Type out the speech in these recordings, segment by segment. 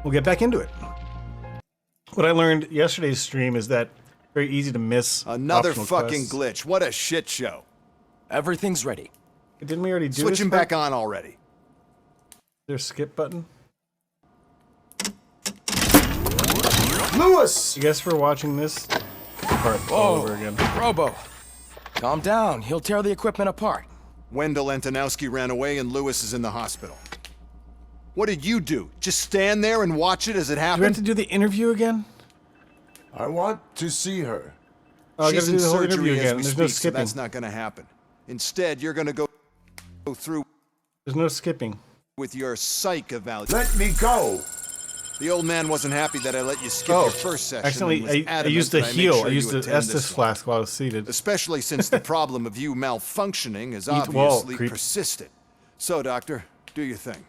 we'll get back into it. What I learned yesterday's stream is that it's very easy to miss another optional fucking quests. glitch. What a shit show. Everything's ready. Didn't we already do Switch this? him back on already. There's a skip button. Lewis! I guess we're watching this part all over again. Robo, calm down. He'll tear the equipment apart. Wendell Antonowski ran away and Lewis is in the hospital. What did you do? Just stand there and watch it as it Do we have happened? to do the interview again? I want to see her. Oh, I She's gotta in do the whole surgery interview as again. we There's speak, no so skipping. that's not gonna happen. Instead, you're gonna go through There's no skipping. with your psych evaluation. Let me go. The old man wasn't happy that I let you skip your first session. and Accidentally, was I adamant used the that I make heal. sure I you used the attend Estus this one. flask while I was seated. Especially since the problem of you malfunctioning has Eat wall, obviously creep. persisted. So, Doctor, do your thing.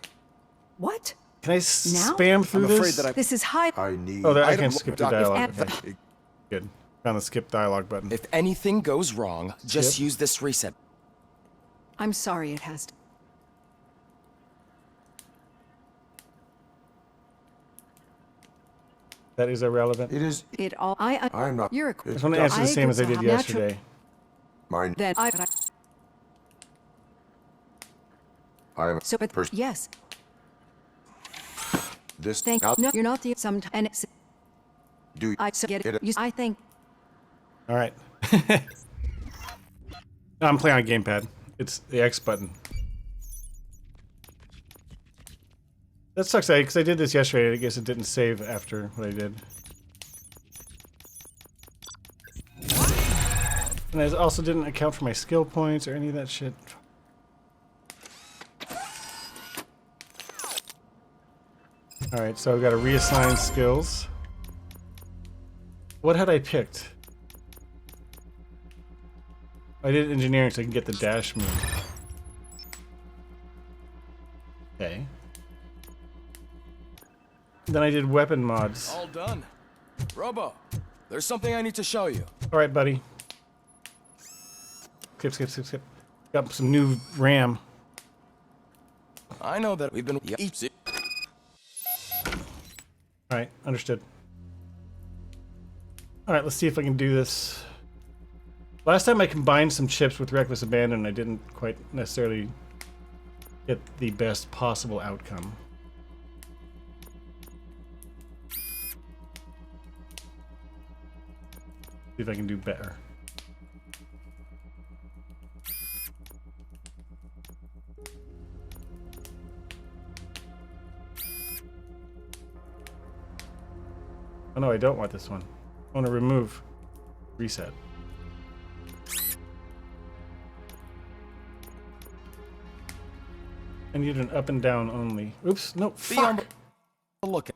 What? Can I Now? spam through I'm this? afraid that I... This is high. I need. Oh, there, I Item can skip the Doctor- dialogue. At- Okay. Good. Found the skip dialogue button. If anything goes wrong, just Skip. use this reset. I'm sorry it has to. That is irrelevant. It is. It all. I'm not. You're a. I just want to answer the I same as I did could- natural- yesterday. Mine. That I. I am. So, but yes. This. Thank. Now, No, you're not the. Some. And it's. do I so get it. You, I think. All right. No, I'm playing on gamepad. It's the X button. That sucks, because I did this yesterday. I guess it didn't save after what I did. And I also didn't account for my skill points or any of that shit. Alright, so I've got to reassign skills. What had I picked? I did engineering so I can get the dash move. Okay. Then I did weapon mods. All done. Robo, there's something I need to show you. Alright, buddy. Skip, skip, skip, skip. Got some new RAM. I know that we've been... Eat it. Alright, understood. Alright, let's see if I can do this. Last time I combined some chips with Reckless Abandon, I didn't quite necessarily get the best possible outcome. See if I can do better. Oh no, I don't want this one. I want to remove. Reset. I need an up and down only. Oops, no, Be on fuck! the lookout.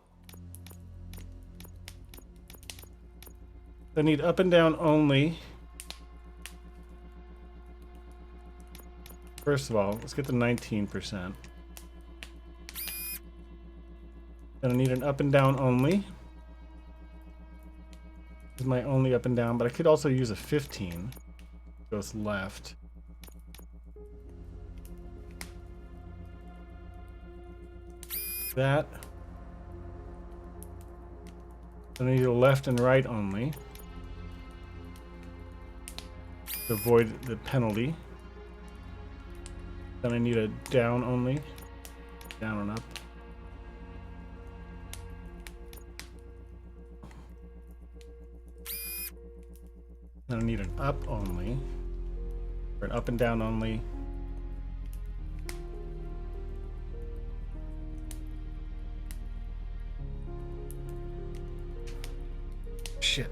I need up and down only. First of all, let's get the 19%. Then I need an up and down only. This is my only up and down, but I could also use a 15. Goes left. That. Then I need a left and right only. To avoid the penalty. Then I need a down only. Down and up. Then I need an up only. Or an up and down only. Shit.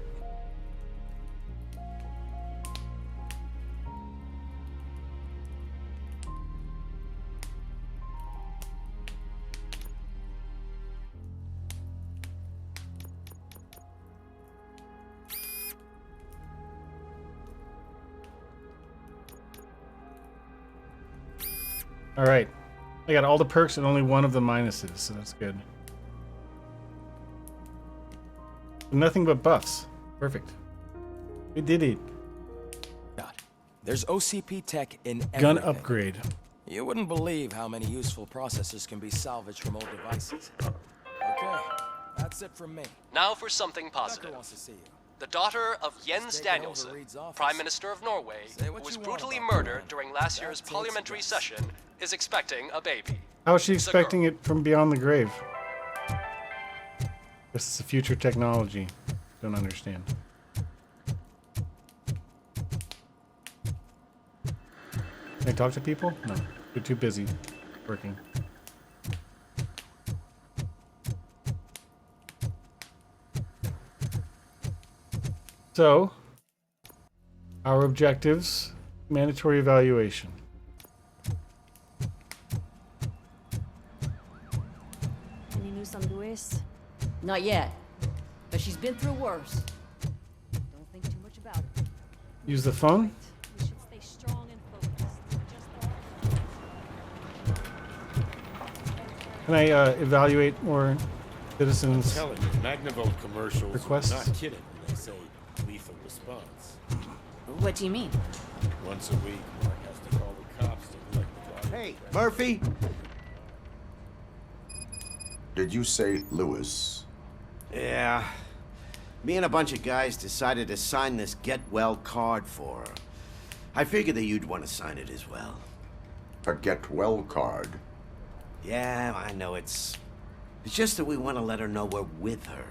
All right. I got all the perks and only one of the minuses, so that's good. Nothing but buffs. Perfect. We did it. There's OCP tech in everything. Gun upgrade. You wouldn't believe how many useful processors can be salvaged from old devices. Okay, That's it from me. Now for something Doctor positive. wants to see you. The daughter of Jens taking over Danielson, Reed's office. Prime Minister of Norway, Say what who was you want brutally about murdered that. during last year's That takes parliamentary guts. session, is expecting a baby. How is she It's a girl. expecting it from beyond the grave? This is a future technology. Don't understand. Can I talk to people? No. They're too busy working. So, our objectives, mandatory evaluation. Any news on Luis? Not yet, but she's been through worse. Don't think too much about it. Use the phone? We should stay strong and focused. Can I evaluate more citizens? Telling you, Magnavolt commercials Requests? are not kidding when they say lethal response. What do you mean? Once a week, Mark has to call the cops to collect the body. Hey, Murphy! Did you say Lewis? Yeah. Me and a bunch of guys decided to sign this get well card for her. I figured that you'd want to sign it as well. A get well card? Yeah, I know it's just that we want to let her know we're with her.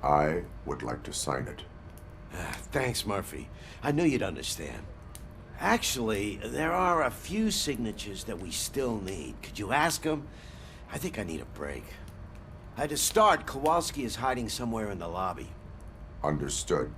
I would like to sign it. Thanks, Murphy. I knew you'd understand. Actually, there are a few signatures that we still need. Could you ask them? I think I need a break. To start, Kowalski is hiding somewhere in the lobby. Understood.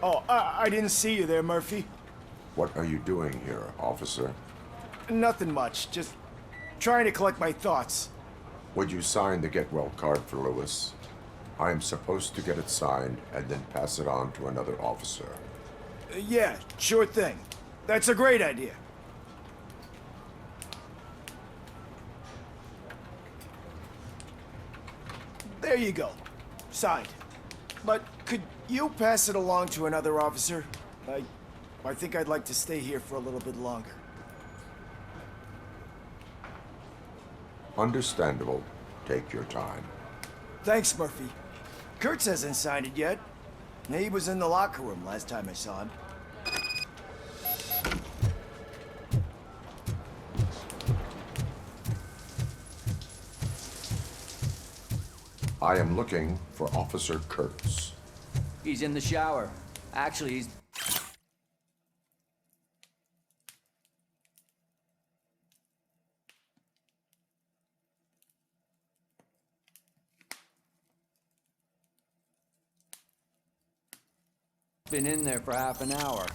Oh, I didn't see you there, Murphy. What are you doing here, officer? Nothing much, just trying to collect my thoughts. Would you sign the get well card for Lewis? I am supposed to get it signed and then pass it on to another officer. Yeah, sure thing. That's a great idea. There you go. Signed. But could you pass it along to another officer? I think I'd like to stay here for a little bit longer. Understandable. Take your time. Thanks, Murphy. Kurtz hasn't signed it yet. He was in the locker room last time I saw him. I am looking for Officer Kurtz. He's in the shower. Actually, he's... been in there for half an hour.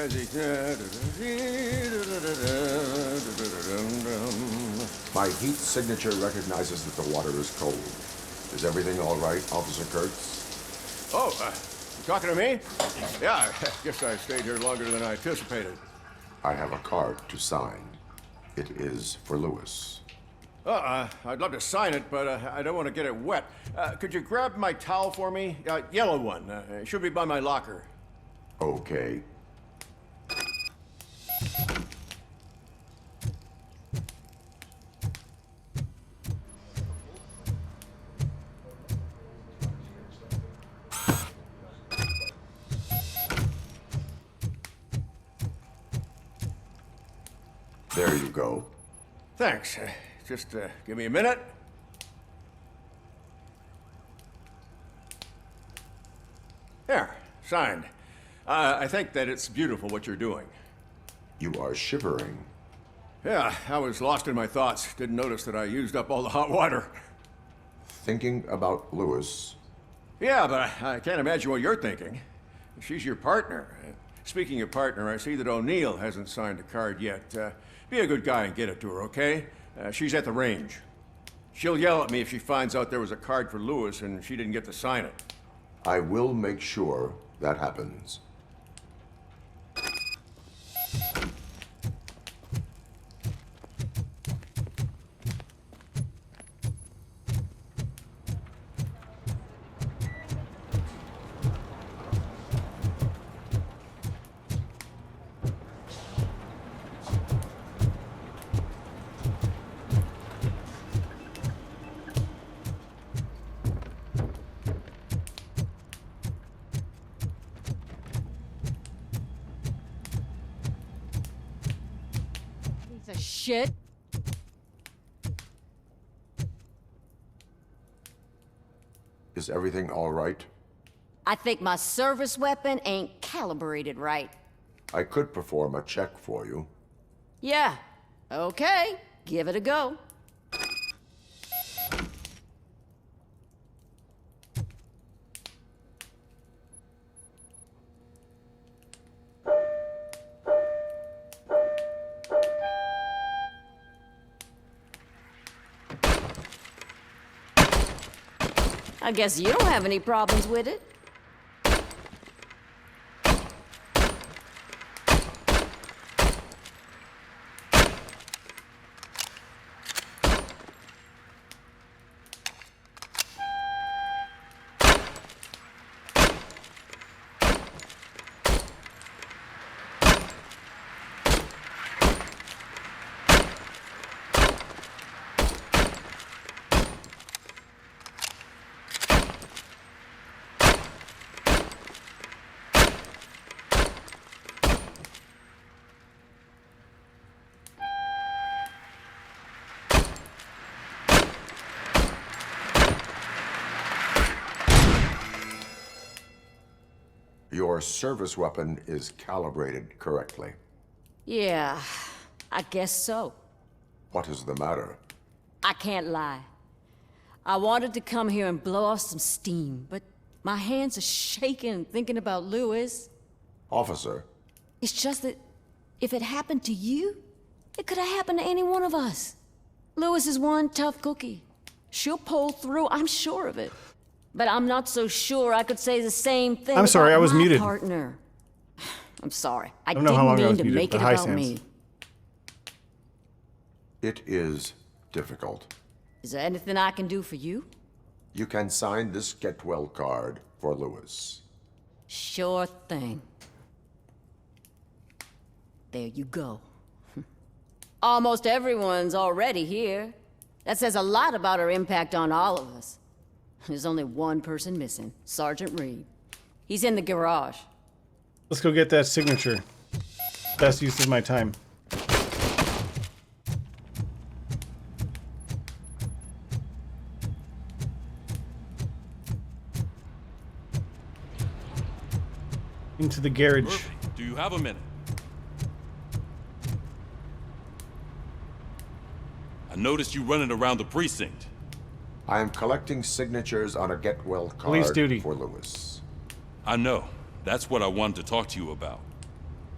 as he... My heat signature recognizes that the water is cold. Is everything all right, Officer Kurtz? Oh, you talking to me? Yeah, I guess I stayed here longer than I anticipated. I have a card to sign. It is for Lewis. I'd love to sign it, but I don't want to get it wet. Could you grab my towel for me? Yellow one. It should be by my locker. Okay. There you go. Thanks. Just give me a minute. There, signed. I think that it's beautiful what you're doing. You are shivering. Yeah, I was lost in my thoughts. Didn't notice that I used up all the hot water. Thinking about Lewis. Yeah, but I can't imagine what you're thinking. She's your partner. Speaking of partner, I see that O'Neill hasn't signed a card yet. Be a good guy and get it to her, okay? She's at the range. She'll yell at me if she finds out there was a card for Lewis and she didn't get to sign it. I will make sure that happens. Piece of shit. Is everything all right? I think my service weapon ain't calibrated right. I could perform a check for you. Yeah. Okay. Give it a go. I guess you don't have any problems with it. Your service weapon is calibrated correctly. Yeah, I guess so. What is the matter? I can't lie. I wanted to come here and blow off some steam, but my hands are shaking thinking about Lewis. Officer, It's just that if it happened to you, it could have happened to any one of us. Lewis is one tough cookie. She'll pull through, I'm sure of it. But I'm not so sure I could say the same thing I'm sorry, about I was my muted. partner. I'm sorry. I don't know how long I didn't was mean to muted, make but it hi, about Sans. me. it is difficult. Is there anything I can do for you? You can sign this get well card for Lewis. Sure thing. There you go. Almost everyone's already here. That says a lot about her impact on all of us. There's only one person missing, Sergeant Reed. He's in the garage. Let's go get that signature. Best use of my time. Into the garage. Murphy, do you have a minute? I noticed you running around the precinct. I am collecting signatures on a get well card Police duty. for Lewis. I know. That's what I wanted to talk to you about.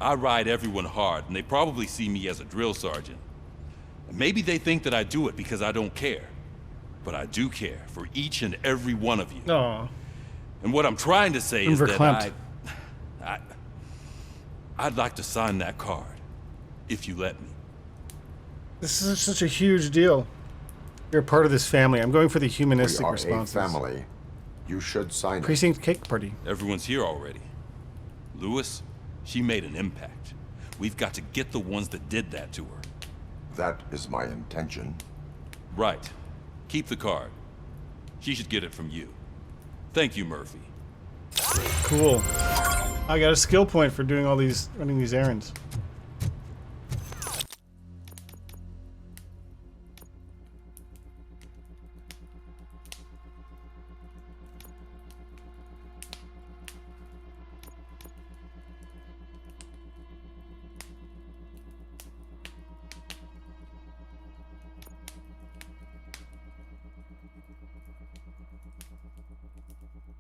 I ride everyone hard, and they probably see me as a drill sergeant. And maybe they think that I do it because I don't care. But I do care for each and every one of you. Aw. And what I'm trying to say is that Verklempt. I'd like to sign that card, if you let me. This is such a huge deal. You're a part of this family. I'm going for the We humanistic are responses. a family. You should sign it. Precinct cake party. Everyone's here already. Lewis, she made an impact. We've got to get the ones that did that to her. That is my intention. Right. Keep the card. She should get it from you. Thank you, Murphy. Cool. I got a skill point for doing all these, running these errands.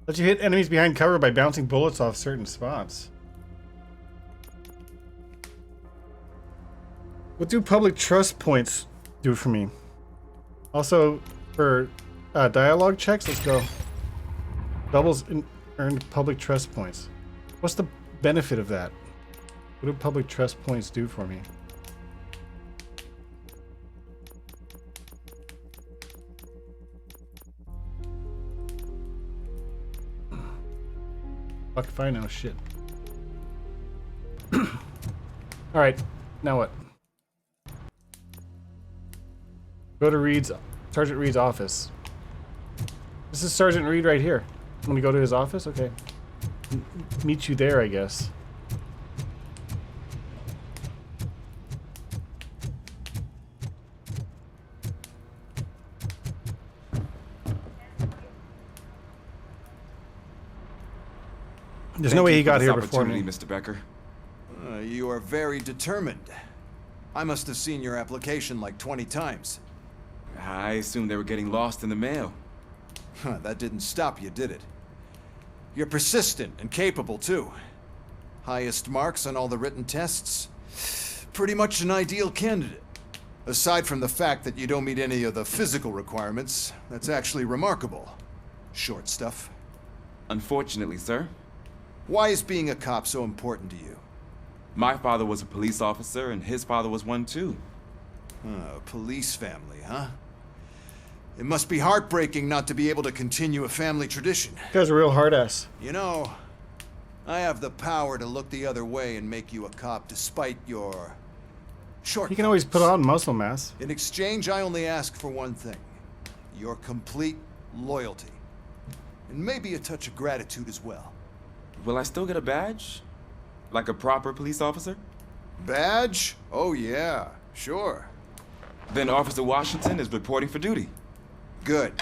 Let you hit enemies behind cover by bouncing bullets off certain spots. What do public trust points do for me? Also, for dialogue checks, let's go. Doubles in earned public trust points. What's the benefit of that? What do public trust points do for me? Fuck if I know, shit. Alright, now what? Go to Sergeant Reed's office. This is Sergeant Reed right here. I'm gonna go to his office? Okay. Meet you there, I guess. There's no way he got here before me. Mr. Becker. You are very determined. I must have seen your application like 20 times. I assumed they were getting lost in the mail. That didn't stop you, did it? You're persistent and capable, too. Highest marks on all the written tests. Pretty much an ideal candidate. Aside from the fact that you don't meet any of the physical requirements, that's actually remarkable. Short stuff. Unfortunately, sir. Why is being a cop so important to you? My father was a police officer, and his father was one, too. A police family, huh? It must be heartbreaking not to be able to continue a family tradition. You guys are a real hard ass. You know, I have the power to look the other way and make you a cop despite your shortcomings. You can always put on muscle mass. In exchange, I only ask for one thing. Your complete loyalty. And maybe a touch of gratitude as well. Will I still get a badge? Like a proper police officer? Badge? Oh yeah, sure. Then Officer Washington is reporting for duty. Good.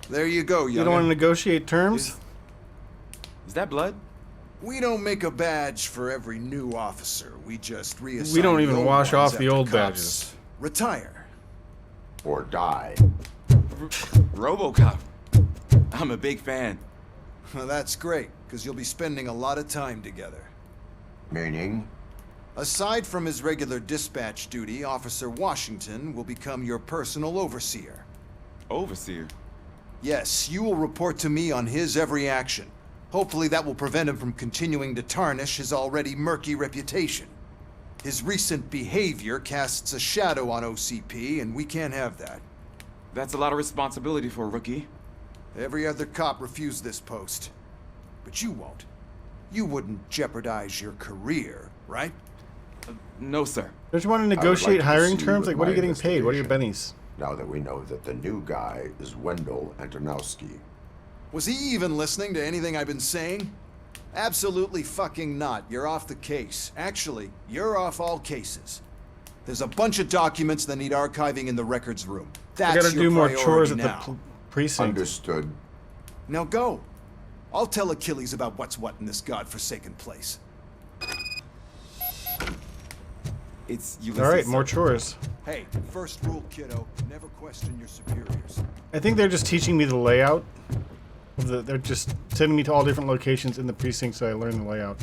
There you go, young'un. You don't want to negotiate terms? Is that blood? We don't make a badge for every new officer. We just reassign. We don't even the old wash ones off the after old cops badges. Retire. Or die. RoboCop. I'm a big fan. Well, that's great, because you'll be spending a lot of time together. Meaning? Aside from his regular dispatch duty, Officer Washington will become your personal overseer. Overseer? Yes, you will report to me on his every action. Hopefully that will prevent him from continuing to tarnish his already murky reputation. His recent behavior casts a shadow on OCP, and we can't have that. That's a lot of responsibility for a rookie. Every other cop refused this post. But you won't. You wouldn't jeopardize your career, right? No, sir. Don't you want to I would negotiate like to hiring proceed terms? with Like, what are my you getting paid? What are your bennies? Now that we know that the new guy is Wendell Antonowski. Was he even listening to anything I've been saying? Absolutely fucking not. You're off the case. Actually, you're off all cases. There's a bunch of documents that need archiving in the records room. That's I gotta your do more priority chores at now. the precinct. Understood. Now go. I'll tell Achilles about what's what in this godforsaken place. It's Ulysses. All right, more chores. Hey, first rule, kiddo, never question your superiors. I think they're just teaching me the layout. They're just sending me to all different locations in the precinct so I learn the layout.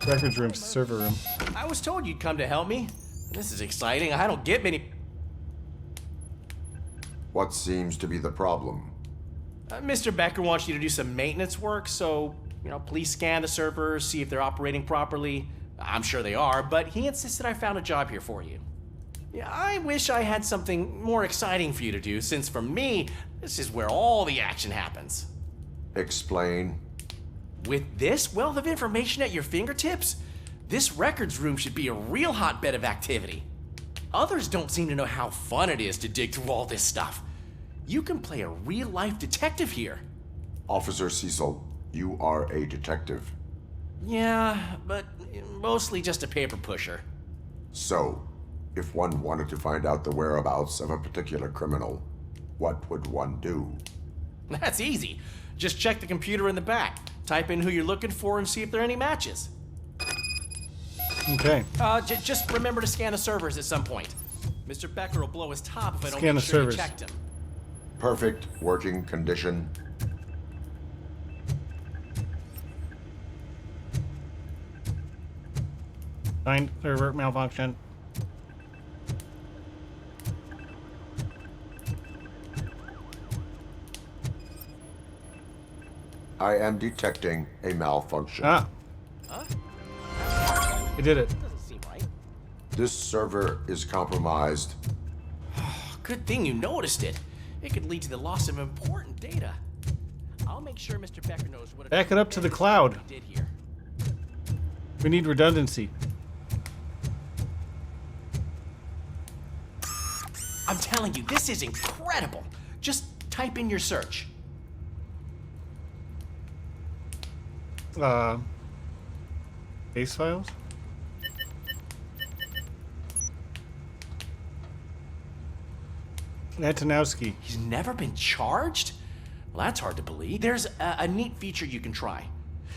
Records room, server room. I was told you'd come to help me. This is exciting. I don't get many... What seems to be the problem? Mr. Becker wants you to do some maintenance work, so, please scan the servers, see if they're operating properly. I'm sure they are, but he insisted I found a job here for you. Yeah, I wish I had something more exciting for you to do, since for me, this is where all the action happens. Explain. With this wealth of information at your fingertips, this records room should be a real hotbed of activity. Others don't seem to know how fun it is to dig through all this stuff. You can play a real-life detective here. Officer Cecil, you are a detective. Yeah, but mostly just a paper pusher. So, if one wanted to find out the whereabouts of a particular criminal, what would one do? That's easy. Just check the computer in the back. Type in who you're looking for and see if there are any matches. Okay. Just remember to scan the servers at some point. Mr. Becker will blow his top if I don't Scan make the sure servers. you checked him. Perfect working condition. Find server malfunction. I am detecting a malfunction. Ah. I did it. Doesn't seem right. This server is compromised. Good thing you noticed it. It could lead to the loss of important data. I'll make sure Mr. Becker knows what... Back it up to the cloud. Did here. We need redundancy. I'm telling you, this is incredible. Just type in your search. Case files? Antonowski. He's never been charged? Well, that's hard to believe. There's a neat feature you can try.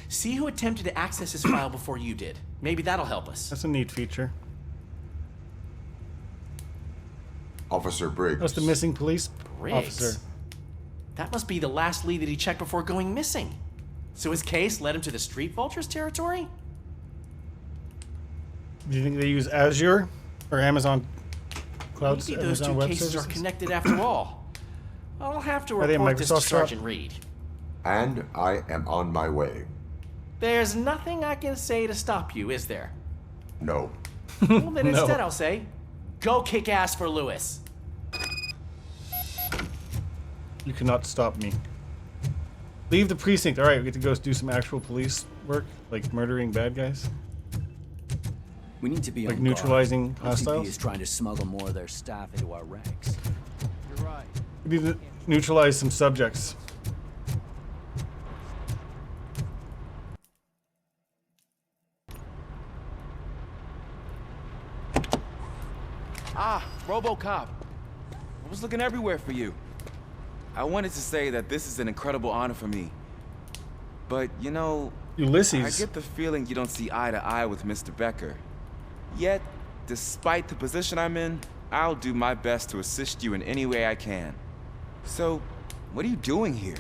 See who attempted to access his file before you did. Maybe that'll help us. That's a neat feature. Officer Briggs. That's the missing police Briggs? officer. That must be the last lead that he checked before going missing. So his case led him to the Street Vultures territory? Do you think they use Azure or Amazon Cloud? Maybe those Amazon two Web cases Services? are connected after all. I'll have to Are they report this to Microsoft Sergeant Reed. And I am on my way. There's nothing I can say to stop you, is there? No. Well, then No. instead I'll say, go kick ass for Lewis. You cannot stop me. Leave the precinct. All right, we get to go do some actual police work, like murdering bad guys. We need to be Like on neutralizing guard. LCP hostiles? is trying to smuggle more of their staff into our ranks. You're right. We need to neutralize some subjects. Ah, RoboCop. I was looking everywhere for you. I wanted to say that this is an incredible honor for me. But, you know, Ulysses. I get the feeling you don't see eye to eye with Mr. Becker. Yet, despite the position I'm in, I'll do my best to assist you in any way I can. So, what are you doing here?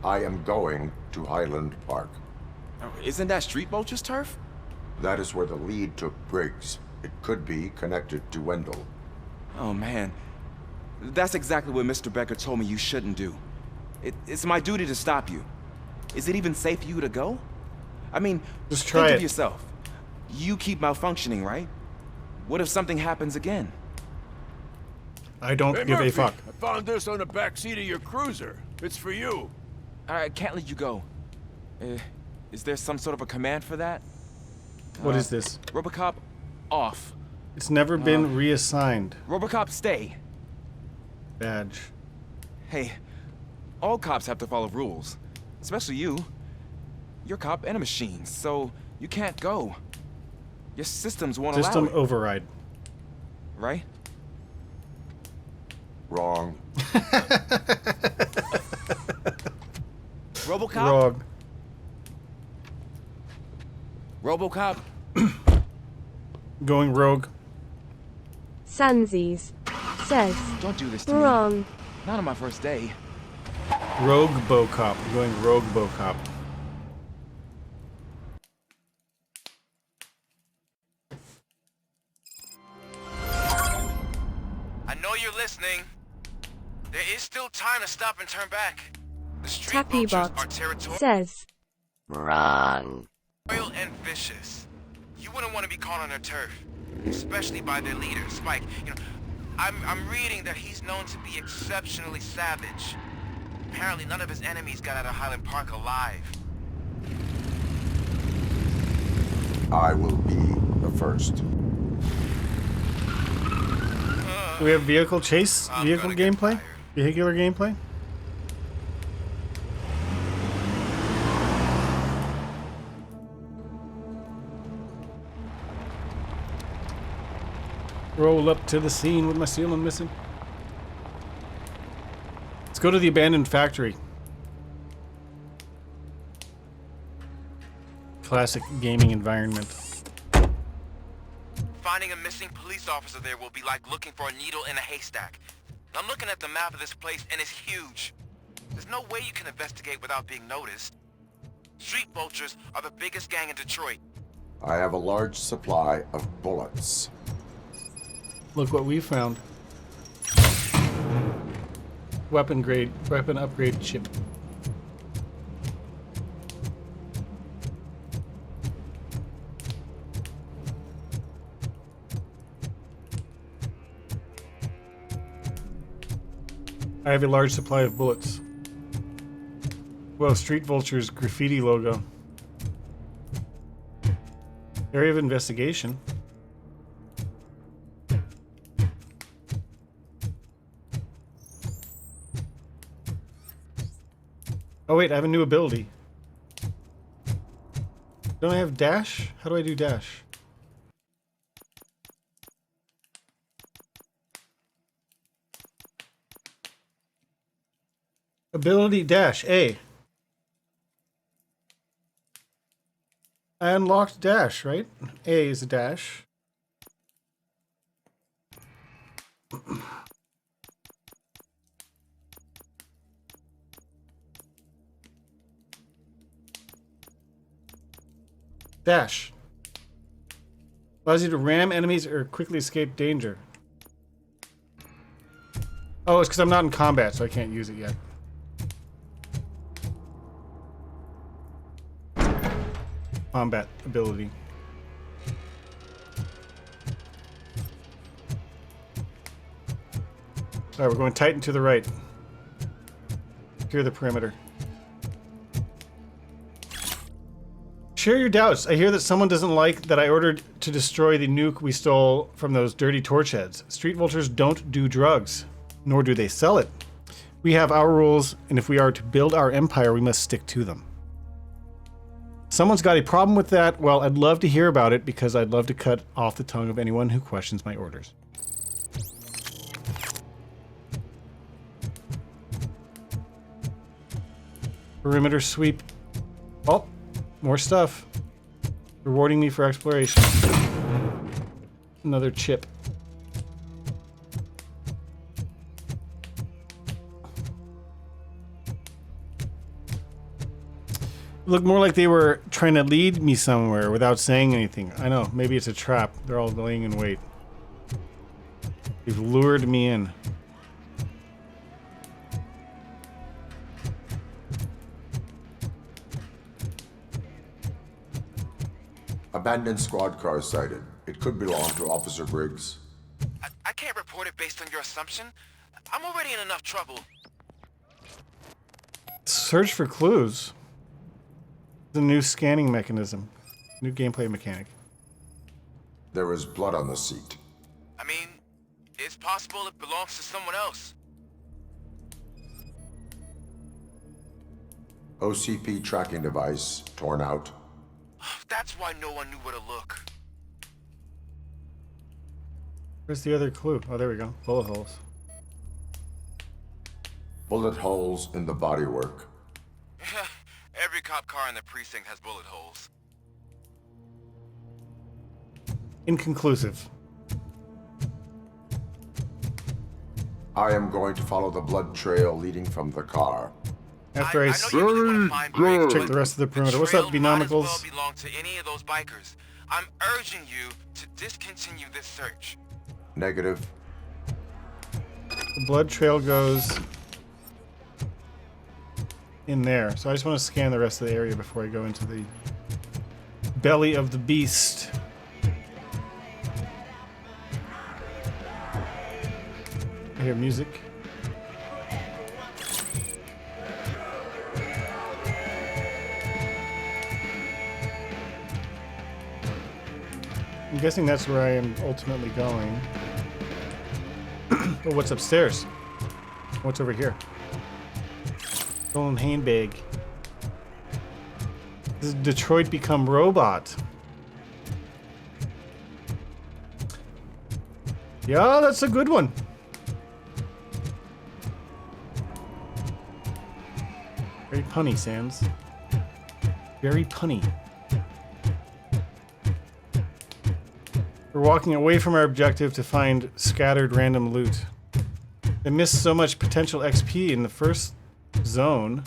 I am going to Highland Park. Isn't that Street Vulture's turf? That is where the lead took Briggs. It could be connected to Wendell. Oh, man. That's exactly what Mr. Becker told me you shouldn't do. It's my duty to stop you. Is it even safe for you to go? I mean, just try think it. of yourself. You keep malfunctioning, right? What if something happens again? I don't give a fuck. I found this on the back seat of your cruiser. It's for you. I can't let you go. Is there some sort of a command for that? What is this? RoboCop, off. It's never been reassigned. RoboCop, stay. Badge. Hey, all cops have to follow rules. Especially you. You're a cop and a machine, so you can't go. Your systems won't allow System it. override. Right? Wrong. RoboCop? Wrong. RoboCop? Going rogue. Sunsies says Don't do this to wrong. me. Not on my first day. Rogue Bocop. Going rogue Bocop. know you're listening. There is still time to stop and turn back. The street vultures are territorial says. Wrong. and vicious. You wouldn't want to be caught on their turf, especially by their leader, Spike. You know, I'm reading that he's known to be exceptionally savage. Apparently, none of his enemies got out of Highland Park alive. I will be the first. Do we have vehicle chase, vehicular gameplay? Roll up to the scene with my ceiling missing. Let's go to the abandoned factory. Classic gaming environment. Finding a missing police officer there will be like looking for a needle in a haystack. I'm looking at the map of this place and it's huge. There's no way you can investigate without being noticed. Street vultures are the biggest gang in Detroit. I have a large supply of bullets. Look what we found. Weapon upgrade chip. I have a large supply of bullets. Whoa, Street Vulture's graffiti logo. Area of investigation. Oh wait, I have a new ability. Don't I have dash? How do I do dash? Ability dash, A. I unlocked dash, right? A is a dash. Dash. Allows you to ram enemies or quickly escape danger. Oh, it's because I'm not in combat, so I can't use it yet. Combat ability. Alright, we're going tight and to the right. Secure the perimeter. Share your doubts. I hear that someone doesn't like that I ordered to destroy the nuke we stole from those dirty torch heads. Street vultures don't do drugs, nor do they sell it. We have our rules, and if we are to build our empire, we must stick to them. Someone's got a problem with that? Well, I'd love to hear about it because I'd love to cut off the tongue of anyone who questions my orders. Perimeter sweep. Oh, more stuff. Rewarding me for exploration. Another chip. Looked more like they were trying to lead me somewhere without saying anything. I know, maybe it's a trap. They're all laying in wait. They've lured me in. Abandoned squad car sighted. It could belong to Officer Briggs. I can't report it based on your assumption. I'm already in enough trouble. Search for clues. The new scanning mechanism. New gameplay mechanic. There is blood on the seat. I mean, it's possible it belongs to someone else. OCP tracking device torn out. That's why no one knew where to look. Where's the other clue? Oh, there we go. Bullet holes. Bullet holes in the bodywork. Every cop car in the precinct has bullet holes. Inconclusive. I am going to follow the blood trail leading from the car. After I check the rest of the perimeter. What's up, Benomicals? Well belong to any of those bikers. I'm urging you to discontinue this search. Negative. The blood trail goes in there. So I just want to scan the rest of the area before I go into the belly of the beast. I hear music. I'm guessing that's where I am ultimately going. But what's upstairs? What's over here? Stolen handbag. Does Detroit become robot? Yeah, that's a good one. Very punny, Sans. Very punny. We're walking away from our objective to find scattered random loot. I missed so much potential XP in the first zone.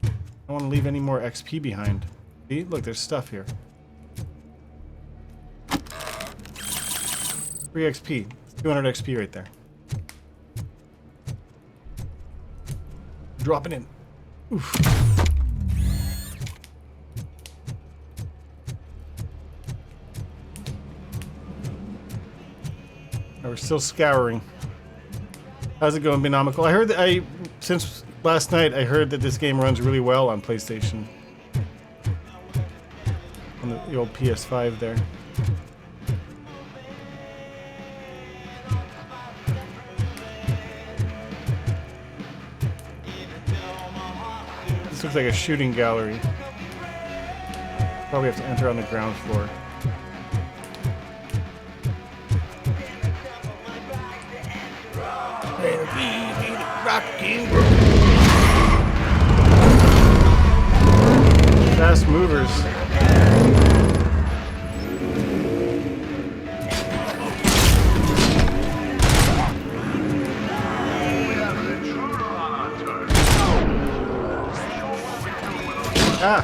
I don't want to leave any more XP behind. See? Look, there's stuff here. Free XP. 200 XP right there. Drop it in. Oof. We're still scouring. How's it going, Binomical? I heard that since last night, I heard that this game runs really well on PlayStation. On the old PS5 there. This looks like a shooting gallery. Probably have to enter on the ground floor. Fast movers. Ah.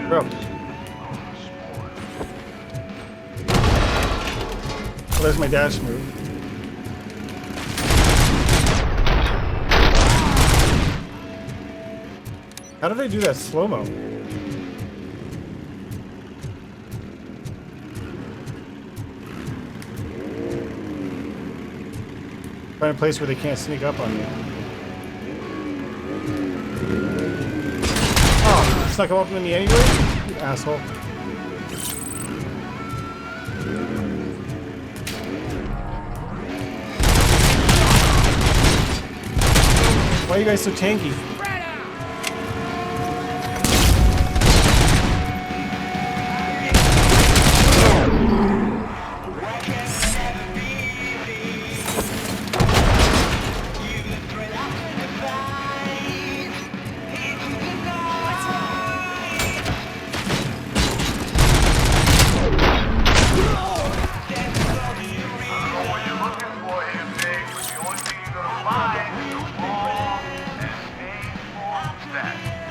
Bro. Well, there's my dash move. How did I do that slow-mo? Find a place where they can't sneak up on me. Oh, snuck up on me anyway? You asshole. Why are you guys so tanky?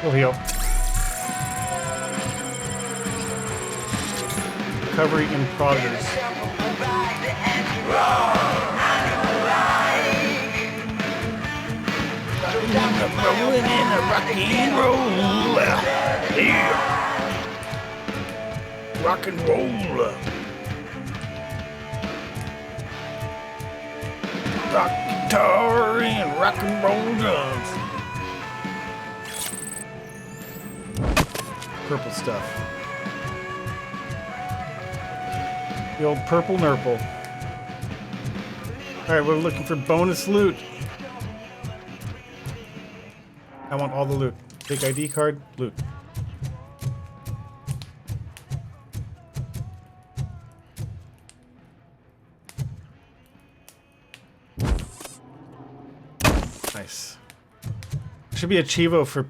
We'll heal. Recovery in progress. Rolling in a rock and roll. Yeah. Rock and roll. Rock guitar and rock and roll drums. Purple stuff. The old purple nurple. Alright, we're looking for bonus loot. I want all the loot. Take ID card, loot. Nice. Should be a Chivo for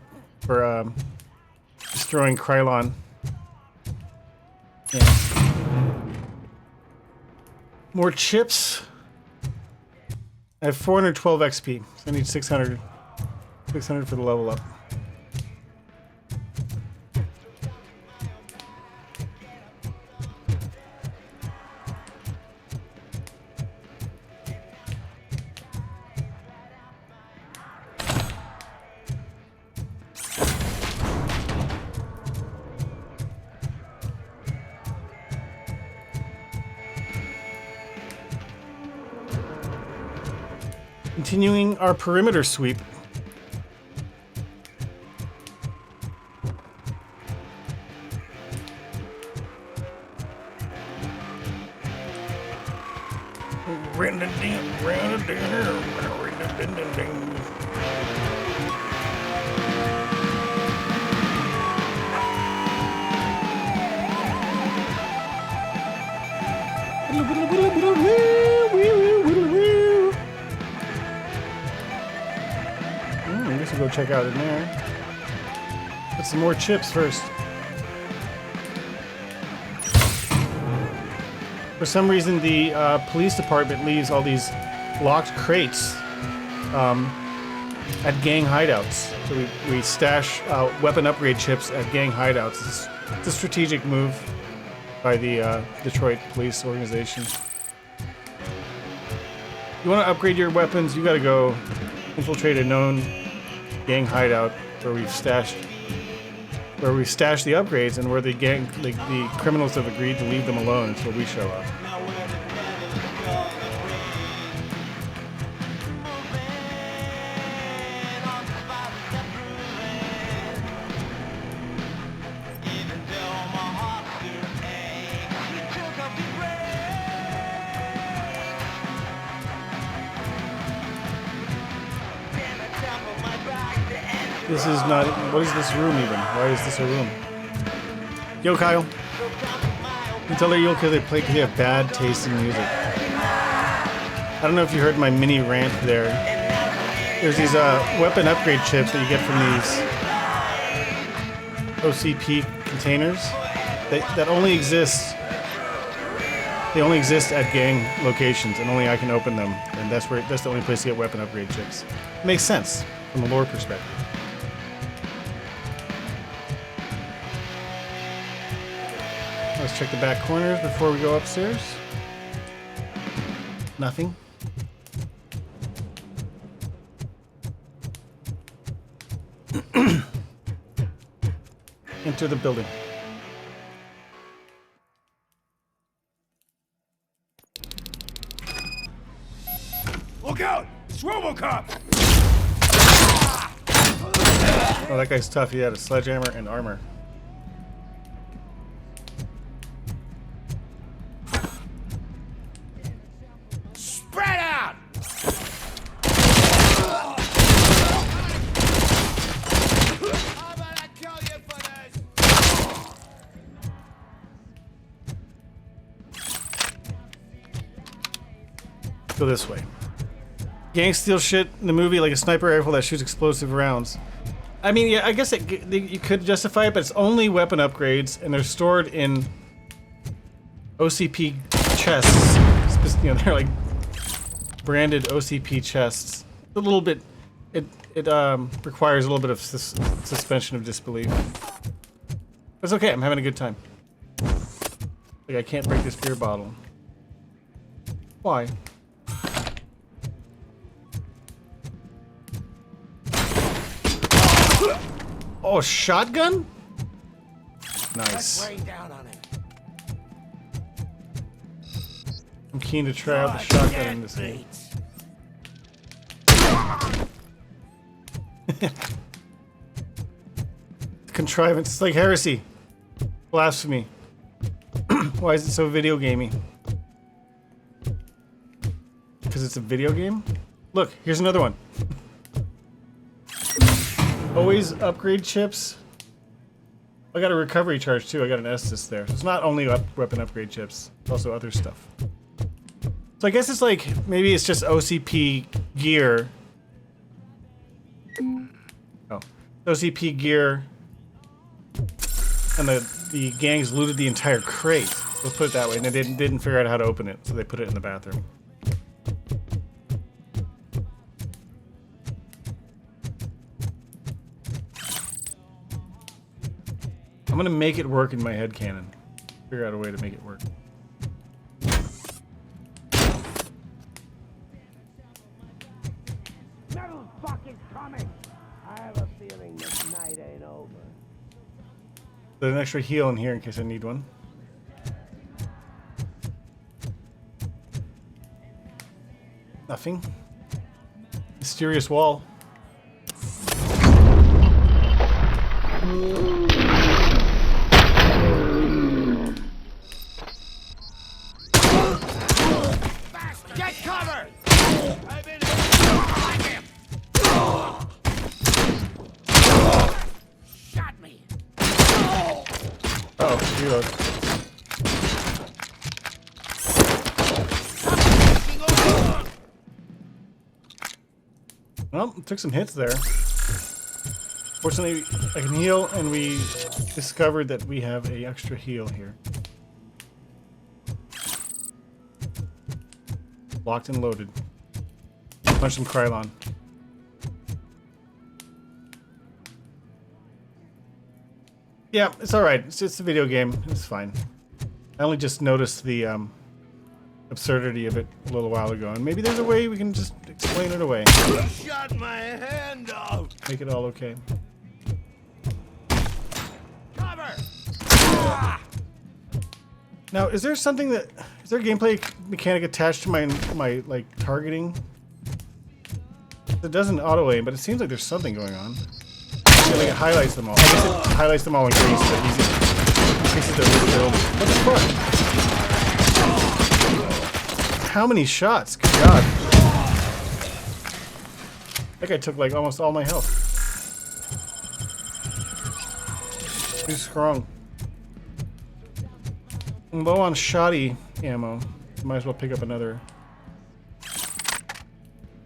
destroying Krylon. Yeah. More chips. I have 412 XP. So I need 600. 600 for the level up. Continuing our perimeter sweep. I guess we'll go check out in there. Put some more chips first. For some reason, the police department leaves all these locked crates at gang hideouts. So we stash weapon upgrade chips at gang hideouts. It's a strategic move by the Detroit police organization. You want to upgrade your weapons, you got to go infiltrate a known gang hideout where we've stashed the upgrades, and where the criminals have agreed to leave them alone until we show up. This is not. What is this room even? Why is this a room? Yo, Kyle. You tell her you'll kill they have bad taste in music. I don't know if you heard my mini rant there. There's these weapon upgrade chips that you get from these OCP containers that only exist. They only exist at gang locations, and only I can open them. And that's the only place to get weapon upgrade chips. It makes sense from a lore perspective. Let's check the back corners before we go upstairs. Nothing. Enter the building. Look out! It's RoboCop! Oh, that guy's tough. He had a sledgehammer and armor. Spread out! Go this way. Gang steal shit in the movie like a sniper rifle that shoots explosive rounds. I mean, yeah, I guess you could justify it, but it's only weapon upgrades, and they're stored in OCP chests. You know, they're like branded OCP chests. A little bit. It requires a little bit of suspension of disbelief. It's okay. I'm having a good time. Like, I can't break this beer bottle. Why? Oh, shotgun? Nice. I'm keen to try out the shotgun in this game. Contrivance. It's like heresy. Blasphemy. Why is it so video gamey? Because it's a video game? Look, here's another one. Always upgrade chips. I got a recovery charge too. I got an Estus there. So it's not only weapon upgrade chips, it's also other stuff. So I guess it's like, maybe it's just OCP gear. Oh. OCP gear. And the gangs looted the entire crate. Let's put it that way. And they didn't figure out how to open it, so they put it in the bathroom. I'm gonna make it work in my headcanon. Figure out a way to make it work. Metal fucking coming! I have a feeling this night ain't over. There's an extra heal in here in case I need one. Nothing. Mysterious wall. Get cover! I've been him. Shot me. Oh, reload. Well, took some hits there. Fortunately, I can heal, and we discovered that we have an extra heal here. Locked and loaded. Punch some Krylon. Yeah, it's alright. It's just a video game. It's fine. I only just noticed the absurdity of it a little while ago, and maybe there's a way we can just explain it away. Shut my hand off. Make it all okay. Cover. Now, is there something that is there a gameplay mechanic attached to my like targeting? It doesn't auto aim, but it seems like there's something going on. Yeah, like it highlights them all. I guess it highlights them all in green, so easy. Increases their loot build. What the fuck? How many shots? Good God. That guy took like almost all my health. Too strong. I'm low on shoddy ammo. Might as well pick up another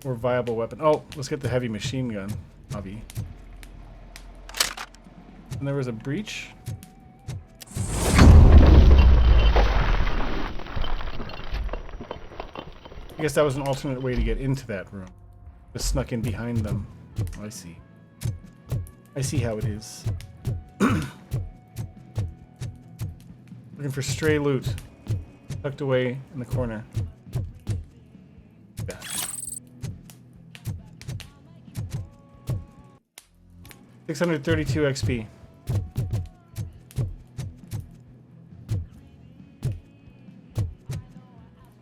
more viable weapon. Oh, let's get the heavy machine gun, hobby. And there was a breach. I guess that was an alternate way to get into that room. Just snuck in behind them. Oh, I see. I see how it is. Looking for stray loot. Tucked away in the corner. Yeah. $632 XP.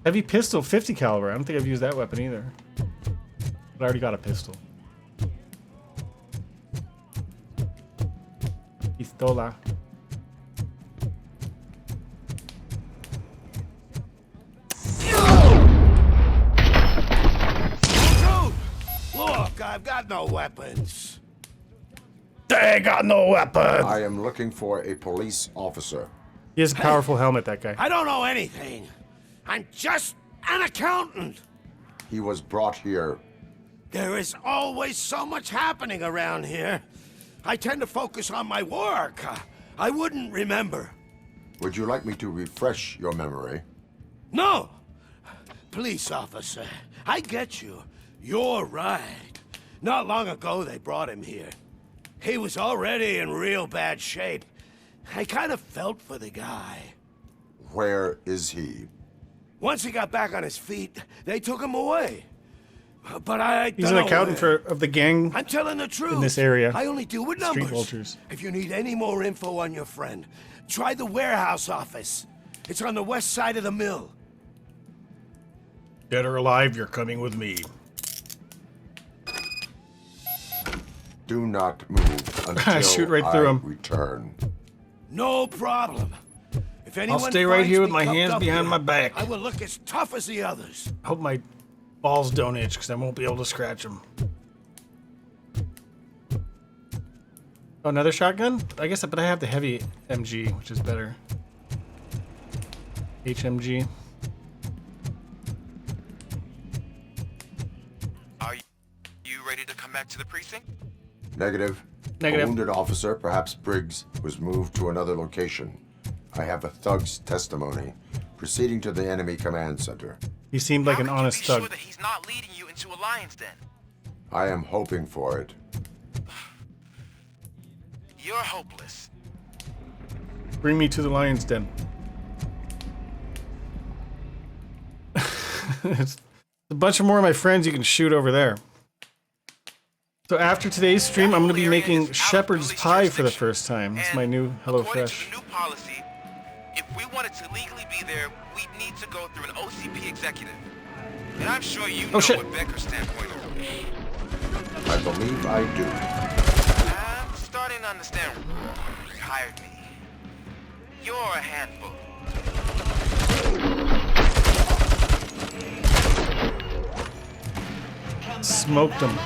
Heavy pistol, 50 caliber. I don't think I've used that weapon either. But I already got a pistol. Pistola. Look, I've got no weapons. They got no weapons. I am looking for a police officer. He has a powerful helmet, that guy. I don't know anything. I'm just an accountant. He was brought here. There is always so much happening around here. I tend to focus on my work. I wouldn't remember. Would you like me to refresh your memory? No! Police officer, I get you. You're right. Not long ago they brought him here. He was already in real bad shape. I kind of felt for the guy. Where is he? Once he got back on his feet, they took him away. But I He's an accountant of the gang. I'm telling the truth. In this area. I only deal with numbers. Street vultures. If you need any more info on your friend, try the warehouse office. It's on the west side of the mill. Dead or alive, you're coming with me. Do not move until Shoot right through him. return. No problem. If anyone I'll stay right finds here with me my cuffed hands up behind here, my back. I will look as tough as the others. I hope my balls don't itch, because I won't be able to scratch them. Oh, another shotgun? I guess, but I have the heavy MG, which is better. HMG. Are you ready to come back to the precinct? Negative. Negative. A wounded officer, perhaps Briggs, was moved to another location. I have a thug's testimony, proceeding to the enemy command center. He seemed like an honest Be thug. sure that he's not leading you into a lion's den. I am hoping for it. You're hopeless. Bring me to the lion's den. It's a bunch of more of my friends you can shoot over there. So after today's stream, I'm going to be making shepherd's pie for the first time. It's my new HelloFresh. New policy, if we wanted to legally be there, we'd need to go through an OCP executive. And I'm sure you know shit. what Becker's standpoint is. I believe I do. I'm starting to understand. You hired me. You're a handbook. Smoked him.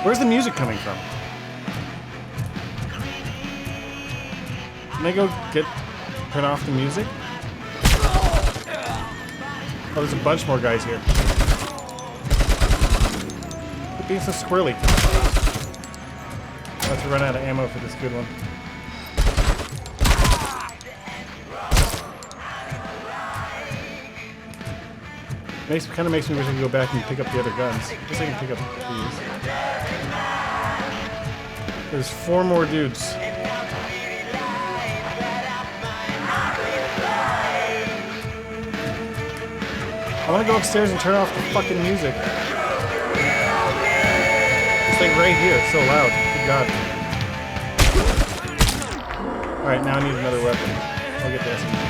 Where's the music coming from? Can I go turn off the music? Oh, there's a bunch more guys here. Quit being so squirrely. I have to run out of ammo for this good one. Kind of makes me wish I could go back and pick up the other guns. I guess I can pick up these. There's 4 more dudes. I want to go upstairs and turn off the fucking music. It's like right here. It's so loud. Good God. Alright, now I need another weapon. I'll get the SMG.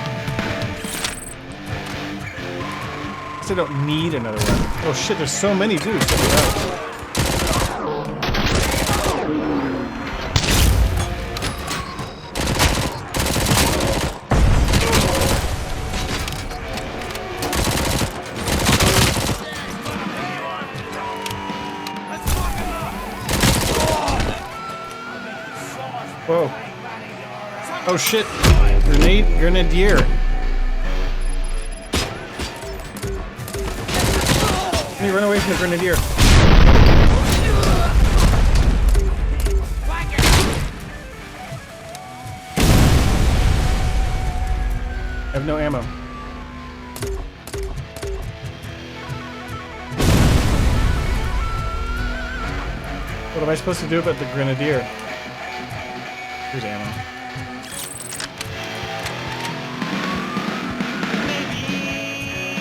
I don't need another weapon. Oh shit, there's so many dudes. Check it out. Whoa. Oh shit. Grenadier. Let me run away from the grenadier. I have no ammo. What am I supposed to do about the grenadier? Here's ammo.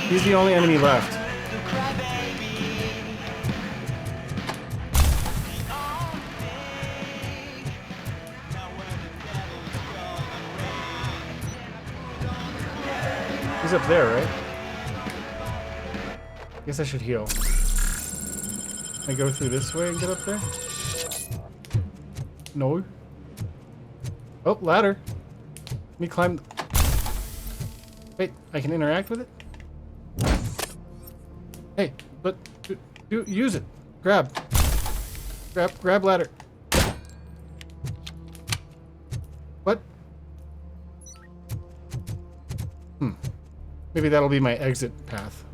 He's the only enemy left. He's up there, right? Guess I should heal. Can I go through this way and get up there? No. Oh, ladder. Let me climb. Wait, I can interact with it? Hey, but use it. Grab ladder. What? Maybe that'll be my exit path.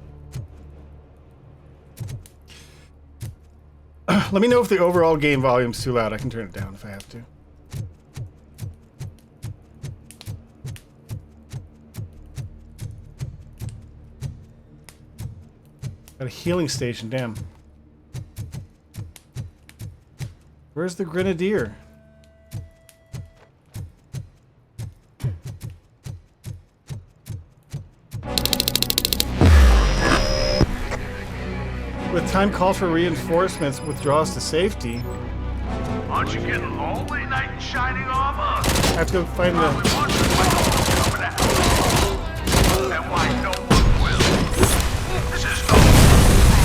Let me know if the overall game volume's too loud. I can turn it down if I have to. Got a healing station, damn. Where's the grenadier? With time called for reinforcements, withdrawals to safety. Aren't you getting lonely, knight in shining armor? I have to go find the... And why no one will? This is no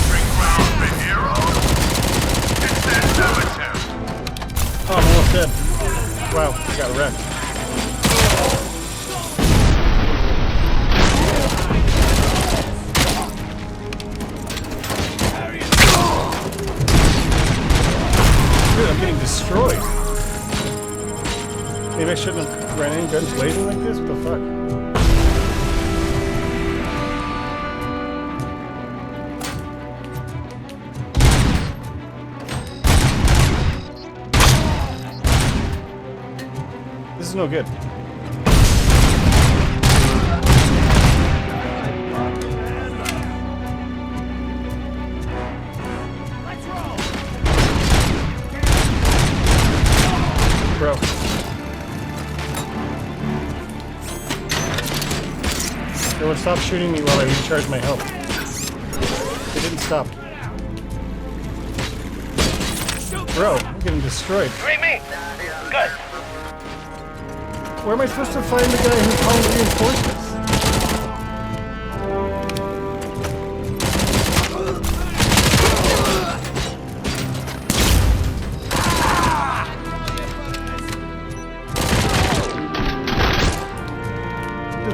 proving ground for heroes. It's their cemetery. Oh, I'm almost dead. Wow, I got wrecked. Dude, I'm getting destroyed. Maybe I shouldn't have ran in guns blazing like this? What the fuck? This is no good. Bro. Everyone stop shooting me while I recharge my health. They didn't stop. Bro, I'm getting destroyed. Great me. Good. Where am I supposed to find the guy who's calling reinforcements?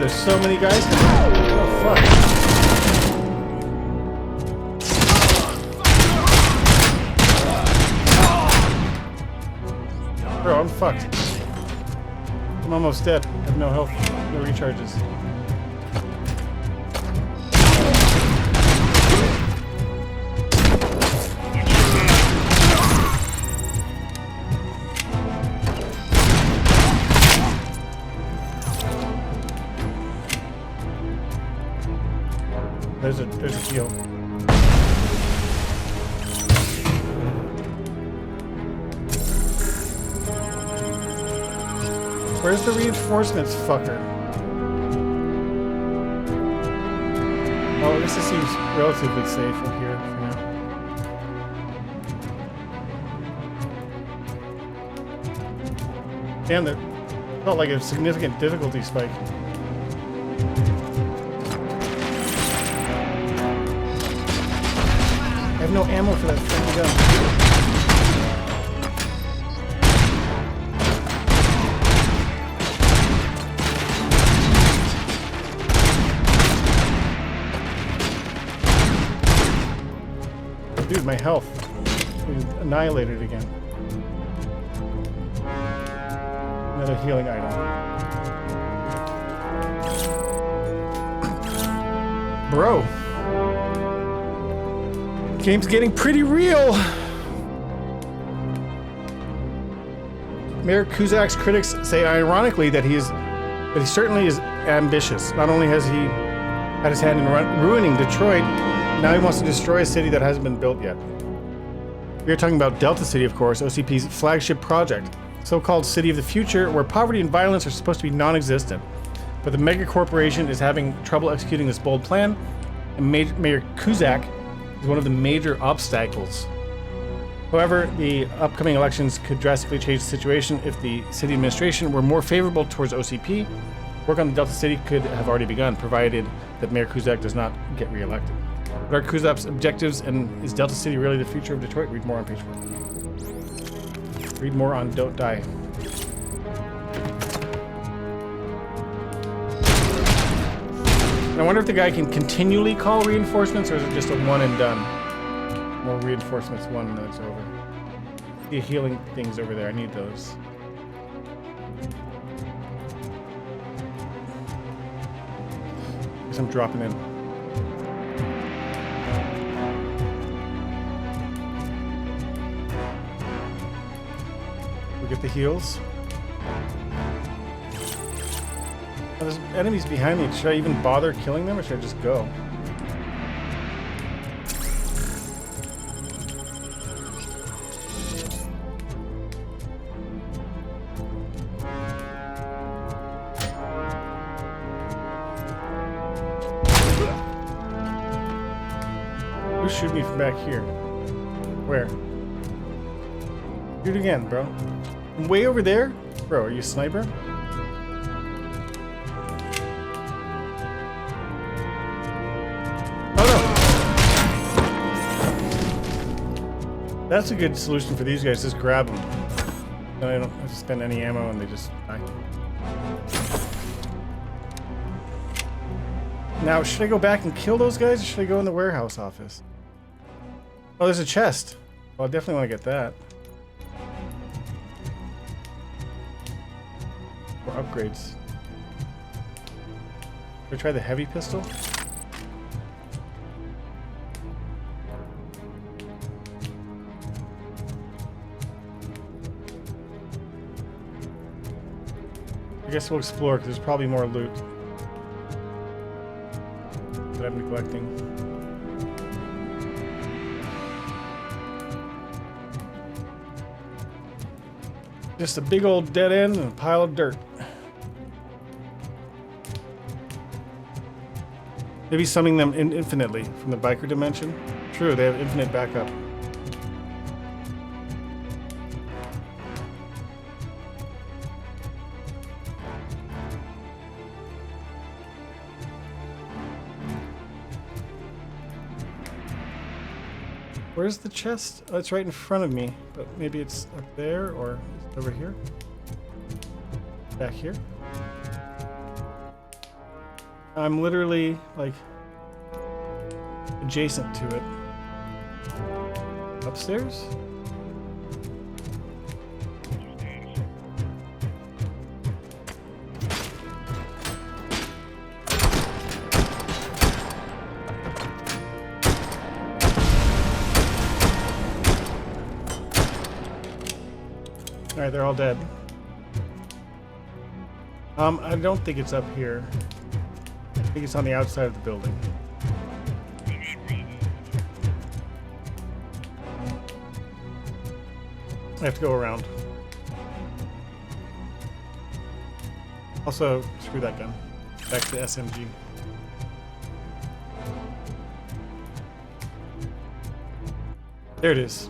there's so many guys. Oh, fuck. Bro, I'm fucked. I'm almost dead. I have no health, no recharges. There's a heal. Where's the reinforcements, fucker? Oh, I guess this seems relatively safe up here for now. Damn, that felt like a significant difficulty spike. I have no ammo for that fucking gun. Dude, my health is annihilated again. Another healing item. Bro. Game's getting pretty real. Mayor Kuzak's critics say ironically that he certainly is ambitious. Not only has he had his hand in ruining Detroit, now he wants to destroy a city that hasn't been built yet. We are talking about Delta City, of course, OCP's flagship project, so-called city of the future, where poverty and violence are supposed to be non-existent. But the mega corporation is having trouble executing this bold plan, and Mayor Kuzak is one of the major obstacles. However, the upcoming elections could drastically change the situation if the city administration were more favorable towards OCP. Work on the Delta City could have already begun, provided that Mayor Kuzak does not get re-elected. What are Kuzak's objectives, and is Delta City really the future of Detroit? Read more on page 4. Read more on Don't Die. I wonder if the guy can continually call reinforcements, or is it just a one and done? More reinforcements, one and then it's over. The healing things over there, I need those. Guess I'm dropping in. We get the heals. Oh, there's enemies behind me. Should I even bother killing them, or should I just go? Who's shooting me from back here? Where? Shoot again, bro. I'm way over there? Bro, are you a sniper? That's a good solution for these guys, just grab them. I don't have to spend any ammo and they just die. Now, should I go back and kill those guys, or should I go in the warehouse office? Oh, there's a chest. Well, I definitely want to get that. For upgrades. Should I try the heavy pistol? I guess we'll explore, because there's probably more loot that I'm neglecting. Just a big old dead end and a pile of dirt. Maybe summoning them infinitely from the biker dimension. True, they have infinite backup. Where's the chest? Oh, it's right in front of me, but maybe it's up there or over here? Back here? I'm literally like adjacent to it. Upstairs? Alright, they're all dead. I don't think it's up here. I think it's on the outside of the building. I have to go around. Also, screw that gun. Back to the SMG. There it is.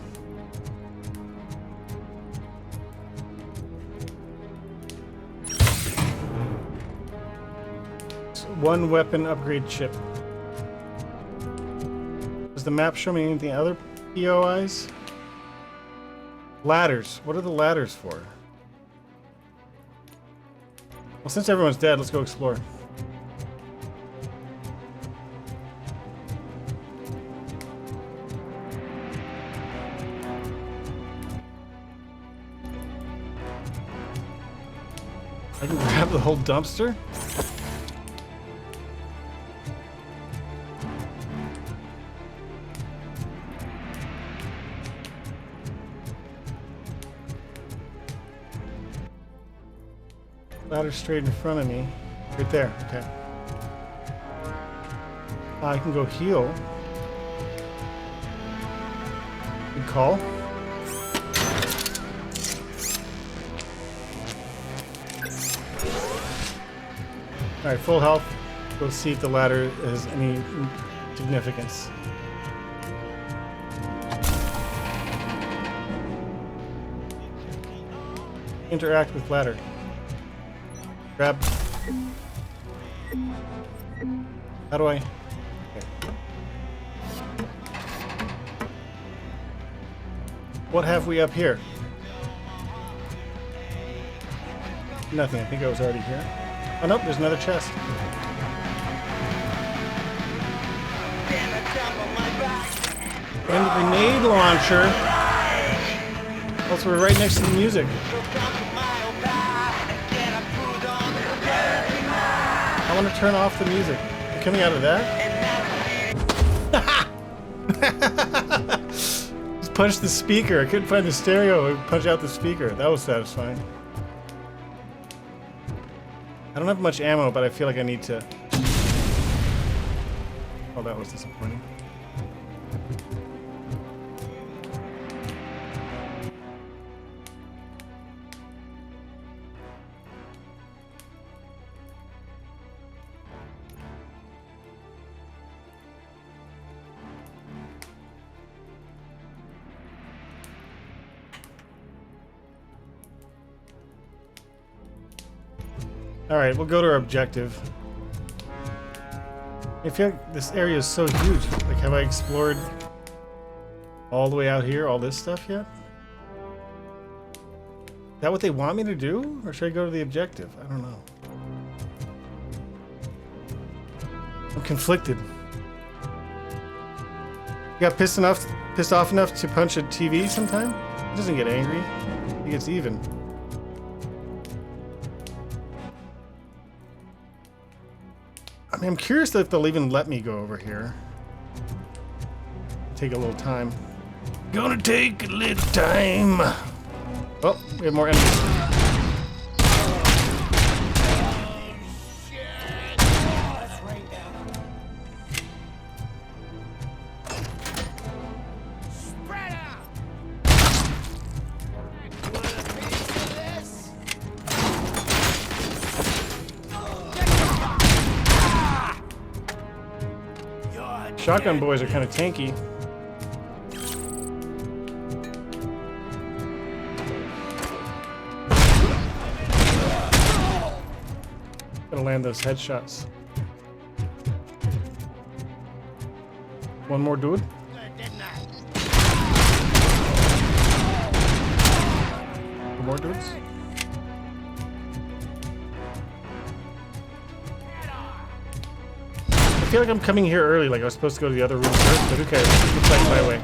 One weapon upgrade chip. Does the map show me anything other POIs? Ladders. What are the ladders for? Well, since everyone's dead, let's go explore. I can grab the whole dumpster? Ladder straight in front of me. Right there, okay. I can go heal. Good call. Alright, full health. We'll see if the ladder has any significance. Interact with ladder. Grab. How do I? Okay. What have we up here? Nothing. I think I was already here. Oh nope, there's another chest. And a grenade launcher. Also, we're right next to the music. I want to turn off the music. You're coming out of that? Just punch the speaker. I couldn't find the stereo. Punch out the speaker. That was satisfying. I don't have much ammo, but I feel like I need to... Oh, that was disappointing. Alright, we'll go to our objective. I feel like this area is so huge. Like, have I explored all the way out here, all this stuff yet? Is that what they want me to do? Or should I go to the objective? I don't know. I'm conflicted. You got pissed off enough to punch a TV sometime? He doesn't get angry. He gets even. I mean, I'm curious if they'll even let me go over here. Take a little time. Gonna take a little time. Oh, we have more enemies. Shotgun boys are kind of tanky. Gotta land those headshots. One more dude. Two more dudes. feel like I'm coming here early, like I was supposed to go to the other room first, but who cares? Looks like my way.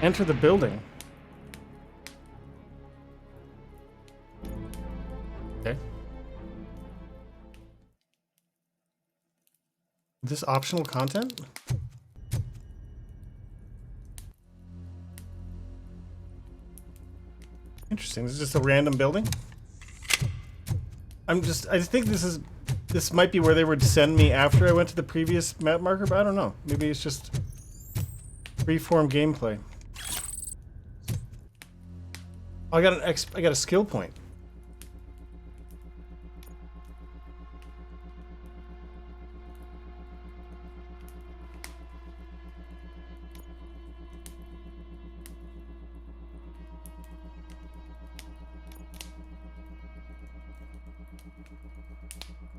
Enter the building. Okay. Is this optional content? Interesting. This is just a random building. I think this might be where they would send me after I went to the previous map marker, but I don't know. Maybe it's just freeform gameplay. Oh, I got a skill point.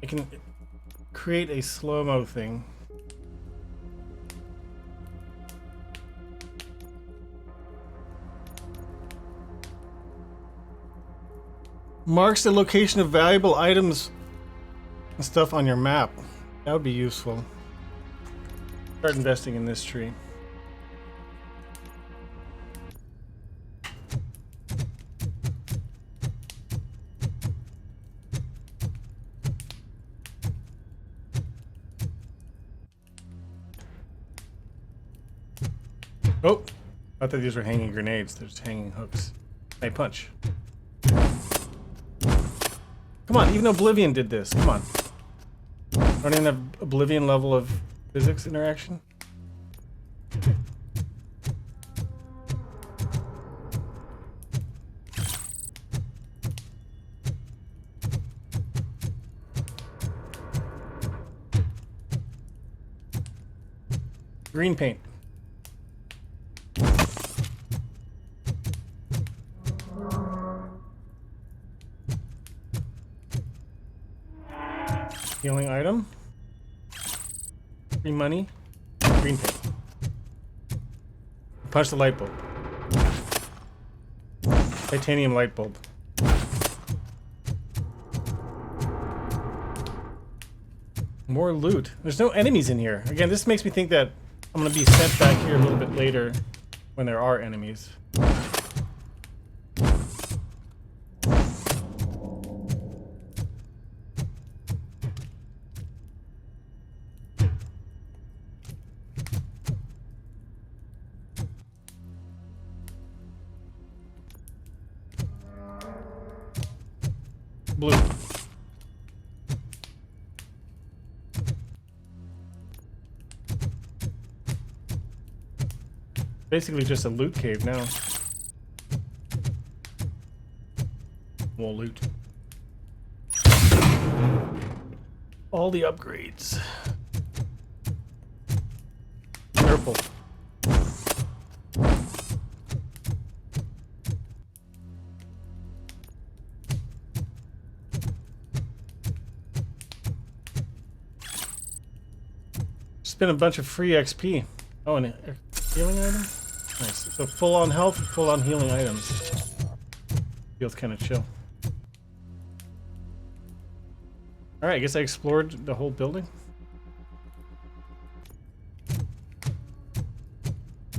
I can create a slow-mo thing. Marks the location of valuable items and stuff on your map. That would be useful. Start investing in this tree. Oh, I thought these were hanging grenades. They're just hanging hooks. Hey, punch. Come on, even Oblivion did this. Come on. Running an Oblivion level of physics interaction. Green paint. Healing item. Free money. Green paint. Punch the light bulb. Titanium light bulb. More loot. There's no enemies in here. Again, this makes me think that I'm gonna be sent back here a little bit later when there are enemies. Blue. Basically just a loot cave now. More loot. All the upgrades. Purple. Spend a bunch of free XP. Oh, and a healing item? Nice. So full on health, full on healing items. Feels kind of chill. Alright, I guess I explored the whole building.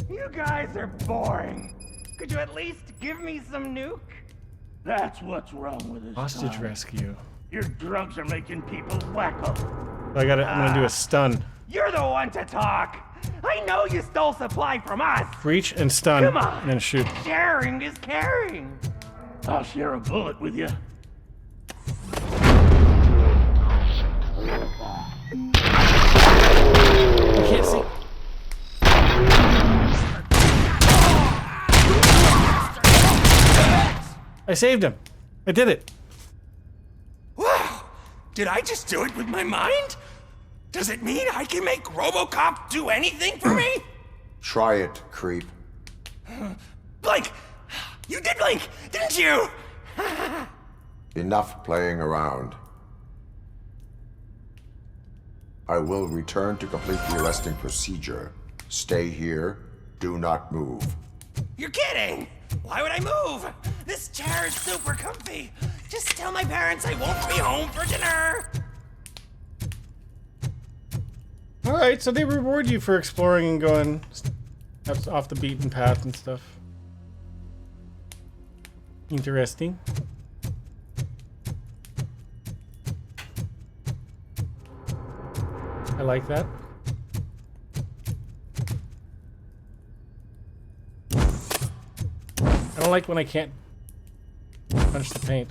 You guys are boring. Could you at least give me some nuke? That's what's wrong with this Hostage town. rescue. Your drugs are making people wacko. So I'm gonna do a stun. You're the one to talk. I know you stole supply from us. Reach and stun, Come on. and then shoot. Sharing is caring. I'll share a bullet with you. I can't see. I saved him. I did it. Wow! Did I just do it with my mind? Does it mean I can make RoboCop do anything for me? Try it, creep. Blink! You did blink, didn't you? Enough playing around. I will return to complete the arresting procedure. Stay here. Do not move. You're kidding! Why would I move? This chair is super comfy. Just tell my parents I won't be home for dinner. Alright, so they reward you for exploring and going off the beaten path and stuff. Interesting. I like that. I don't like when I can't punch the paint.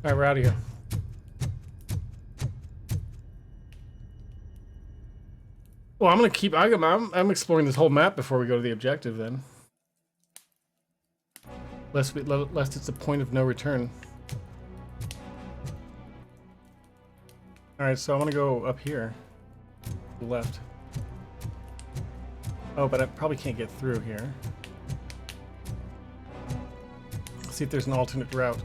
Alright, we're out of here. Well, I'm gonna keep. I'm exploring this whole map before we go to the objective, then. Lest it's a point of no return. All right, so I want to go up here, to the left. Oh, but I probably can't get through here. Let's see if there's an alternate route.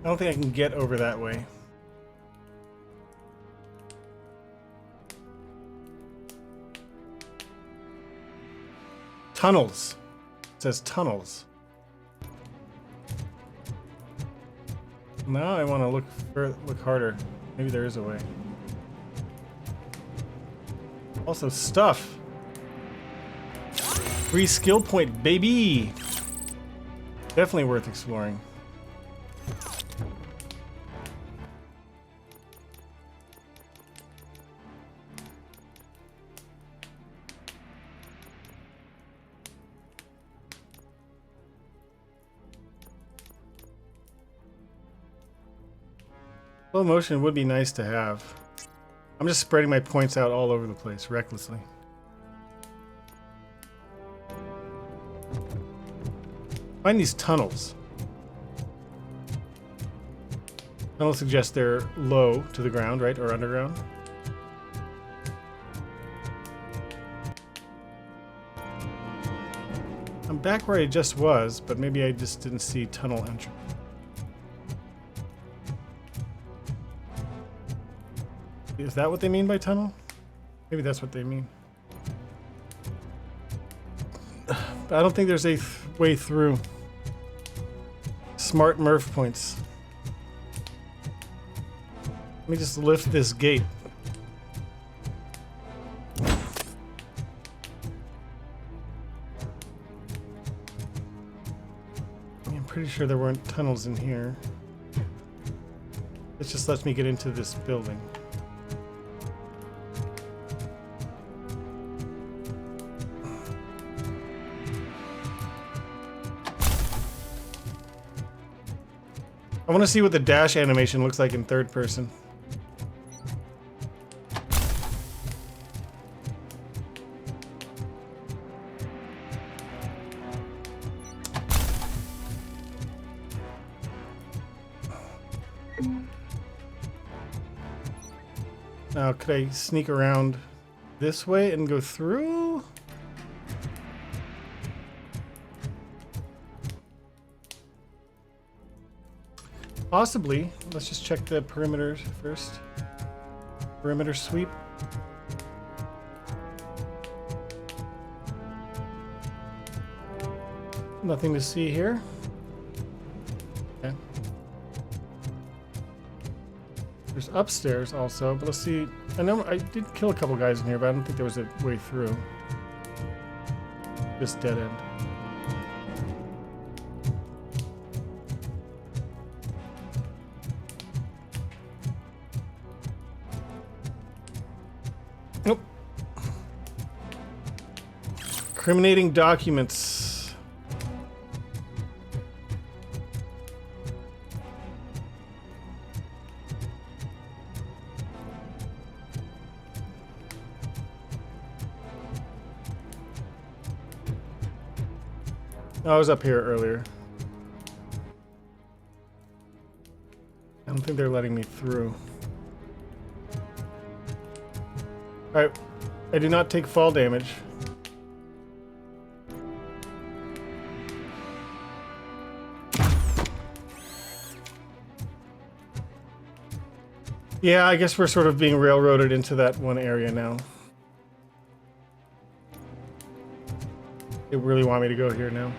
I don't think I can get over that way. Tunnels. It says tunnels. Now I want to look harder. Maybe there is a way. Also stuff. Free skill point, baby. Definitely worth exploring. Slow motion would be nice to have. I'm just spreading my points out all over the place, recklessly. Find these tunnels. Tunnels suggest they're low to the ground, right? Or underground. I'm back where I just was, but maybe I just didn't see tunnel entrance. Is that what they mean by tunnel? Maybe that's what they mean. But I don't think there's a way through. Smart Murph points. Let me just lift this gate. I'm pretty sure there weren't tunnels in here. This just lets me get into this building. I want to see what the dash animation looks like in third person. Now, could I sneak around this way and go through? Possibly. Let's just check the perimeter first. Perimeter sweep. Nothing to see here. Okay. There's upstairs also, but let's see. I know I did kill a couple guys in here, but I don't think there was a way through this dead end. Nope. Incriminating documents. I was up here earlier. I don't think they're letting me through. Alright, I do not take fall damage. Yeah, I guess we're sort of being railroaded into that one area now. They really want me to go here now.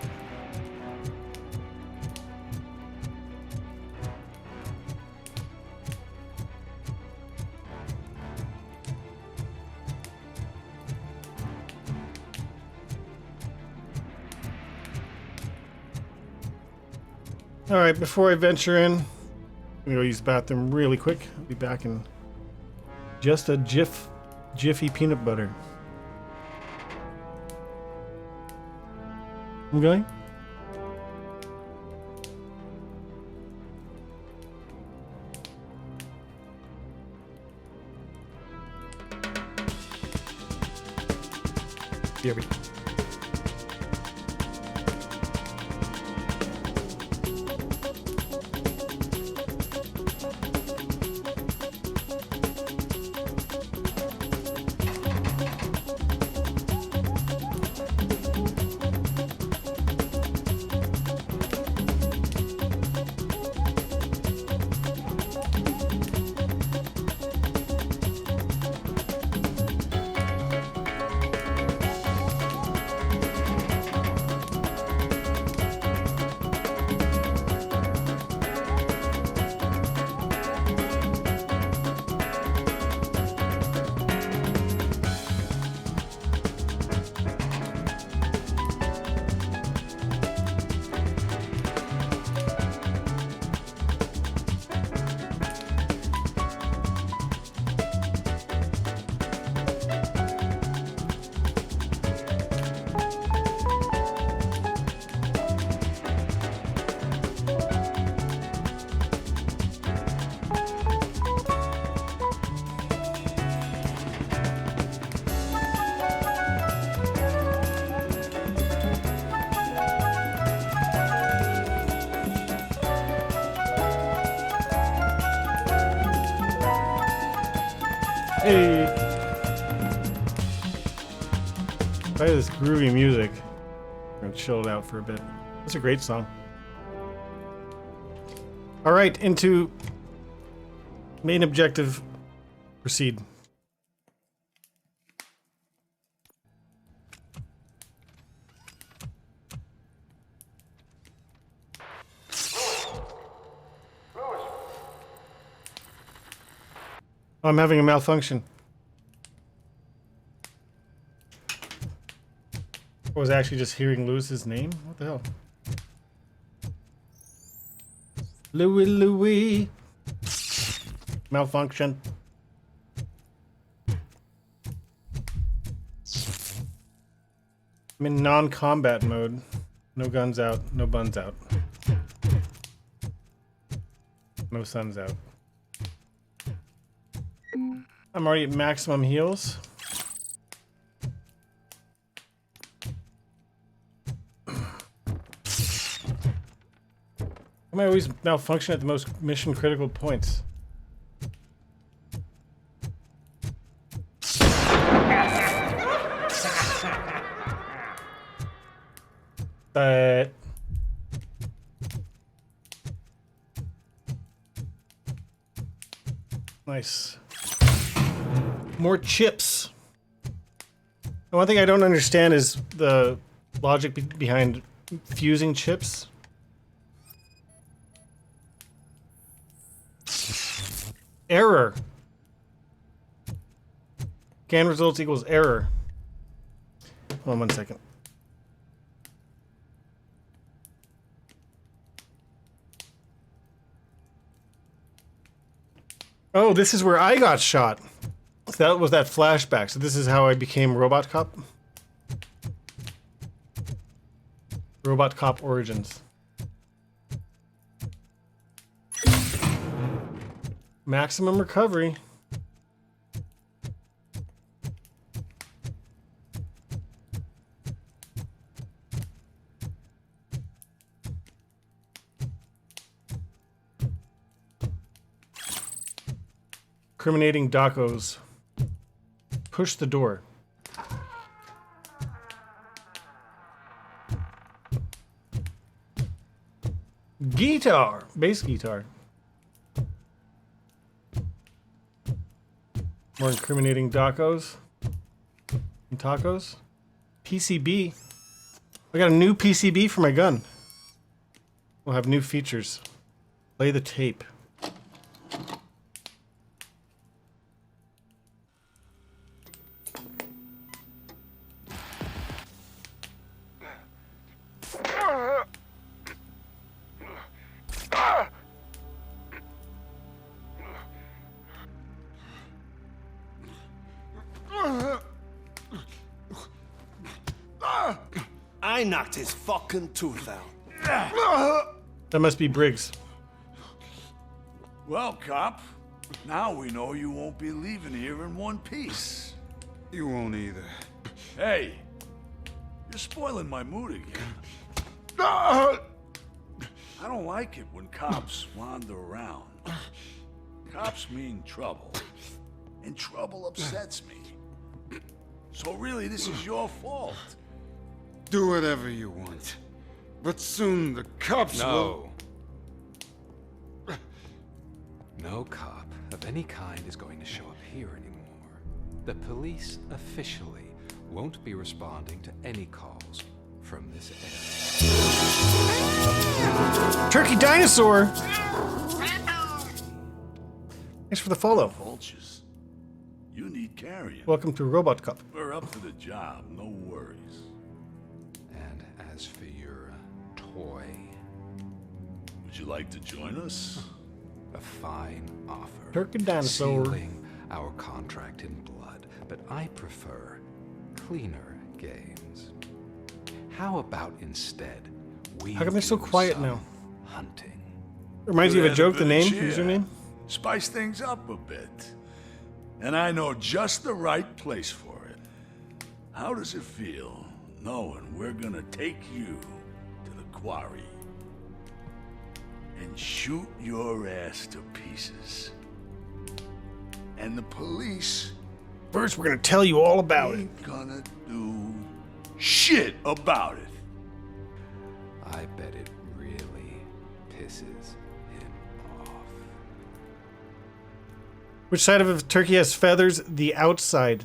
Alright, before I venture in, I'm gonna go use the bathroom really quick. I'll be back in just a jiffy peanut butter. I'm going? Here we go. Hey! Play this groovy music. I'm gonna chill it out for a bit. It's a great song. Alright, into main objective. Proceed. I'm having a malfunction. I was actually just hearing Lewis's name? What the hell? Louis. Malfunction. I'm in non-combat mode. No guns out, no buns out. No suns out. I'm already at maximum heals. Why am I always malfunction at the most mission critical points? But nice. More chips. The one thing I don't understand is the logic behind fusing chips. Error. Scan results equals error. Hold on 1 second. Oh, this is where I got shot. So that was that flashback. So this is how I became RoboCop. RoboCop origins. Maximum recovery. Incriminating docos. Push the door. Guitar. Bass guitar. More incriminating docos. And tacos. PCB. I got a new PCB for my gun. We'll have new features. Play the tape. I knocked his fucking tooth out. That must be Briggs. Well, cop, now we know you won't be leaving here in one piece. You won't either. Hey, you're spoiling my mood again. I don't like it when cops wander around. Cops mean trouble, and trouble upsets me. So really, this is your fault. Do whatever you want. But soon the cops will... No cop of any kind is going to show up here anymore. The police officially won't be responding to any calls from this area. Turkey dinosaur! Thanks for the follow. Vultures. You need carrying. Welcome to RoboCop. We're up to the job, no worries. And as for your toy... Would you like to join us? A fine offer. Turkey dinosaur. Sealing our contract in blood, but I prefer cleaner games. How about instead we How come they're so do quiet some now? hunting? Reminds you of a joke, the name, Cheer. username? Spice things up a bit. And I know just the right place for it. How does it feel knowing we're gonna take you to the quarry and shoot your ass to pieces? And the police... First, we're gonna tell you all about it. Ain't gonna do shit about it. I bet it really pisses him off. Which side of a turkey has feathers? The outside.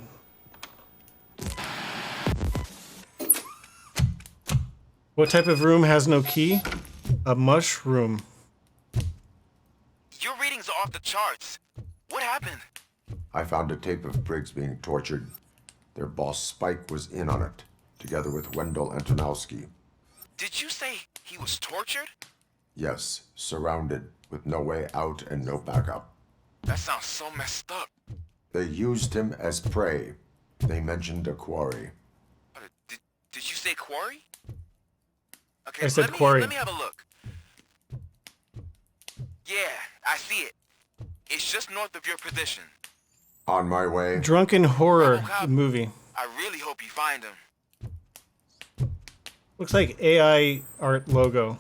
What type of room has no key? A mushroom. Your readings are off the charts. What happened? I found a tape of Briggs being tortured. Their boss Spike was in on it, together with Wendell Antonowski. Did you say he was tortured? Yes, surrounded, with no way out and no backup. That sounds so messed up. They used him as prey. They mentioned a quarry. Did you say quarry? Okay, I said quarry. Let me have a look. Yeah, I see it. It's just north of your position. On my way. Drunken horror RoboCop, movie. I really hope you find him. Looks like AI art logo.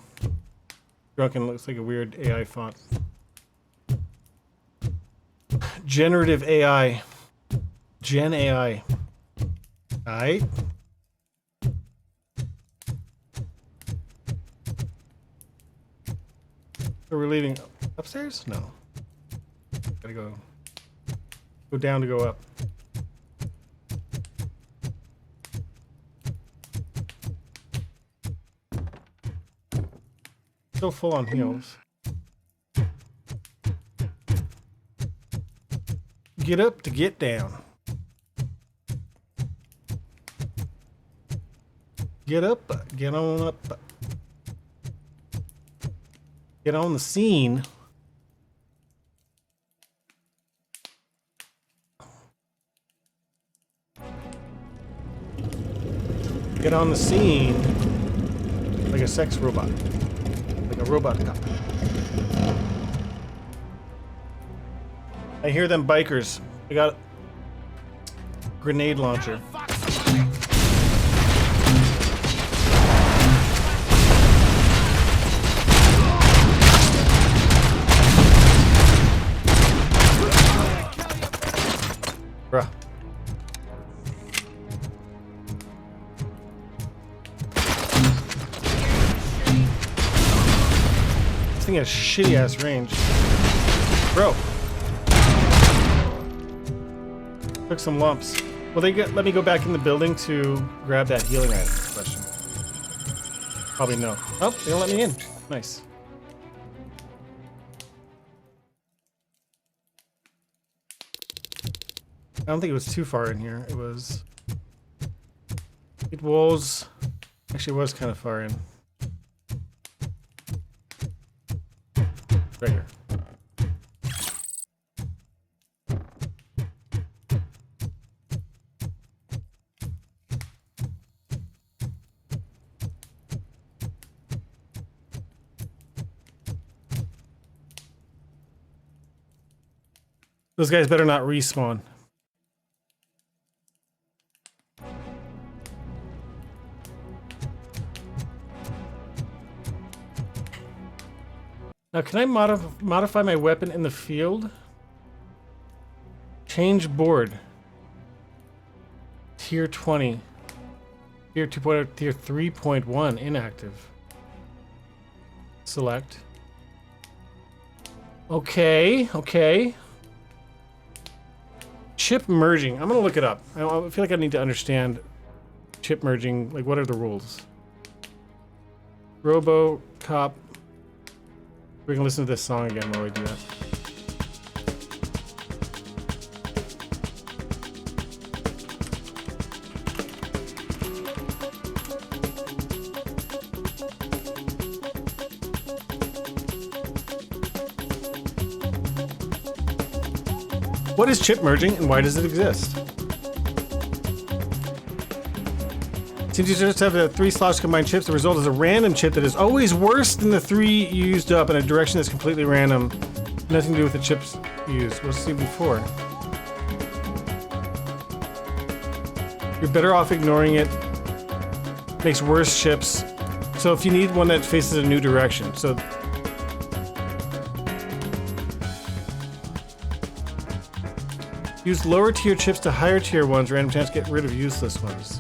Drunken looks like a weird AI font. Generative AI. Gen AI. Aight. So we're leaving upstairs? No. Gotta go down to go up. Still full on heels. Get up to get down. Get up, get on up. Get on the scene. Get on the scene like a sex robot. Like a robot cop. I hear them bikers. They got a grenade launcher. Bruh. This thing has shitty ass range. Bro. Took some lumps. Will they let me go back in the building to grab that healing item? Question. Probably no. Oh, they don't let me in. Nice. I don't think it was too far in here. It was. Actually, it was kind of far in. Right here. Those guys better not respawn. Now, can I modify my weapon in the field? Change board. Tier 20. Tier 2.0, tier 3.1, inactive. Select. Okay, okay. Chip merging. I'm gonna look it up. I feel like I need to understand chip merging. Like, what are the rules? RoboCop. We can listen to this song again while we do that. What is chip merging and why does it exist? Seems you just have 3 slots combined chips. The result is a random chip that is always worse than the 3 used up in a direction that's completely random. Nothing to do with the chips used. What's seen before? You're better off ignoring it. Makes worse chips. So if you need one that faces a new direction. So use lower tier chips to higher tier ones. Random chance to get rid of useless ones.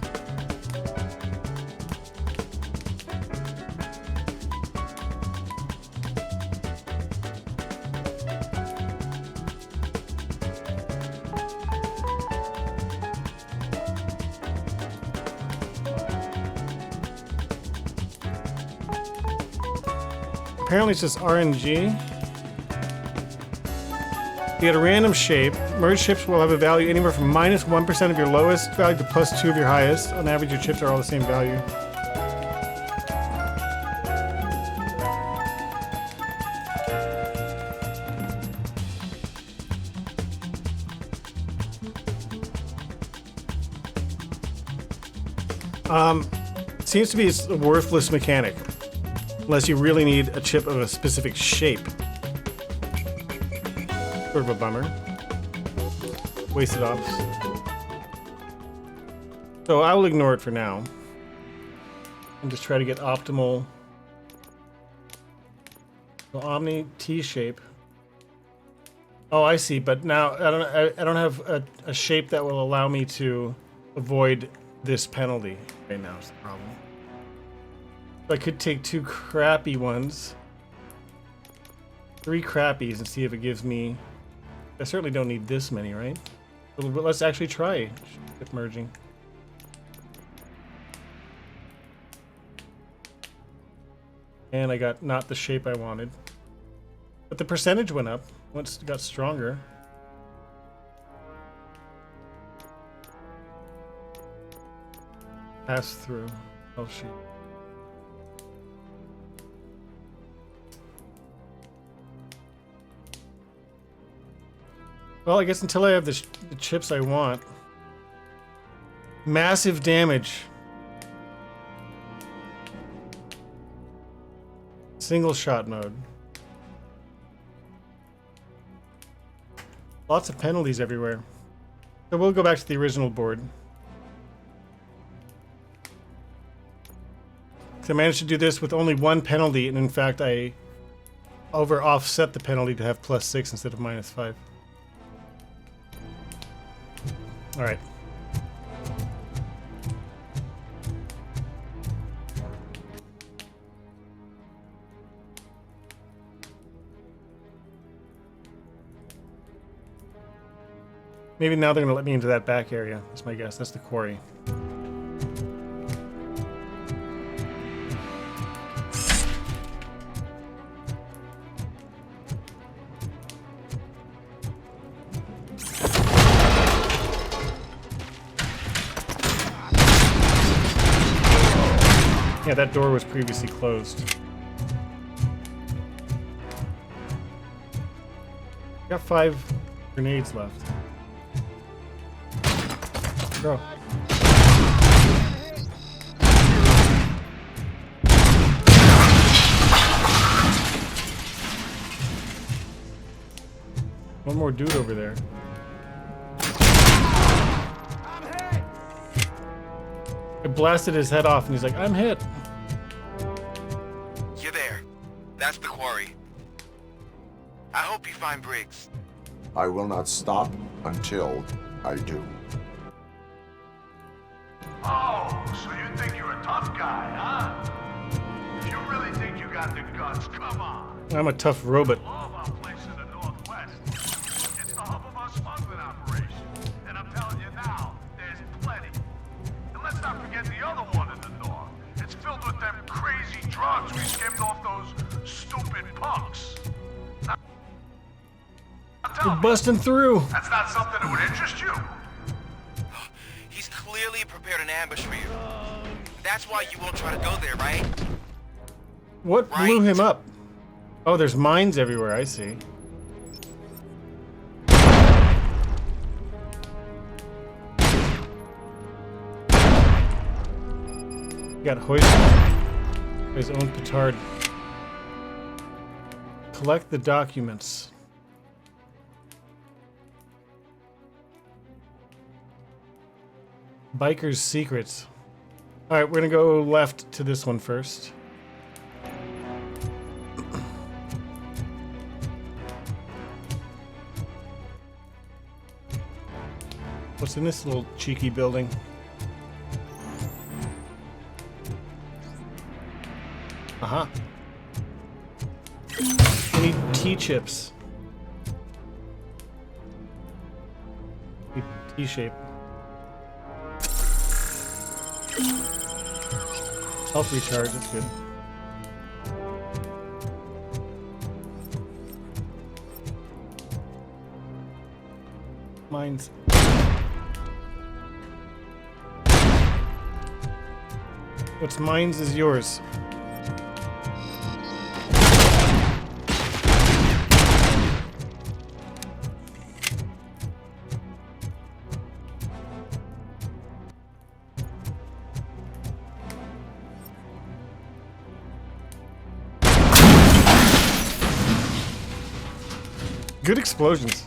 Apparently it's just RNG. You get a random shape. Merged chips will have a value anywhere from -1% of your lowest value to +2 of your highest. On average, your chips are all the same value. Seems to be a worthless mechanic. Unless you really need a chip of a specific shape. Sort of a bummer. Wasted ops. So I will ignore it for now. And just try to get optimal. So Omni T shape. Oh, I see. But now I don't have a shape that will allow me to avoid this penalty. Right now is the problem. I could take 2 crappy ones, 3 crappies, and see if it gives me. I certainly don't need this many, right? But let's actually try chip merging. And I got not the shape I wanted, but the percentage went up once it got stronger. Pass through. Oh shit. Well, I guess until I have the chips I want. Massive damage. Single shot mode. Lots of penalties everywhere. So we'll go back to the original board. So I managed to do this with only 1 penalty, and in fact I offset the penalty to have +6 instead of -5. All right. Maybe now they're gonna let me into that back area. That's my guess. That's the quarry. Yeah, that door was previously closed. Got 5 grenades left. Go. One more dude over there. I blasted his head off and he's like, I'm hit. You're there. That's the quarry. I hope you find Briggs. I will not stop until I do. Oh, so you think you're a tough guy, huh? If you really think you got the guts, come on. I'm a tough robot. All of our place in the Northwest. It's the hub of our smuggling operation. And I'm telling you now, there's plenty. And let's not forget the other one in the north. It's filled with them crazy drugs we skimmed off those stupid punks. We're busting through. That's not something that would interest you. He's clearly prepared an ambush for you. That's why you won't try to go there, right? What blew him up? Oh, there's mines everywhere, I see. Got hoisted his own petard. Collect the documents. Biker's secrets. Alright, we're gonna go left to this one first. What's in this little cheeky building? Uh-huh. We need T-chips. T-shape. Health recharge, that's good. Mine's... What's mine's is yours. Good explosions.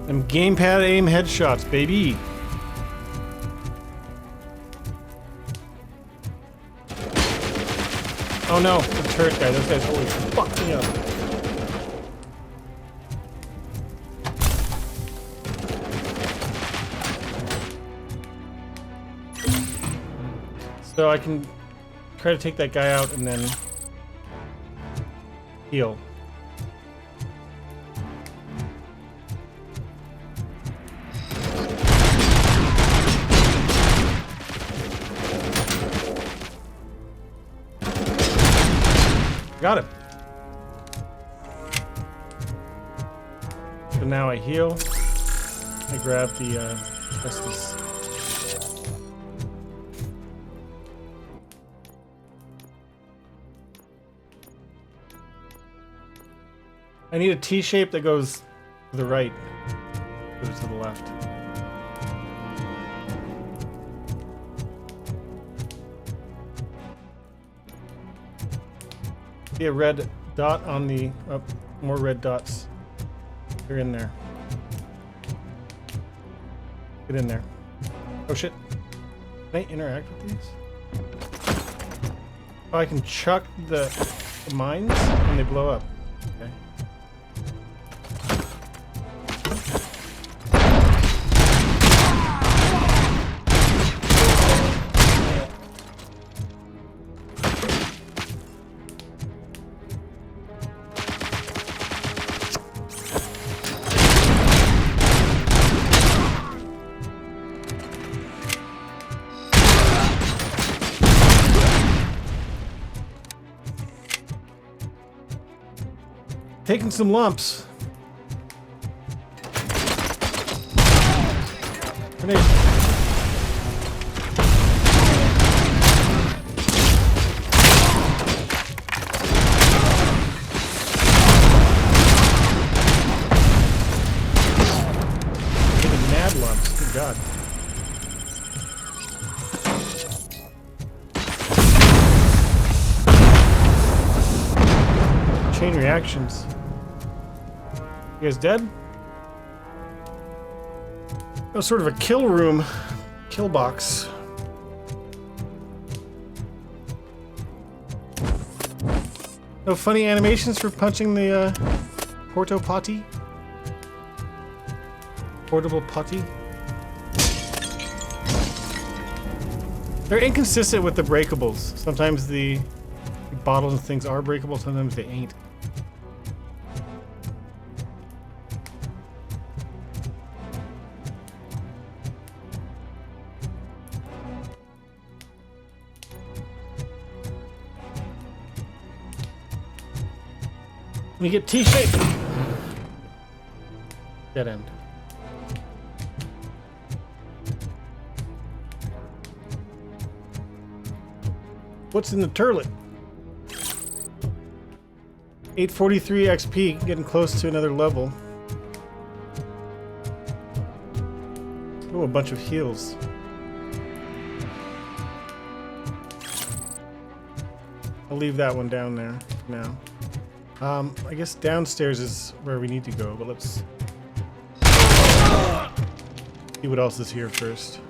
Them gamepad aim headshots, baby. Oh no, the turret guy. Those guys always fuck me up. So I can try to take that guy out and then heal. Got him. So now I heal. I grab the rest of this. I need a T shape that goes to the right. Goes to the left. See a red dot on the... Oh, more red dots. They're in there. Get in there. Oh shit. Can I interact with these? Oh, I can chuck the mines and they blow up. Okay. Taking some lumps. Grenade. Taking mad lumps. Good God. Chain reactions. You guys dead? That was sort of a kill room. Kill box. No funny animations for punching the porto potty? Portable potty? They're inconsistent with the breakables. Sometimes the bottles and things are breakable, sometimes they ain't. We get T-shape. Dead end. What's in the turlet? 843 XP, getting close to another level. Oh, a bunch of heals. I'll leave that one down there now. I guess downstairs is where we need to go, but let's see what else is here first.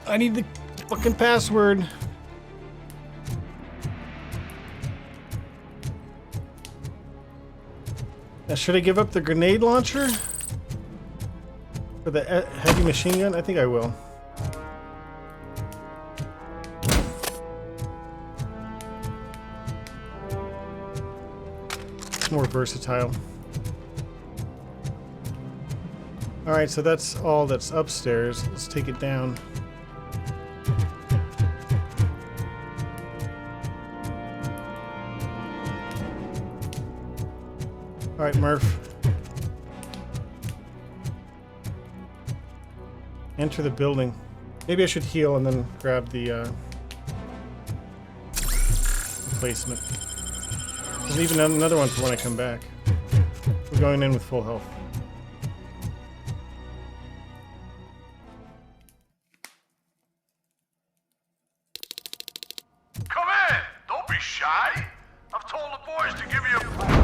I need the fucking password. Now, should I give up the grenade launcher? For the heavy machine gun? I think I will. It's more versatile. Alright, so that's all that's upstairs. Let's take it down. Alright, Murph. Enter the building. Maybe I should heal and then grab the replacement. There's even another one for when I come back. We're going in with full health. Come in! Don't be shy! I've told the boys to give you a...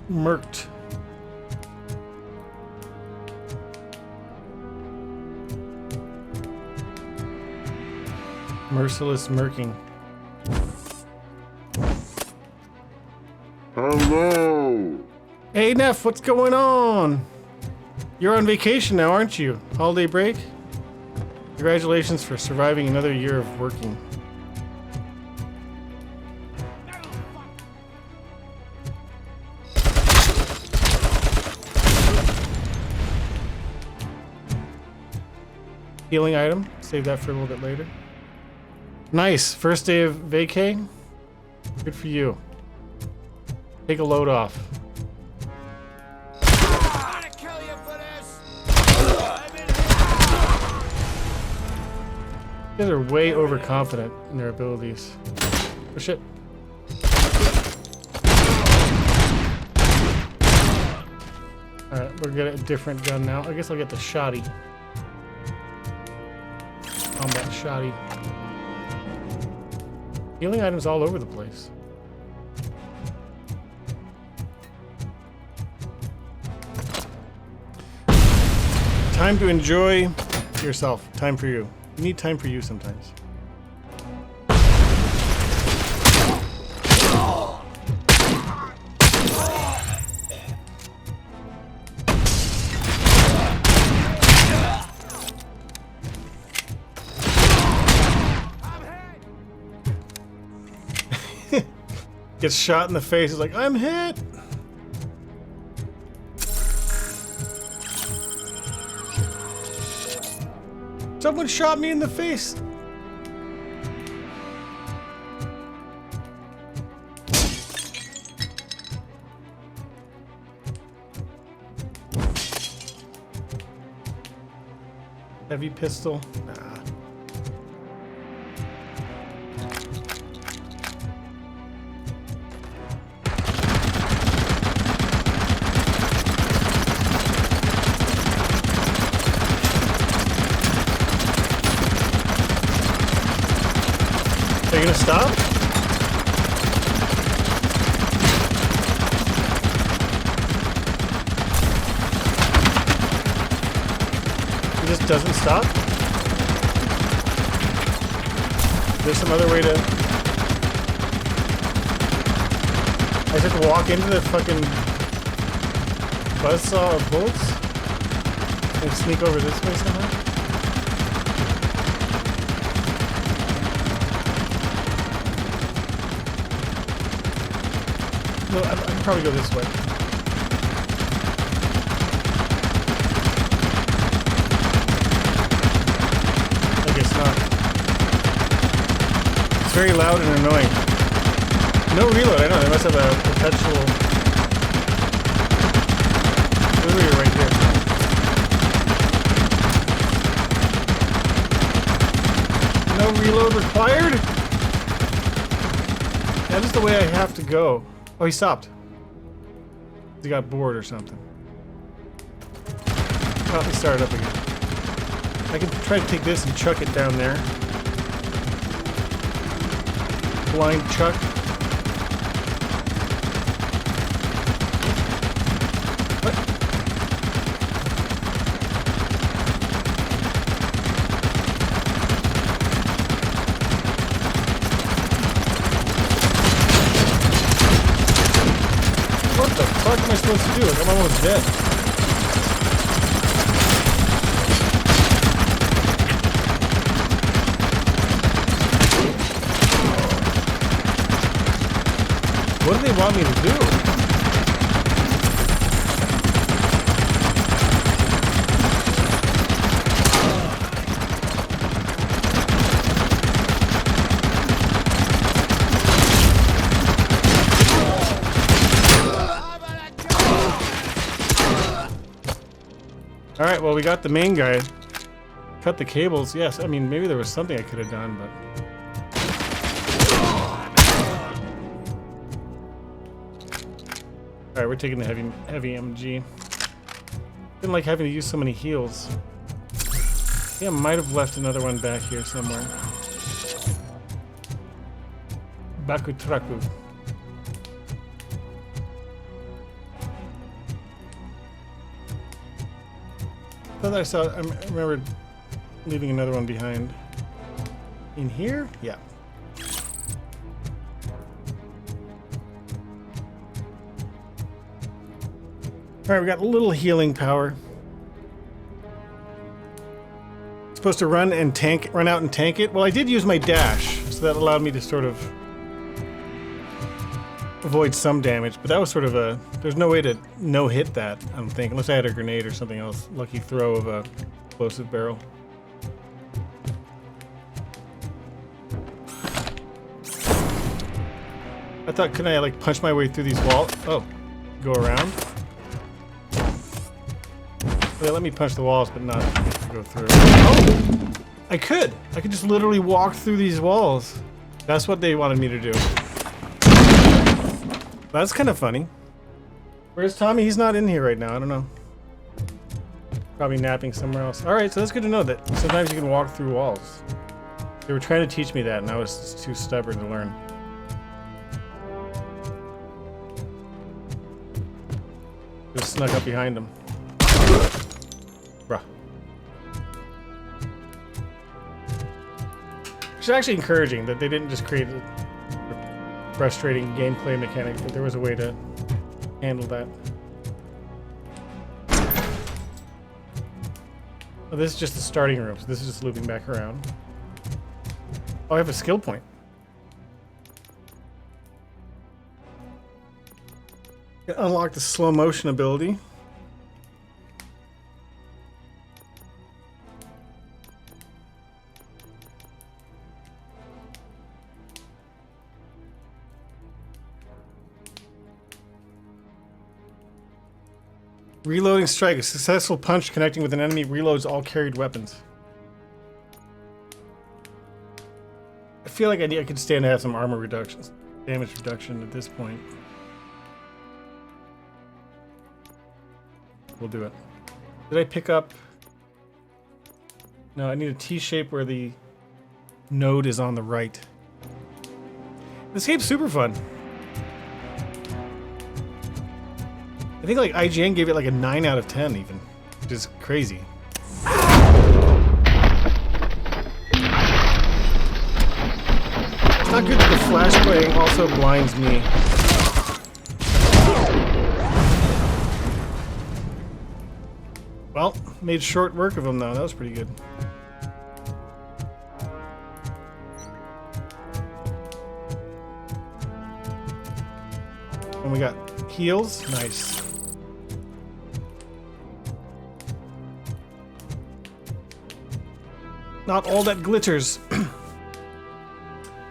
Murked. Merciless murking. Hello. Hey Neff, what's going on? You're on vacation now, aren't you? Holiday break? Congratulations for surviving another year of working. Healing item. Save that for a little bit later. Nice. First day of vacay. Good for you. Take a load off. You guys are way overconfident in their abilities. Oh shit. Alright, we'll get a different gun now. I guess I'll get the shotty. Combat shotty. Healing items all over the place. Time to enjoy yourself. Time for you. You need time for you sometimes. Gets shot in the face. He's like, I'm hit. Someone shot me in the face. Heavy pistol. Nah. Are you gonna stop? He just doesn't stop? There's some other way to... I just have to walk into the fucking buzzsaw of bullets and sneak over this way somehow? No, I can probably go this way. I guess not. It's very loud and annoying. No reload, I know, they must have a perpetual... Literally right here. No reload required? That is the way I have to go. Oh, he stopped. He got bored or something. Oh, he started up again. I can try to take this and chuck it down there. Blind chuck. What? What the fuck am I supposed to do? Like, I'm almost dead. What do they want me to do? Alright, well, we got the main guy. Cut the cables. Yes, I mean, maybe there was something I could have done, but... Alright, we're taking the heavy MG. Didn't like having to use so many heals. Yeah, I might have left another one back here somewhere. Bakutraku. I thought I saw. I remember leaving another one behind. In here? Yeah. Alright, we got a little healing power. Supposed to run out and tank it. Well, I did use my dash, so that allowed me to sort of avoid some damage, but that was sort of a... There's no way to no-hit that, I don't think, unless I had a grenade or something else. Lucky throw of a explosive barrel. I thought, couldn't I like punch my way through these walls? Oh, go around? They let me punch the walls, but not go through. Oh! I could just literally walk through these walls. That's what they wanted me to do. That's kind of funny. Where's Tommy? He's not in here right now. I don't know. Probably napping somewhere else. Alright, so that's good to know that sometimes you can walk through walls. They were trying to teach me that, and I was just too stubborn to learn. Just snuck up behind him. Bruh. It's actually encouraging that they didn't just create a frustrating gameplay mechanic, but there was a way to handle that. Oh, this is just the starting room, so this is just looping back around. Oh, I have a skill point. Unlock the slow motion ability. Reloading strike. A successful punch connecting with an enemy reloads all carried weapons. I feel like I could stand to have some armor reductions, damage reduction at this point. We'll do it. Did I pick up? No, I need a T-shape where the node is on the right. This game's super fun. I think like IGN gave it like a 9 out of 10 even, which is crazy. It's not good that the flashbang also blinds me. Well, made short work of him though. That was pretty good. And we got heals. Nice. Not all that glitters.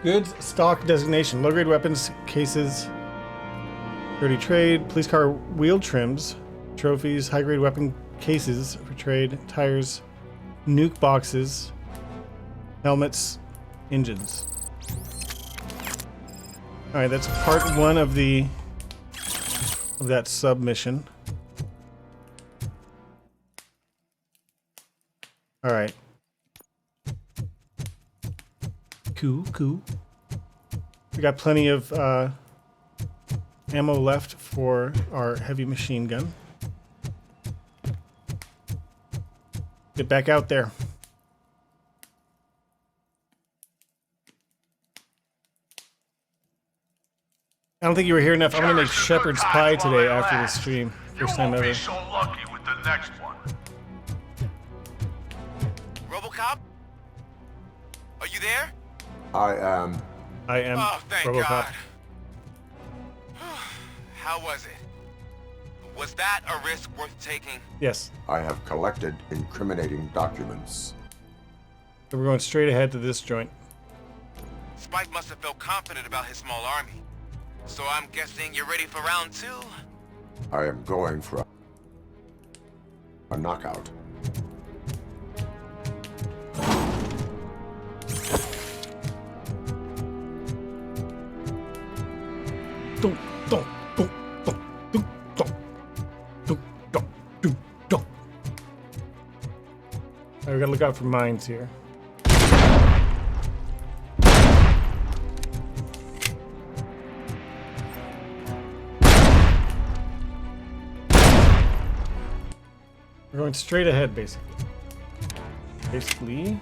Goods stock designation. Low grade weapons, cases, dirty trade, police car wheel trims, trophies, high grade weapon cases for trade, tires, nuke boxes, helmets, engines. Alright, that's part 1 of that submission. Alright. Cool. We got plenty of ammo left for our heavy machine gun. Get back out there. I don't think you were here enough. I'm gonna make shepherd's pie today after the stream. First time ever. You won't be so lucky with the next one. RoboCop? Are you there? I am. Oh, thank RoboCop. God. How was it? Was that a risk worth taking? Yes. I have collected incriminating documents. So we're going straight ahead to this joint. Spike must have felt confident about his small army. So I'm guessing you're ready for round 2? I am going for a knockout. Right, we gotta look out for mines here. We're going straight ahead, basically. Basically.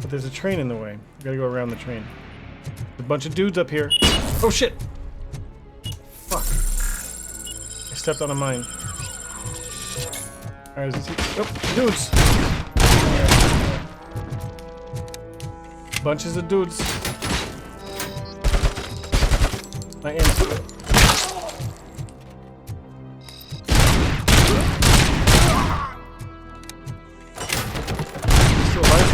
But there's a train in the way. We gotta go around the train. There's a bunch of dudes up here. Oh shit! Fuck. I stepped on a mine. Alright, is this he? Oh, dudes! Bunches of dudes. My aim's good. Still alive?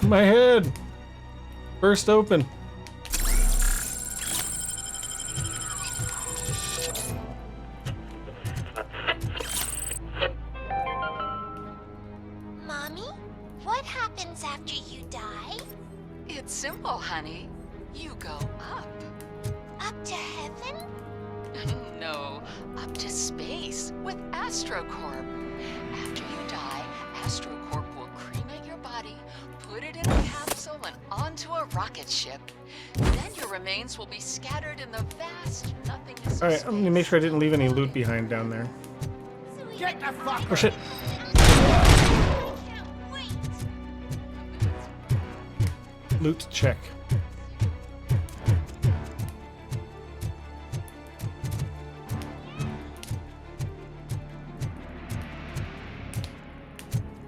My head burst open. Mommy, what happens after you die? It's simple, honey. You go up. Up to heaven? No, up to space with AstroCorp. After you die, AstroCorp will cremate your body, put it in a capsule and onto a rocket ship. Then your remains will be scattered in the vast nothingness All of right, space. I'm gonna make sure I didn't leave any loot behind down there. Get the fuck. Oh shit. Loot check.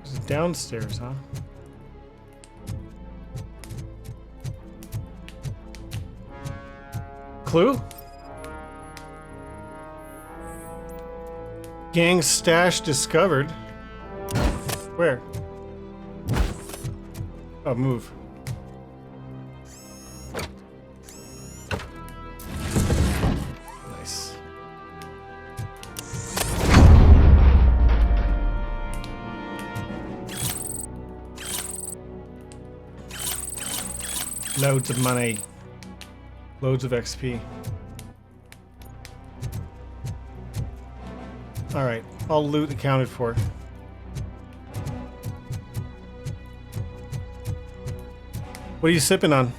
This is downstairs, huh? Clue? Gang stash discovered. Where? Oh, move. Nice. Loads of money. Loads of XP. Alright, all loot accounted for. What are you sipping on?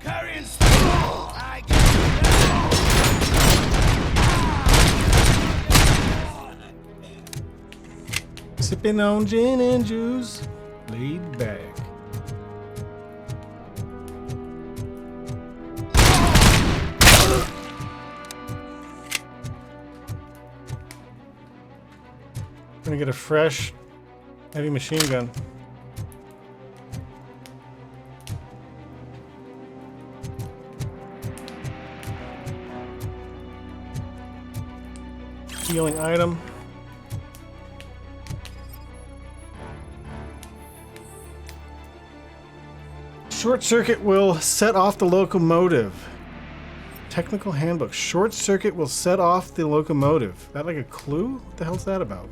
Carrying Sipping on gin and juice. Laid back. Gonna get a fresh heavy machine gun. Healing item. Short circuit will set off the locomotive. Technical handbook. Short circuit will set off the locomotive. That like a clue? What the hell's that about?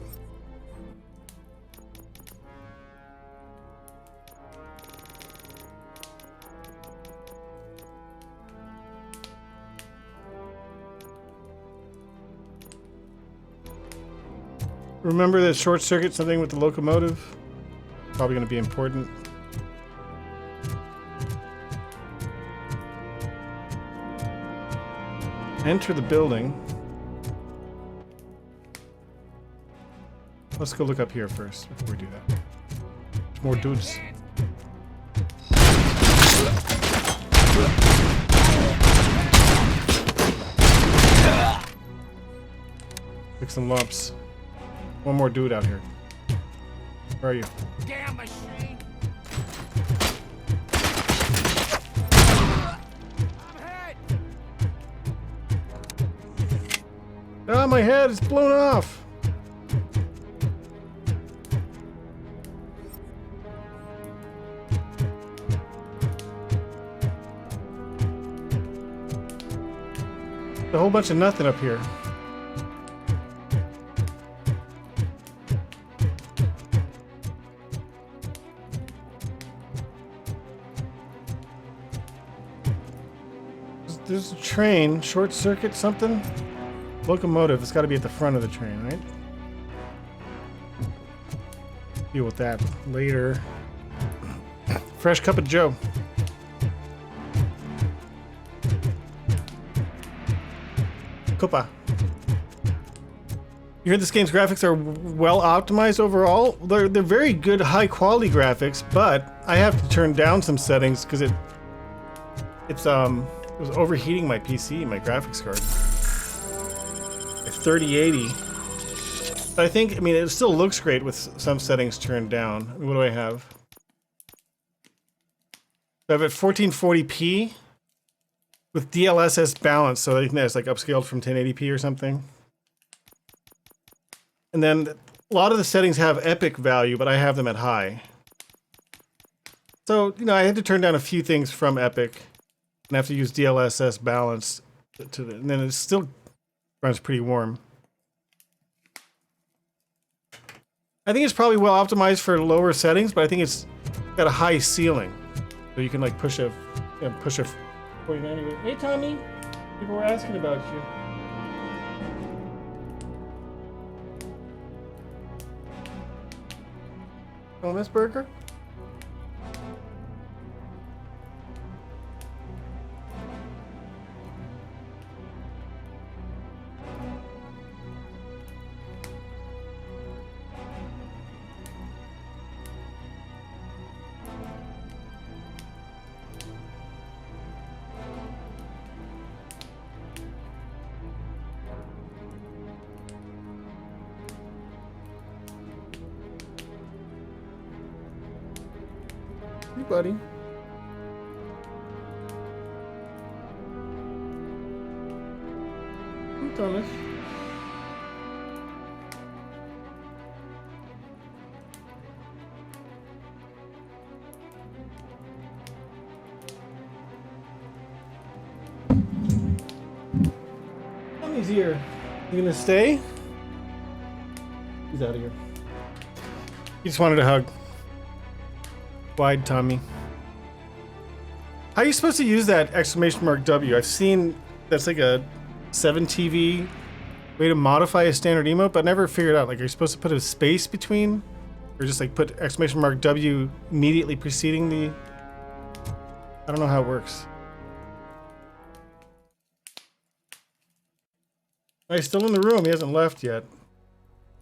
Remember that short circuit, something with the locomotive? Probably going to be important. Enter the building. Let's go look up here first before we do that. There's more dudes. Pick some lumps. One more dude out here. Where are you? Damn machine. Ah, my head is blown off. A whole bunch of nothing up here. There's a train, short circuit, something? Locomotive, it's got to be at the front of the train, right? Deal with that later. Fresh cup of Joe. Copa. You heard this game's graphics are well optimized overall? They're very good, high quality graphics, but I have to turn down some settings because it was overheating my PC, my graphics card. 3080. But I mean, it still looks great with some settings turned down. What do I have? I have it 1440p with DLSS balance, so I think that's like upscaled from 1080p or something. And then a lot of the settings have epic value, but I have them at high. So, you know, I had to turn down a few things from epic and have to use DLSS balance and then it still runs pretty warm. I think it's probably well optimized for lower settings, but I think it's got a high ceiling. So you can like push a 4090. Hey Tommy, people were asking about you. Oh, Miss Burger? Hey, buddy. Hey, Thomas. Tommy's here. You gonna stay? He's out of here. He just wanted a hug. Wide Tommy. How are you supposed to use that exclamation mark W? I've seen that's like a 7TV way to modify a standard emote, but I never figured out. Like, are you supposed to put a space between? Or just like put exclamation mark W immediately preceding the... I don't know how it works. Oh, he's still in the room. He hasn't left yet.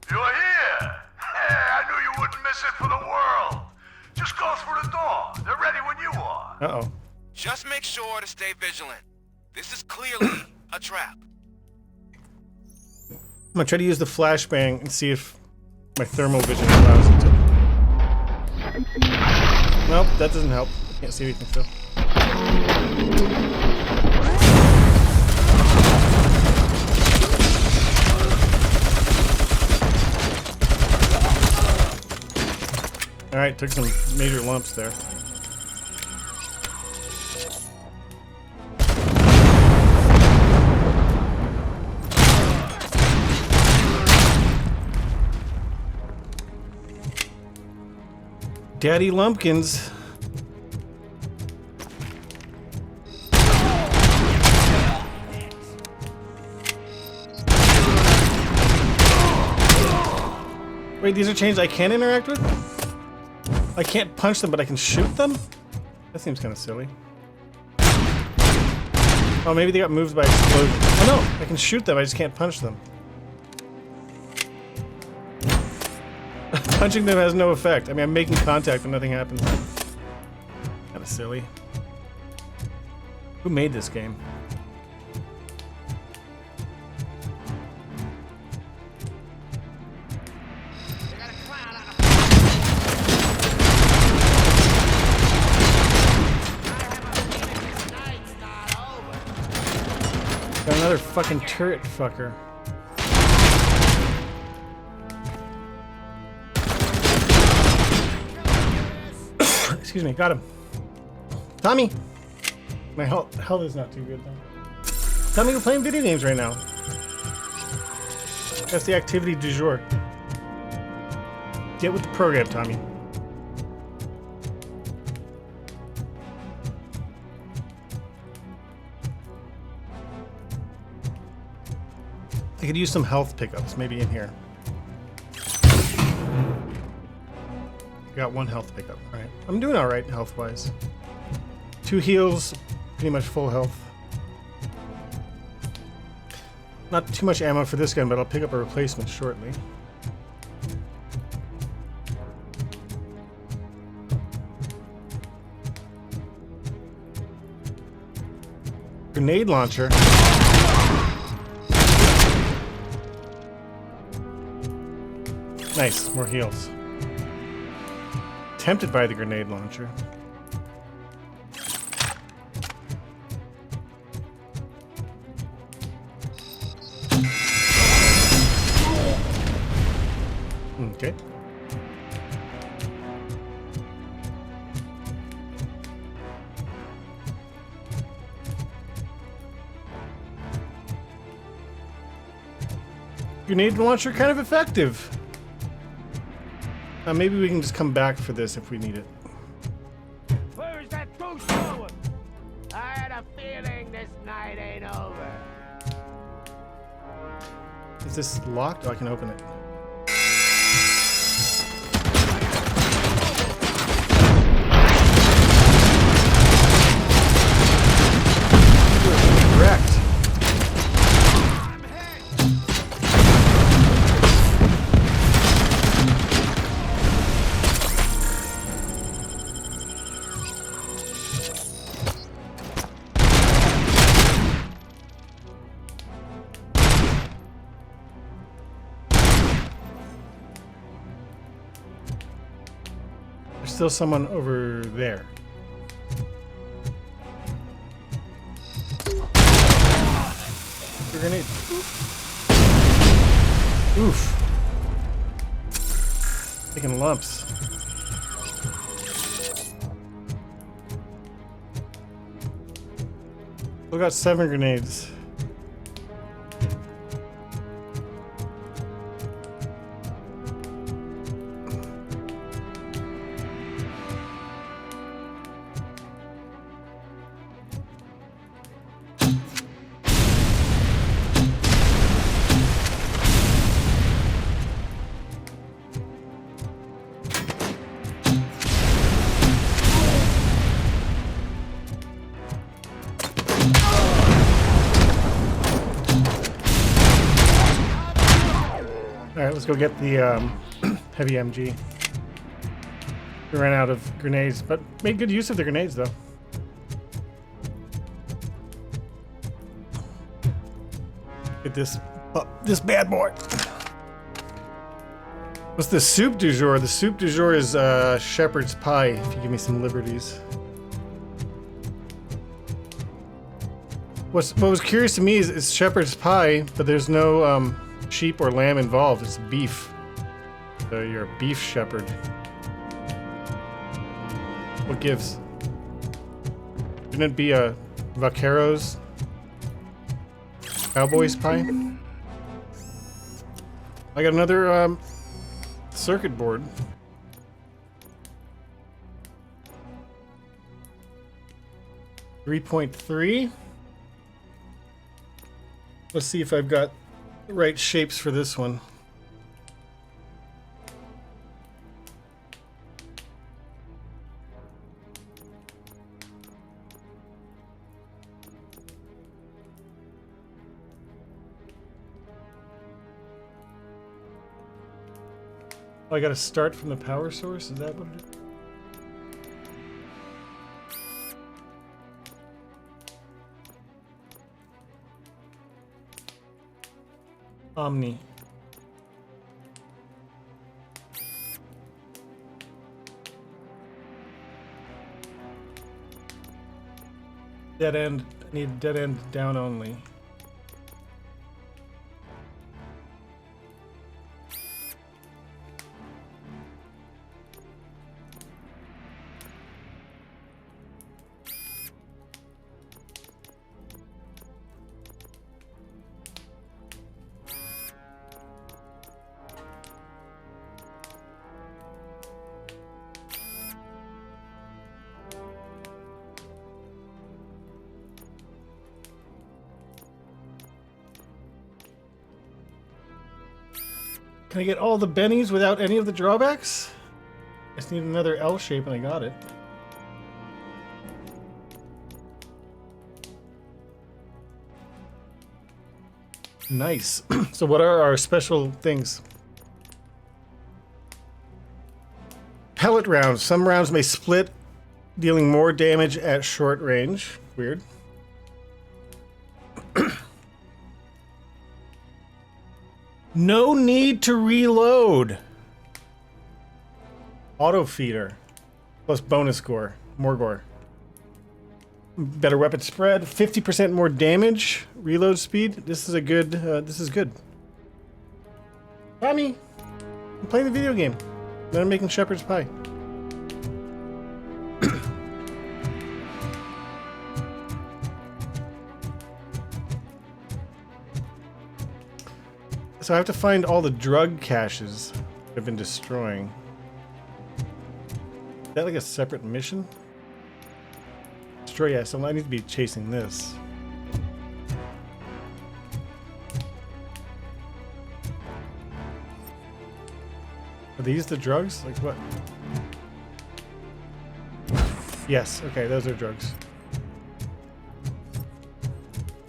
You're here! Hey, I knew you wouldn't miss it for the world. Just go through the door. They're ready when you are. Uh-oh. Just make sure to stay vigilant. This is clearly a trap. I'm gonna try to use the flashbang and see if my thermal vision allows it to. Nope, that doesn't help. Can't see anything still. Alright, took some major lumps there. Daddy Lumpkins. Wait, these are chains I can interact with? I can't punch them, but I can shoot them? That seems kind of silly. Oh, maybe they got moved by explosion. Oh no, I can shoot them, I just can't punch them. Punching them has no effect. I mean, I'm making contact, but nothing happens. Kind of silly. Who made this game? Got another fucking turret fucker. Excuse me, got him. Tommy! My health is not too good though. Tommy, we're playing video games right now. That's the activity du jour. Get with the program, Tommy. I could use some health pickups, maybe in here. Got one health pickup. All right, I'm doing all right health-wise. 2 heals, pretty much full health. Not too much ammo for this gun, but I'll pick up a replacement shortly. Grenade launcher. Nice, more heals. Tempted by the grenade launcher. Okay. Grenade launcher kind of effective. Maybe we can just come back for this if we need it. Where's that ghost going? I had a feeling this night ain't over. Is this locked? Oh, I can open it. Wrecked. There's still someone over there. Grenade. Oof. Taking lumps. We got 7 grenades. Alright, let's go get the heavy MG. We ran out of grenades, but made good use of the grenades though. Get this this bad boy. What's the soup du jour? The soup du jour is shepherd's pie, if you give me some liberties. What was curious to me is shepherd's pie, but there's no sheep or lamb involved. It's beef. So you're a beef shepherd. What gives? Shouldn't it be a vaqueros cowboys pie? I got another circuit board. .3. Let's see if I've got the right shapes for this one. Oh, I gotta start from the power source? Is that what it is? Omni. Dead end. I need dead end down only. Can I get all the bennies without any of the drawbacks? I just need another L shape and I got it. Nice. So what are our special things? Pellet rounds. Some rounds may split, dealing more damage at short range. Weird. No need to reload. Auto feeder. Plus bonus gore. More gore. Better weapon spread. 50% more damage. Reload speed. This is a good. This is good. Tommy. I'm playing the video game. Then I'm making shepherd's pie. So I have to find all the drug caches I've been destroying. Is that like a separate mission? Destroy, yeah, so I need to be chasing this. Are these the drugs? Like what? Yes, okay, those are drugs.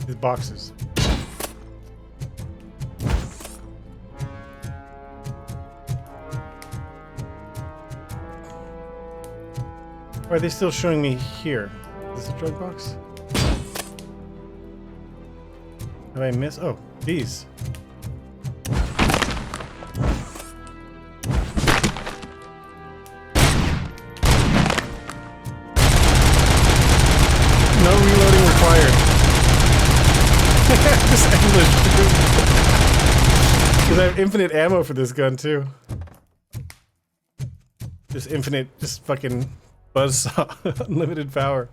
These boxes. Why are they still showing me here? Is this a drug box? Have I missed? Oh, these. No reloading required. This English. Because I have infinite ammo for this gun too. Just infinite, just fucking buzzsaw, unlimited power.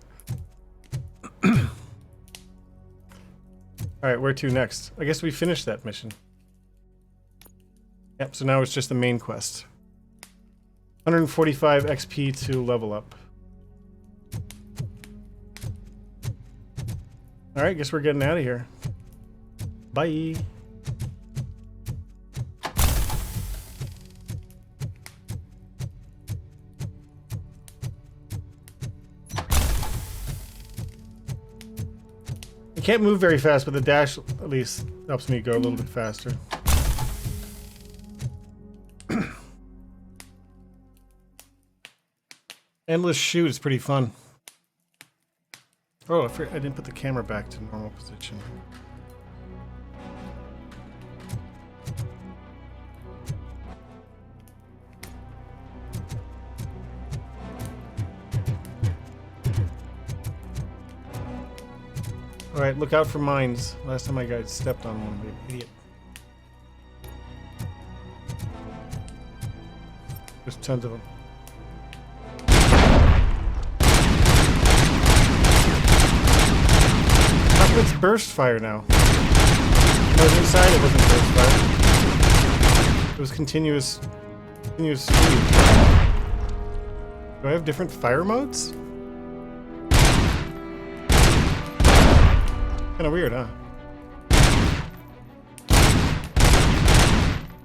Alright, where to next? I guess we finished that mission. Yep, so now it's just the main quest. 145 XP to level up. Alright, guess we're getting out of here. Bye. I can't move very fast, but the dash at least helps me go a little bit faster. Endless shoot is pretty fun. Oh, I didn't put the camera back to normal position. Alright, look out for mines. Last time I got stepped on one, you idiot. There's tons of them. How come it's burst fire now? When I was inside, it wasn't burst fire. It was continuous speed. Do I have different fire modes? Kinda weird, huh?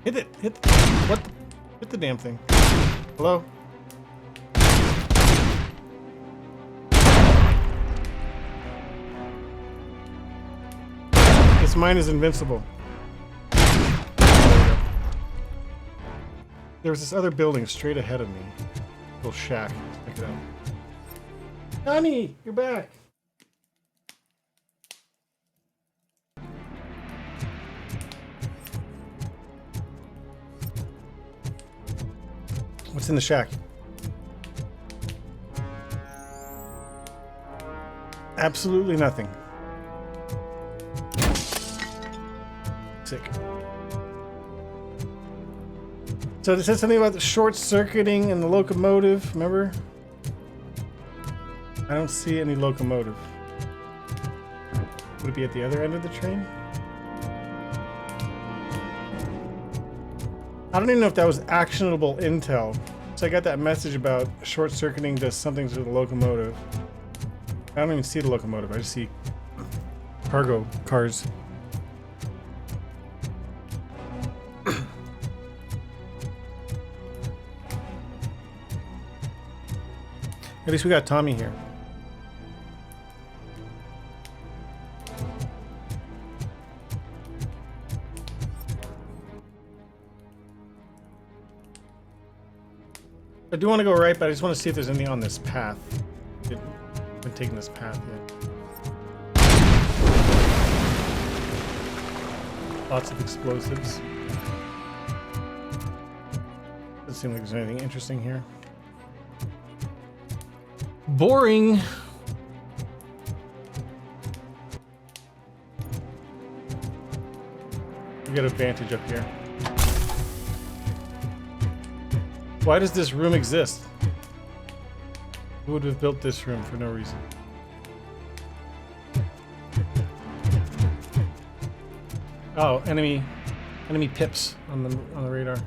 Hit it! Hit the, what? Hit the damn thing. Hello? This mine is invincible. There we go. There was this other building straight ahead of me. Little shack. Check it out. Honey, you're back! What's in the shack? Absolutely nothing. Sick. So it said something about the short circuiting and the locomotive, remember? I don't see any locomotive. Would it be at the other end of the train? I don't even know if that was actionable intel. So I got that message about short circuiting does something to the locomotive. I don't even see the locomotive, I just see cargo cars. At least we got Tommy here. I do want to go right, but I just want to see if there's anything on this path. I haven't been taking this path yet. Lots of explosives. Doesn't seem like there's anything interesting here. Boring. We got advantage up here. Why does this room exist? Who would have built this room for no reason? Oh, enemy pips on the radar.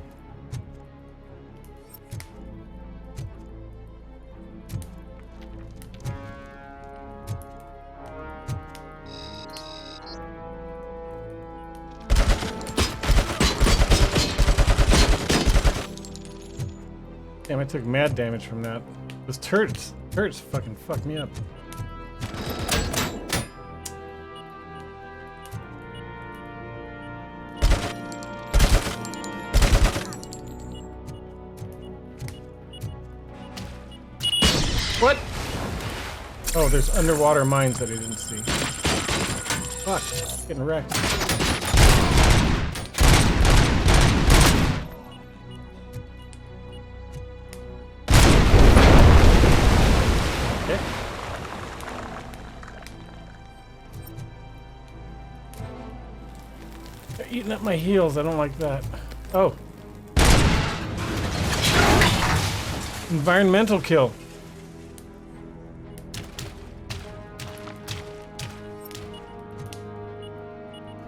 Damn, I took mad damage from that. Those turrets fucking fucked me up. What? Oh, there's underwater mines that I didn't see. Fuck, getting wrecked. Okay. They're eating up my heels. I don't like that. Oh. Environmental kill.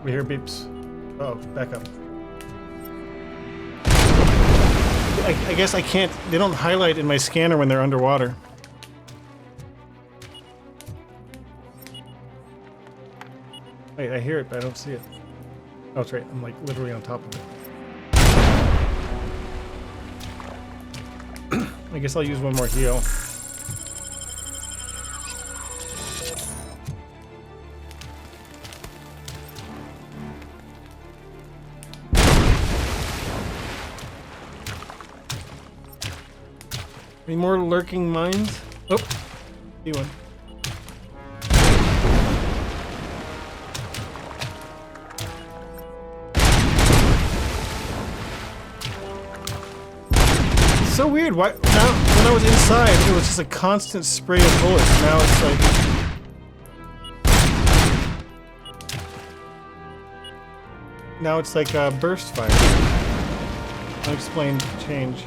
We hear beeps. Oh, back up. I guess I can't. They don't highlight in my scanner when they're underwater. Wait, I hear it, but I don't see it. Oh, it's right. I'm like literally on top of it. I guess I'll use one more heal. Any more lurking mines? Oh, see one. It's so weird. Why now? When I was inside, it was just a constant spray of bullets. Now it's like. Now it's like a burst fire. Unexplained change.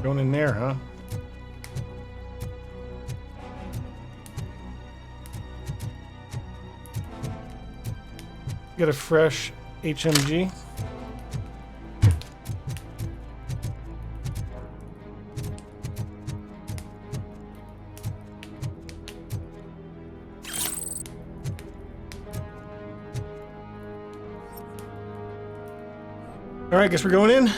Going in there, huh? Get a fresh HMG. All right, guess we're going in.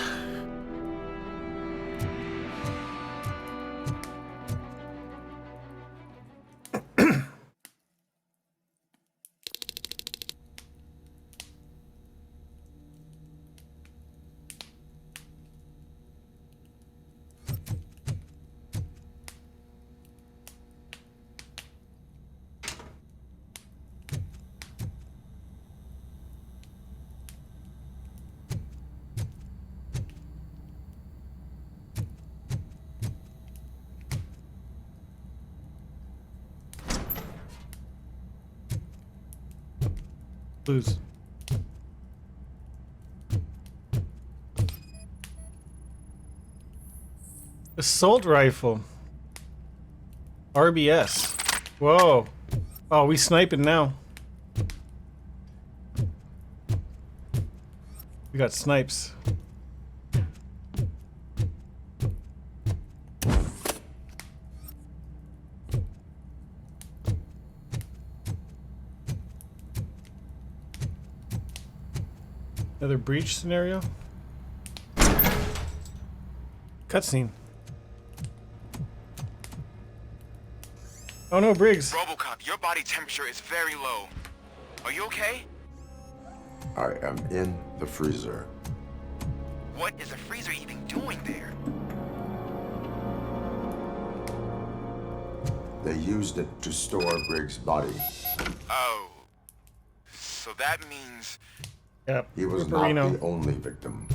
Lose. Assault rifle. RBS. Whoa. Oh, we sniping now. We got snipes. Another breach scenario? Cutscene. Oh no, Briggs. RoboCop, your body temperature is very low. Are you okay? I am in the freezer. What is a freezer even doing there? They used it to store Briggs' body. Oh. So that means... Yep. He was not the only victim.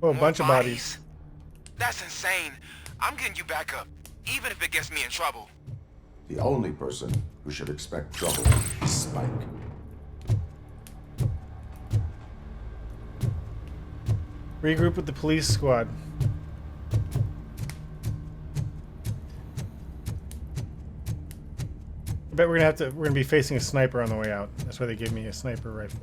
Oh, a bunch of bodies. That's insane. I'm getting you back up, even if it gets me in trouble. The only person who should expect trouble is Spike. Regroup with the police squad. I bet we're gonna be facing a sniper on the way out. That's why they gave me a sniper rifle.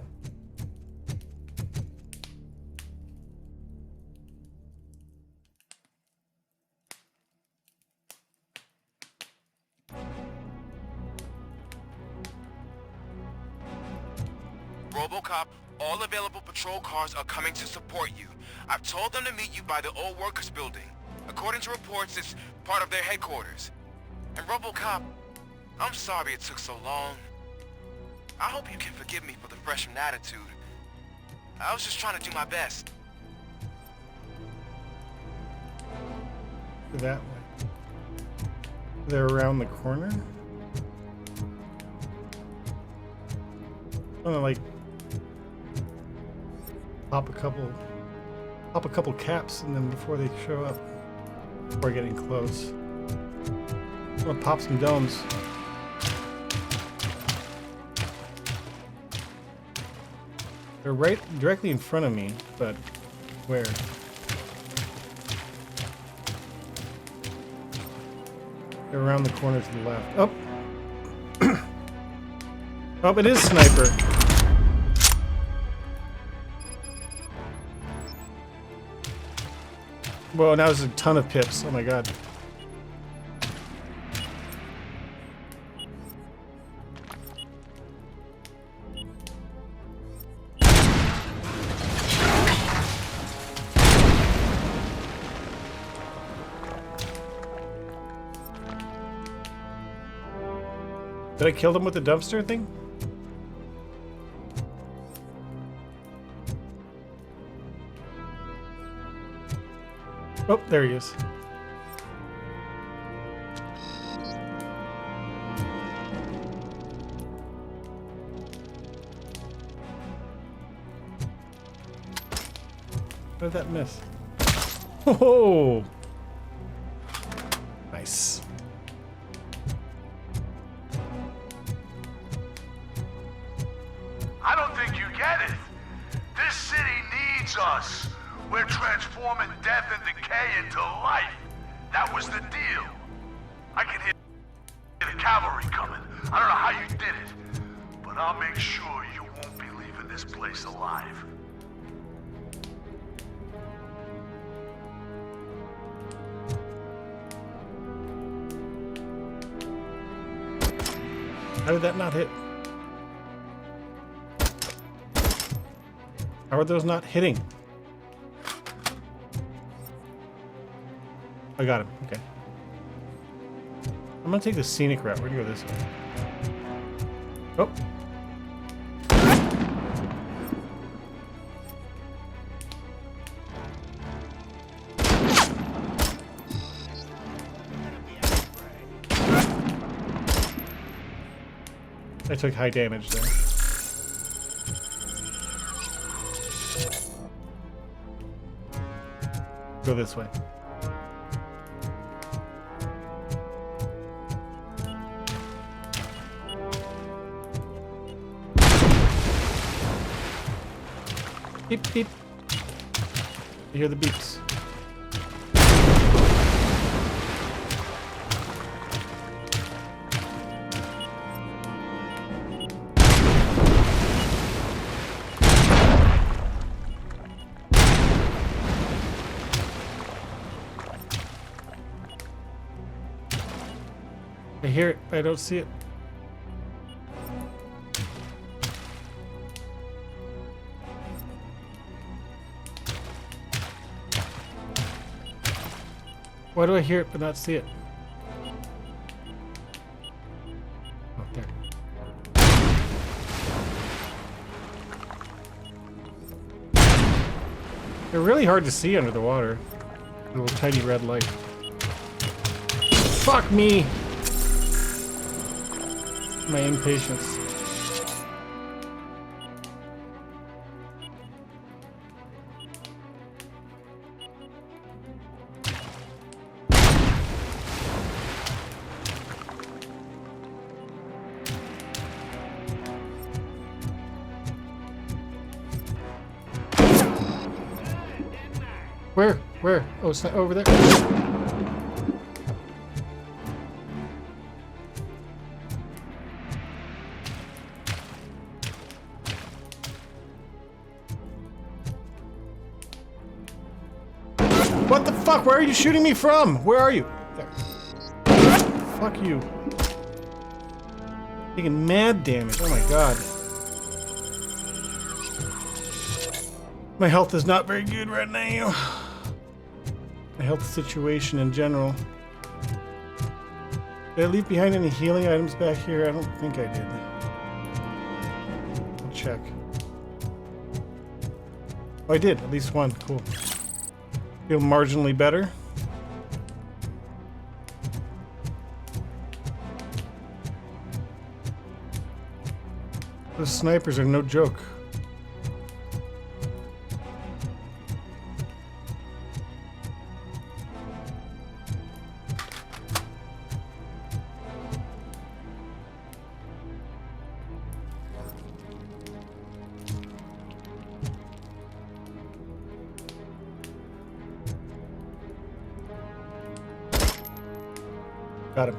RoboCop, all available patrol cars are coming to support you. I've told them to meet you by the old workers building. According to reports, it's part of their headquarters. And RoboCop, I'm sorry it took so long. I hope you can forgive me for the freshman attitude. I was just trying to do my best. That way. They're around the corner? Oh, like pop a couple caps and then before they show up, before getting close. I'm gonna pop some domes. They're right directly in front of me, but where? They're around the corner to the left. Oh! Oh, it is sniper. Whoa, now there's a ton of pips. Oh my god. Did I kill them with the dumpster thing? Oh, there he is. How did that miss? Oh! Nice. I don't think you get it. This city needs us. We're transforming death and decay into life. That was the deal. I can hear the cavalry coming. I don't know how you did it, but I'll make sure you won't be leaving this place alive. How did that not hit? How are those not hitting? I got him. Okay. I'm gonna take the scenic route. We're gonna go this way. Oh. I took high damage there. Go this way. Beep, beep. You hear the beeps. I hear it, but I don't see it. Why do I hear it but not see it? Oh, there. They're really hard to see under the water. A little tiny red light. Fuck me! My impatience. Where? Oh, it's not over there. What the fuck? Where are you shooting me from? Where are you? There. Fuck you. Taking mad damage. Oh my god. My health is not very good right now. My health situation in general. Did I leave behind any healing items back here? I don't think I did. I'll check. Oh, I did. At least one. Cool. Feel marginally better. Those snipers are no joke. Got him.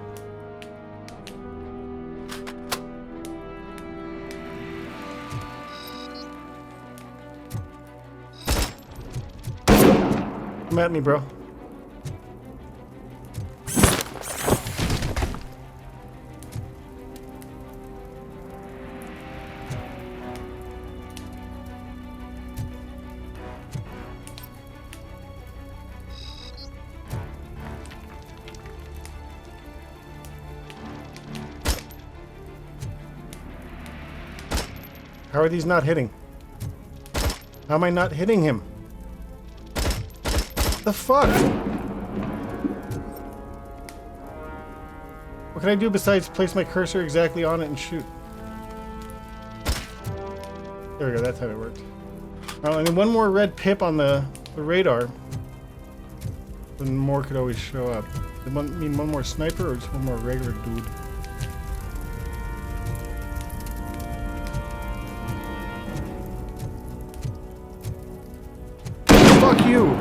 Come at me, bro. How are these not hitting? How am I not hitting him? The fuck? What can I do besides place my cursor exactly on it and shoot? There we go, that's how it worked. I need one more red pip on the radar. Then more could always show up. Does it mean one more sniper or just one more regular dude? Fuck you!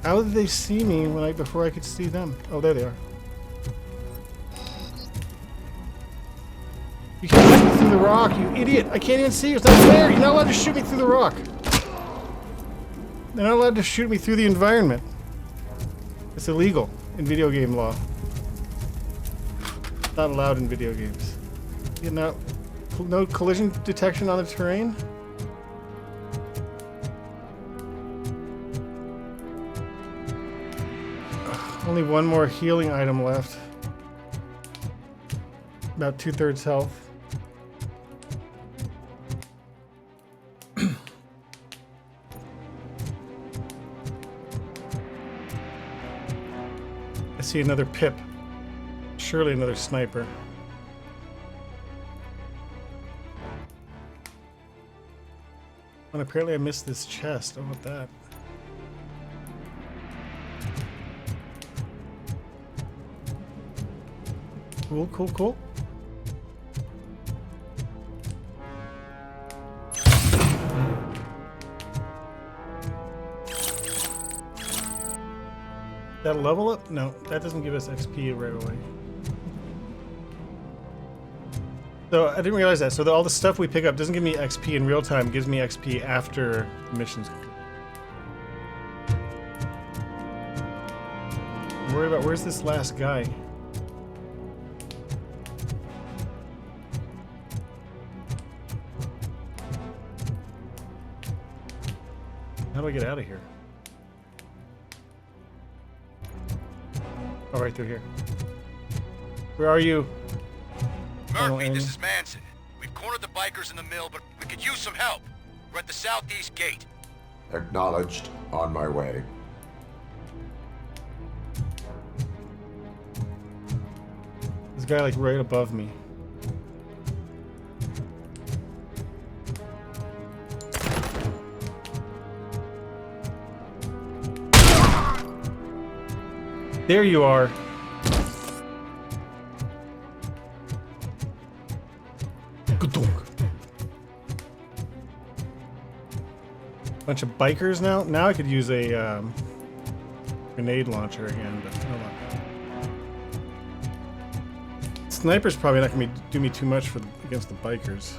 How did they see me before I could see them? Oh, there they are. You can't shoot me through the rock, you idiot! I can't even see you. It's not fair. You're not allowed to shoot me through the rock. They're not allowed to shoot me through the environment. It's illegal in video game law. Not allowed in video games. You know, no collision detection on the terrain. Ugh, only one more healing item left. About 2/3 health. I see another pip. Surely another sniper. And apparently I missed this chest. How about that? Cool, cool, cool. That level up? No, that doesn't give us XP right away. So I didn't realize that. So all the stuff we pick up doesn't give me XP in real time. It gives me XP after the mission's complete. I'm worried about where's this last guy? How do I get out of here? Oh, right through here. Where are you? Murphy, this is Manson. We've cornered the bikers in the mill, but we could use some help. We're at the southeast gate. Acknowledged. On my way. This guy like right above me. There you are. Bunch of bikers now. Now I could use a grenade launcher again, but no luck. Sniper's probably not going to do me too much against the bikers.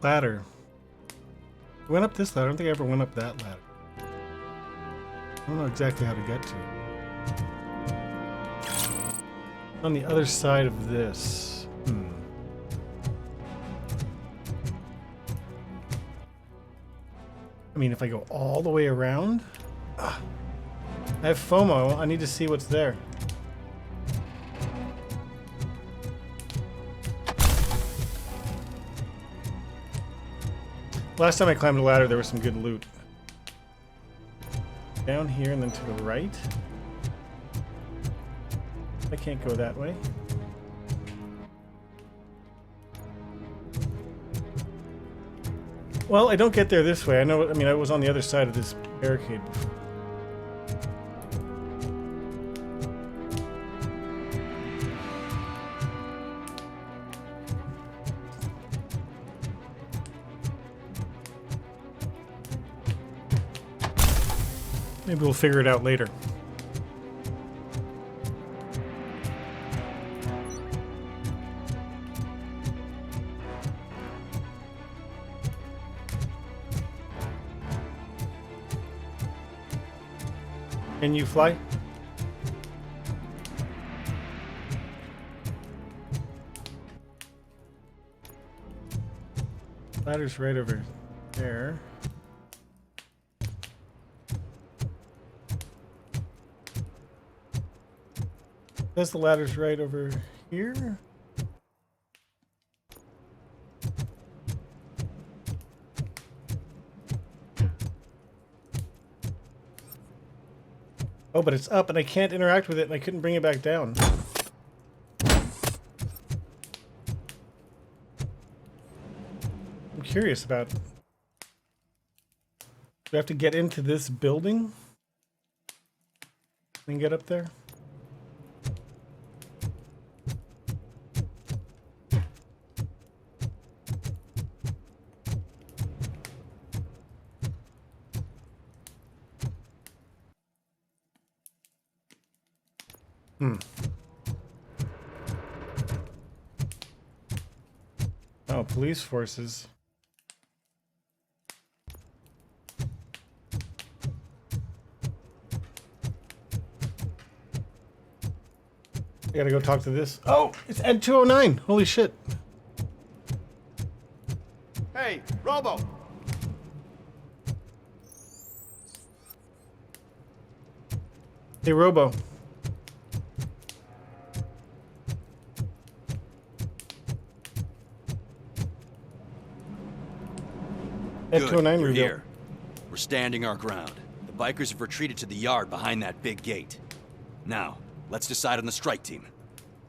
Ladder. I went up this ladder. I don't think I ever went up that ladder. I don't know exactly how to get to it. On the other side of this. I mean, if I go all the way around? I have FOMO. I need to see what's there. Last time I climbed a ladder, there was some good loot. Down here and then to the right. I can't go that way. Well, I don't get there this way. I know. I mean, I was on the other side of this barricade before. Maybe we'll figure it out later. Can you fly? Ladder's right over there. Guess the ladder's right over here. Oh, but it's up and I can't interact with it and I couldn't bring it back down. I'm curious about... Do I have to get into this building and get up there? Oh, police forces. I gotta go talk to this. Oh, it's Ed 209. Holy shit. Hey, Robo! Hey, Robo. Ed 209 You're reveal. here. We're standing our ground. The bikers have retreated to the yard behind that big gate. Now, let's decide on the strike team.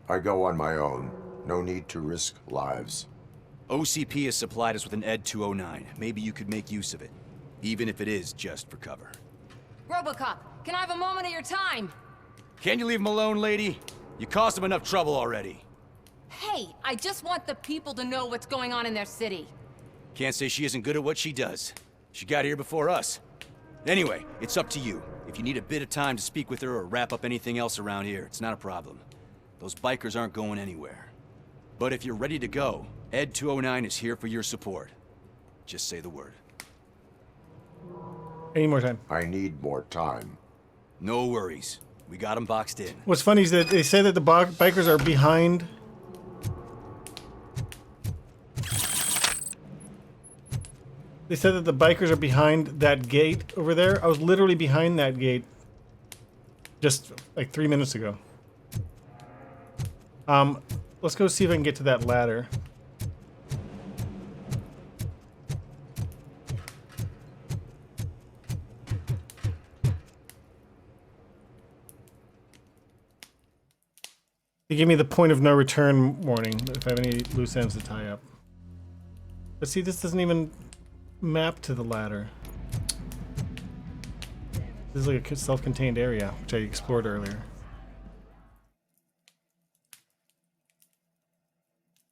I go on my own. No need to risk lives. OCP has supplied us with an Ed 209. Maybe you could make use of it, even if it is just for cover. RoboCop, can I have a moment of your time? Can you leave him alone, lady? You caused him enough trouble already. Hey, I just want the people to know what's going on in their city. Can't say she isn't good at what she does. She got here before us. Anyway, it's up to you. If you need a bit of time to speak with her or wrap up anything else around here, it's not a problem. Those bikers aren't going anywhere. But if you're ready to go, Ed 209 is here for your support. Just say the word. Any more time? I need more time. No worries. We got them boxed in. What's funny is that they say that the bikers are behind. They said that the bikers are behind that gate over there. I was literally behind that gate just like 3 minutes ago. Let's go see if I can get to that ladder. gave me the point of no return warning if I have any loose ends to tie up. But see, this doesn't even map to the ladder. This is like a self-contained area, which I explored earlier.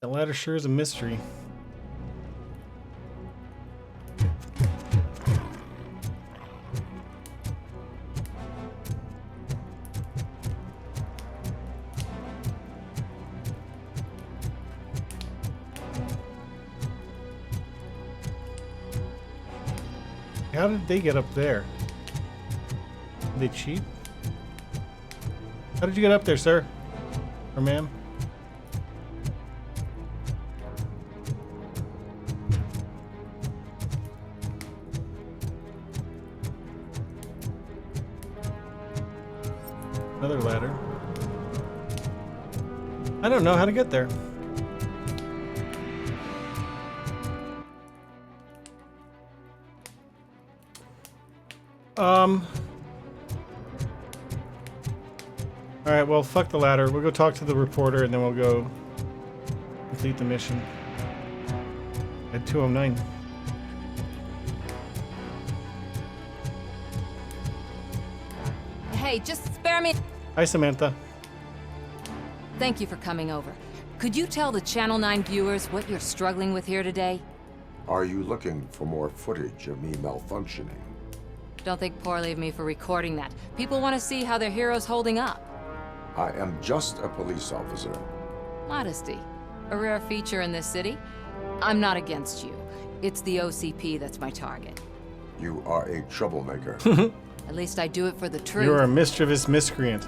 That ladder sure is a mystery. How did they get up there? Did they cheat? How did you get up there, sir? Or ma'am? Another ladder. I don't know how to get there. Alright, well, fuck the ladder. We'll go talk to the reporter and then we'll go complete the mission. At 209. Hey, just spare me. Hi, Samantha. Thank you for coming over. Could you tell the Channel 9 viewers what you're struggling with here today? Are you looking for more footage of me malfunctioning? Don't think poorly of me for recording that. People want to see how their hero's holding up. I am just a police officer. Modesty. A rare feature in this city. I'm not against you. It's the OCP that's my target. You are a troublemaker. At least I do it for the truth. You are a mischievous miscreant.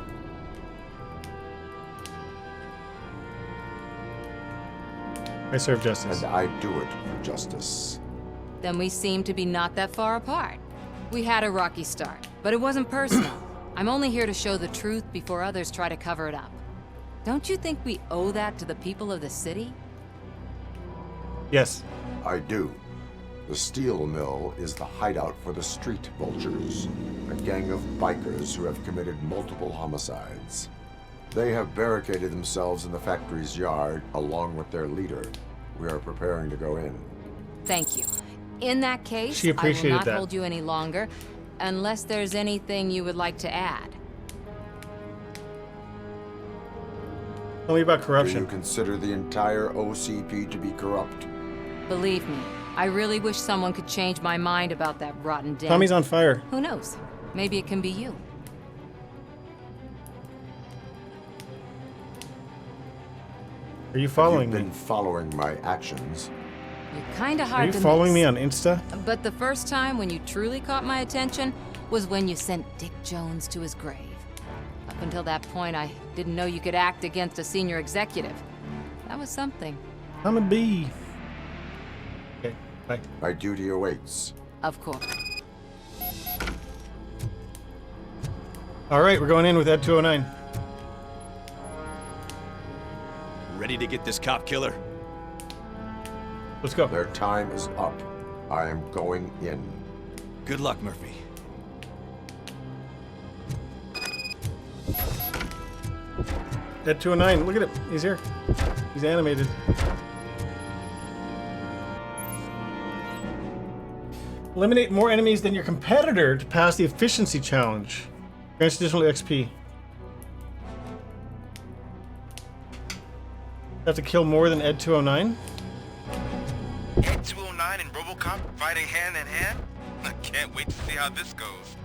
I serve justice. And I do it for justice. Then we seem to be not that far apart. We had a rocky start, but it wasn't personal. I'm only here to show the truth before others try to cover it up. Don't you think we owe that to the people of the city? Yes. I do. The steel mill is the hideout for the street vultures, a gang of bikers who have committed multiple homicides. They have barricaded themselves in the factory's yard along with their leader. We are preparing to go in. Thank you. In that case, She appreciated I will not that. hold you any longer, unless there's anything you would like to add. Tell me about Do corruption. you consider the entire OCP to be corrupt? Believe me, I really wish someone could change my mind about that rotten den. Tommy's on fire. Who knows? Maybe it can be you. Are you following You've me? been following my actions. You're kinda Are hard you to following miss. me on Insta? But the first time when you truly caught my attention was when you sent Dick Jones to his grave. Up until that point, I didn't know you could act against a senior executive. That was something. I'm a bee. Okay, bye. My duty awaits. Of course. All right, we're going in with Ed 209. Ready to get this cop killer? Let's go. Their time is up. I am going in. Good luck, Murphy. Ed 209, look at him. He's here. He's animated. Eliminate more enemies than your competitor to pass the efficiency challenge. Grants additional XP. Have to kill more than Ed 209? Ed 209 and RoboCop fighting hand in hand? I can't wait to see how this goes.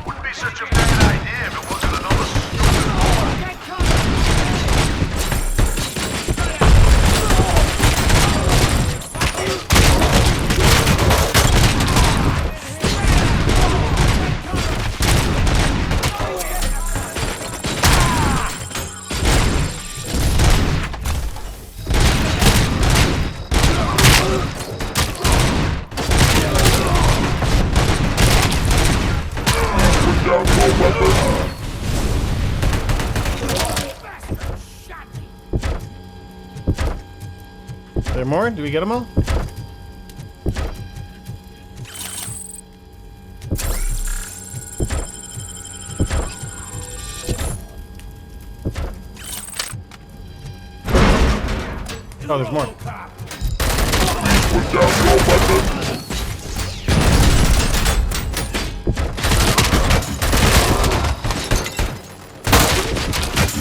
Wouldn't be such a bad idea if it wasn't another Are there more? Did we get them all? 1 Oh, there's more. Put down your weapon.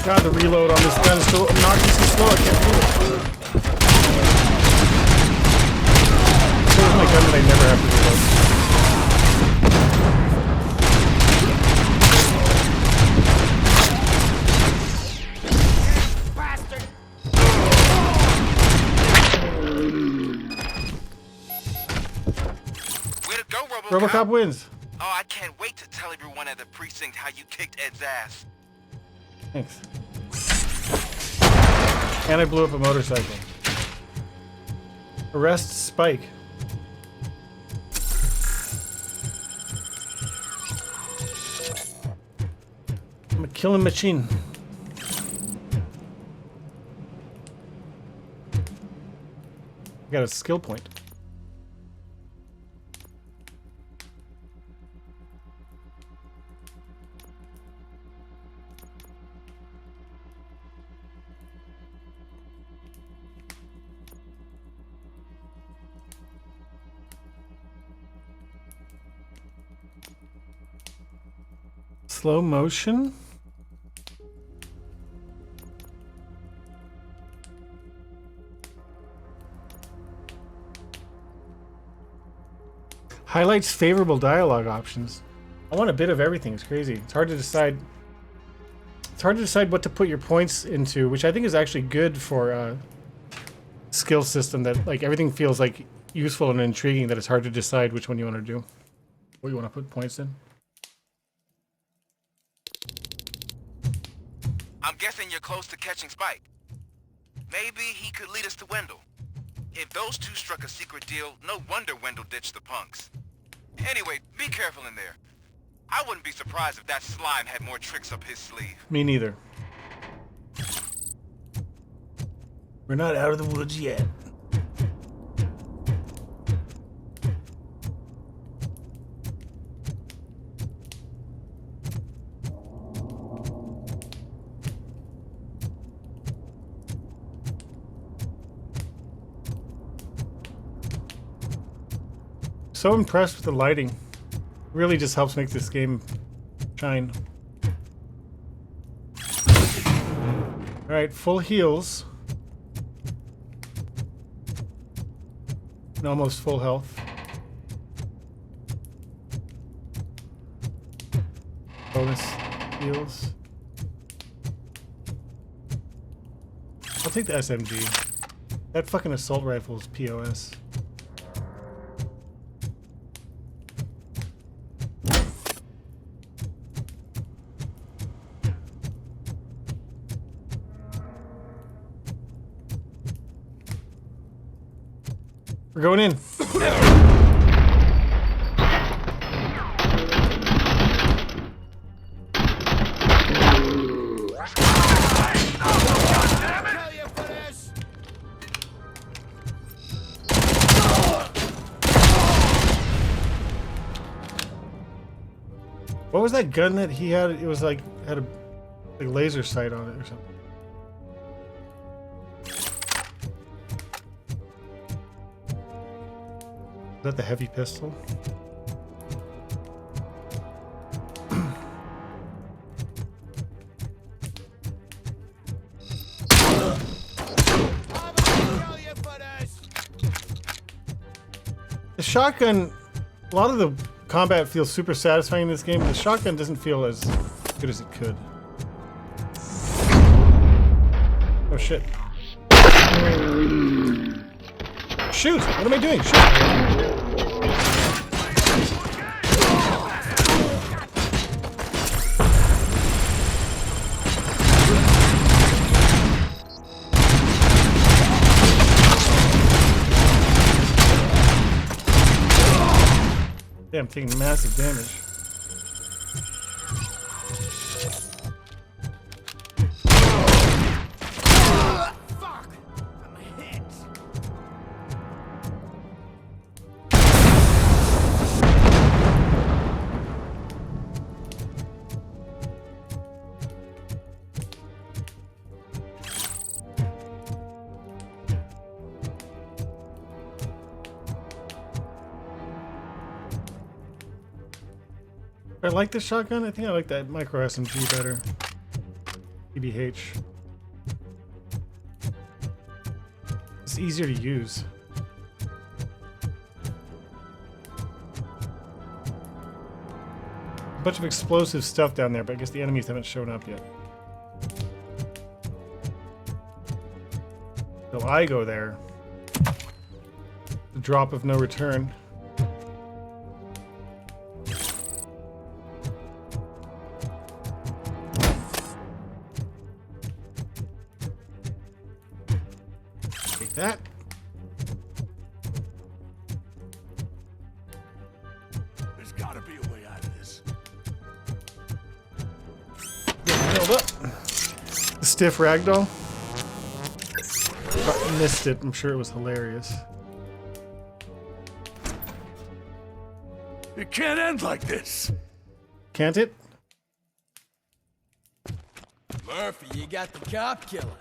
God, the reload on this gun is so obnoxiously slow. I can't believe it. So is my gun that I never have to reload. Way to go, RoboCop wins. Oh, I can't wait to tell everyone at the precinct how you kicked Ed's ass. Thanks. And I blew up a motorcycle. Arrest Spike. I'm a killing machine. I got a skill point. Slow motion? Highlights favorable dialogue options. I want a bit of everything. It's crazy. It's hard to decide. It's hard to decide what to put your points into, which I think is actually good for a skill system that like everything feels like useful and intriguing, that it's hard to decide which one you want to do. What you want to put points in. I'm guessing you're close to catching Spike. Maybe he could lead us to Wendell. If those two struck a secret deal, no wonder Wendell ditched the punks. Anyway, be careful in there. I wouldn't be surprised if that slime had more tricks up his sleeve. Me neither. We're not out of the woods yet. So impressed with the lighting. Really just helps make this game shine. Alright, full heals. And almost full health. Bonus heals. I'll take the SMG. That fucking assault rifle is POS. We're going in. What was that gun that he had? It was like had a laser sight on it or something. Is that the heavy pistol? The shotgun, a lot of the combat feels super satisfying in this game, but the shotgun doesn't feel as good as it could. Oh shit. Shoot! What am I doing? Shoot! Yeah, I'm taking massive damage. I like the shotgun. I think I like that micro SMG better. EBH. It's easier to use. A bunch of explosive stuff down there, but I guess the enemies haven't shown up yet. Till I go there. The drop of no return. Take that. There's gotta be a way out of this. Held up. The stiff ragdoll. But missed it. I'm sure it was hilarious. It can't end like this. Can't it? Murphy, you got the cop killer.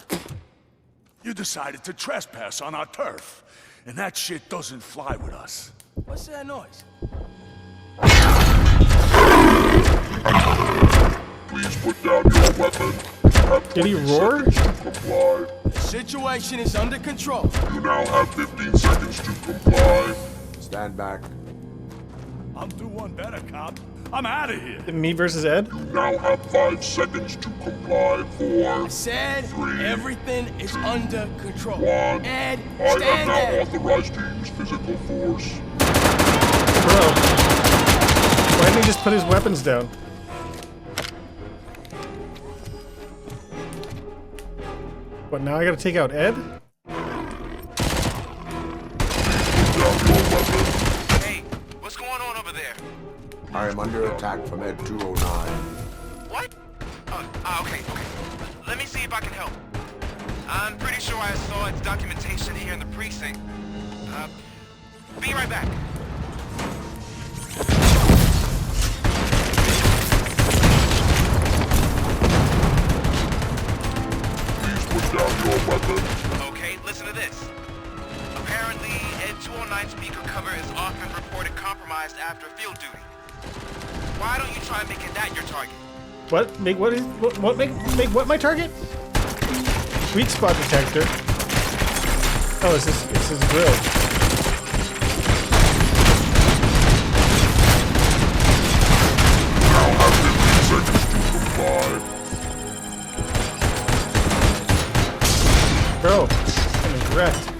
You decided to trespass on our turf, and that shit doesn't fly with us. What's that noise? Please put down your weapon. Did he roar? The situation is under control. You now have 15 seconds to comply. Stand back. I'm do one better, cop. I'm out of here. Me versus Ed? You now have 5 seconds to comply. 4. I said 3, everything is under control. 1. Ed, I am stand now there. authorized to use physical force. Bro. Why didn't he just put his weapons down? What, now I gotta take out Ed? Hey, what's going on over there? I am under attack from Ed 209. What? Okay. Let me see if I can help. I'm pretty sure I saw its documentation here in the precinct. Be right back. Please put down your weapon. Okay, listen to this. Apparently, Ed 209 speaker cover is often reported compromised after field duty. Why don't you try making that your target? What? Make what my target? Weak spot detector. Oh, it's his grill. Now have 15 seconds to comply. Bro, I'm wrecked.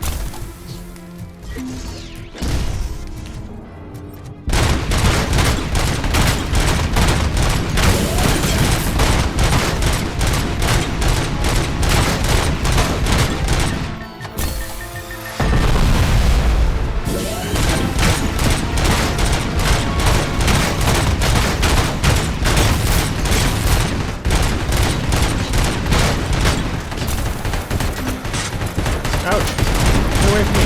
Ouch. Get away from me.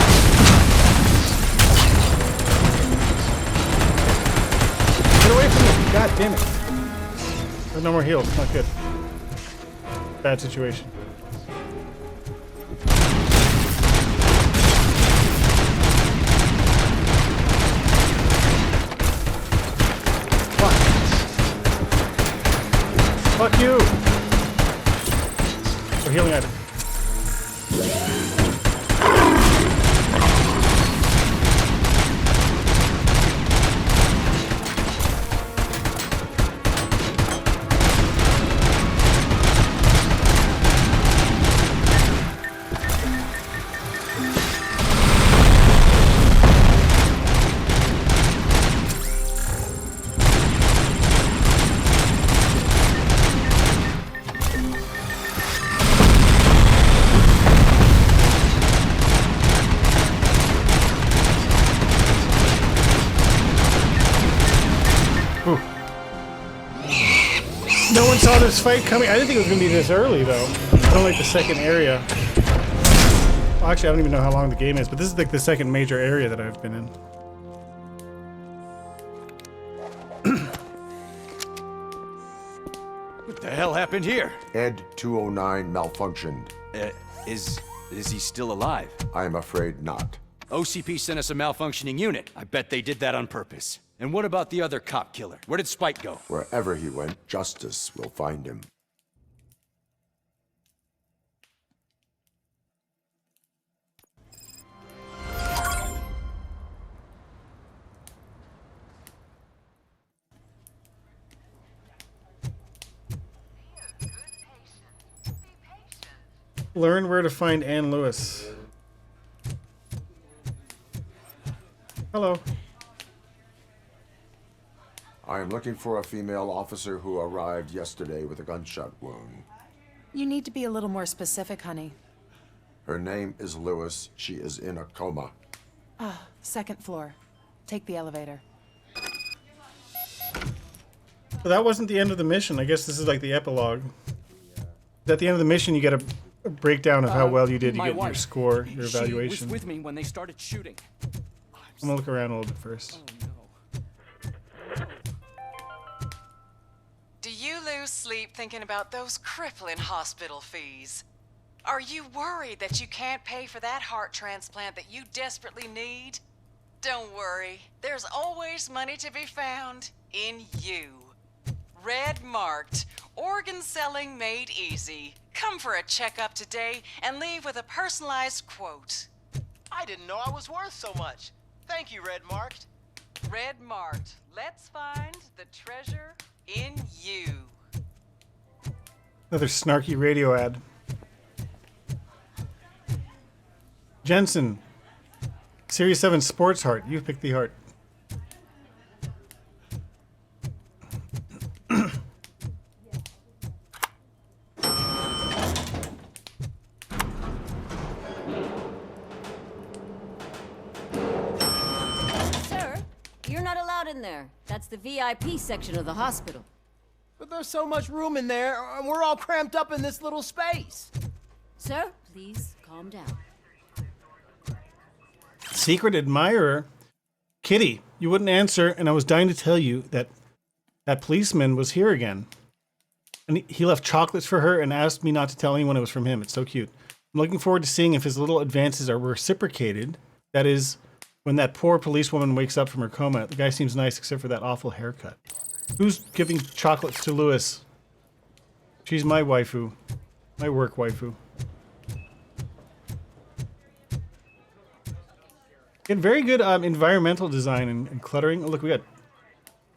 Get away from me. God damn it. There's no more heals. Not good. Bad situation. Fuck. Fuck you. We're healing item. No one saw this fight coming. I didn't think it was going to be this early, though. It's only like the second area. Well, actually, I don't even know how long the game is, but this is like the second major area that I've been in. What the hell happened here? Ed 209 malfunctioned. Is he still alive? I am afraid not. OCP sent us a malfunctioning unit. I bet they did that on purpose. And what about the other cop killer? Where did Spike go? Wherever he went, justice will find him. Learn where to find Ann Lewis. Hello. I am looking for a female officer who arrived yesterday with a gunshot wound. You need to be a little more specific, honey. Her name is Lewis. She is in a coma. Ah, second floor. Take the elevator. But that wasn't the end of the mission. I guess this is like the epilogue. At the end of the mission, you get a breakdown of how well you did. You get your score, your evaluation. She was with me when they started shooting. I'm gonna look around a little bit first. Do you lose sleep thinking about those crippling hospital fees? Are you worried that you can't pay for that heart transplant that you desperately need? Don't worry, there's always money to be found in you. Red marked, organ selling made easy. Come for a checkup today and leave with a personalized quote. I didn't know I was worth so much. Thank you, Red Marked. Red marked, let's find the treasure in you. Another snarky radio ad. Jensen, Series 7 Sports Heart. You picked the heart. In there. That's the VIP section of the hospital. But there's so much room in there, and we're all cramped up in this little space. Sir, please calm down. Secret admirer? Kitty, you wouldn't answer, and I was dying to tell you that that policeman was here again. And he left chocolates for her and asked me not to tell anyone it was from him. It's so cute. I'm looking forward to seeing if his little advances are reciprocated. That is, when that poor policewoman wakes up from her coma. The guy seems nice except for that awful haircut. Who's giving chocolates to Lewis? She's my waifu. My work waifu. And very good environmental design and cluttering. Oh, look, we got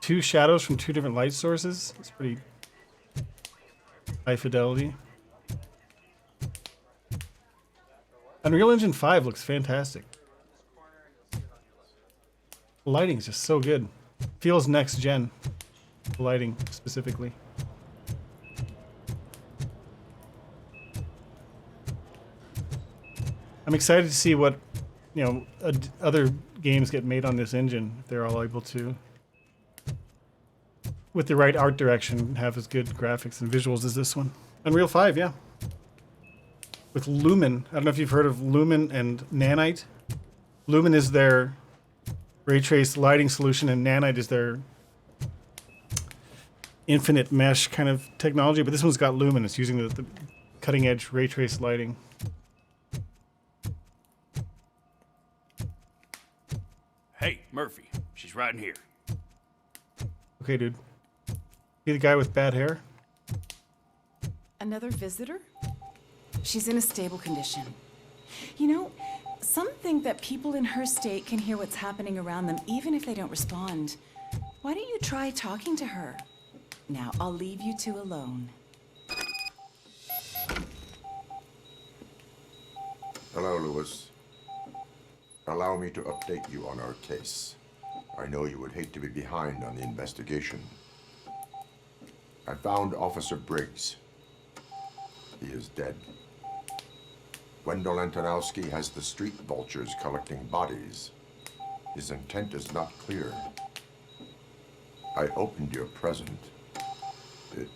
two shadows from two different light sources. It's pretty high fidelity. Unreal Engine 5 looks fantastic. The lighting is just so good. Feels next gen. The lighting specifically. I'm excited to see what, you know, other games get made on this engine. If they're all able to, with the right art direction, have as good graphics and visuals as this one. Unreal 5, yeah. With Lumen. I don't know if you've heard of Lumen and Nanite. Lumen is their ray trace lighting solution, and Nanite is their infinite mesh kind of technology, but this one's got Lumen. It's using the cutting edge ray trace lighting. Hey, Murphy, she's right in here. Okay, dude. See the guy with bad hair? Another visitor? She's in a stable condition. You know, some think that people in her state can hear what's happening around them even if they don't respond. Why don't you try talking to her? Now, I'll leave you two alone. Hello, Lewis. Allow me to update you on our case. I know you would hate to be behind on the investigation. I found Officer Briggs. He is dead. Wendell Antonowski has the street vultures collecting bodies. His intent is not clear. I opened your present. It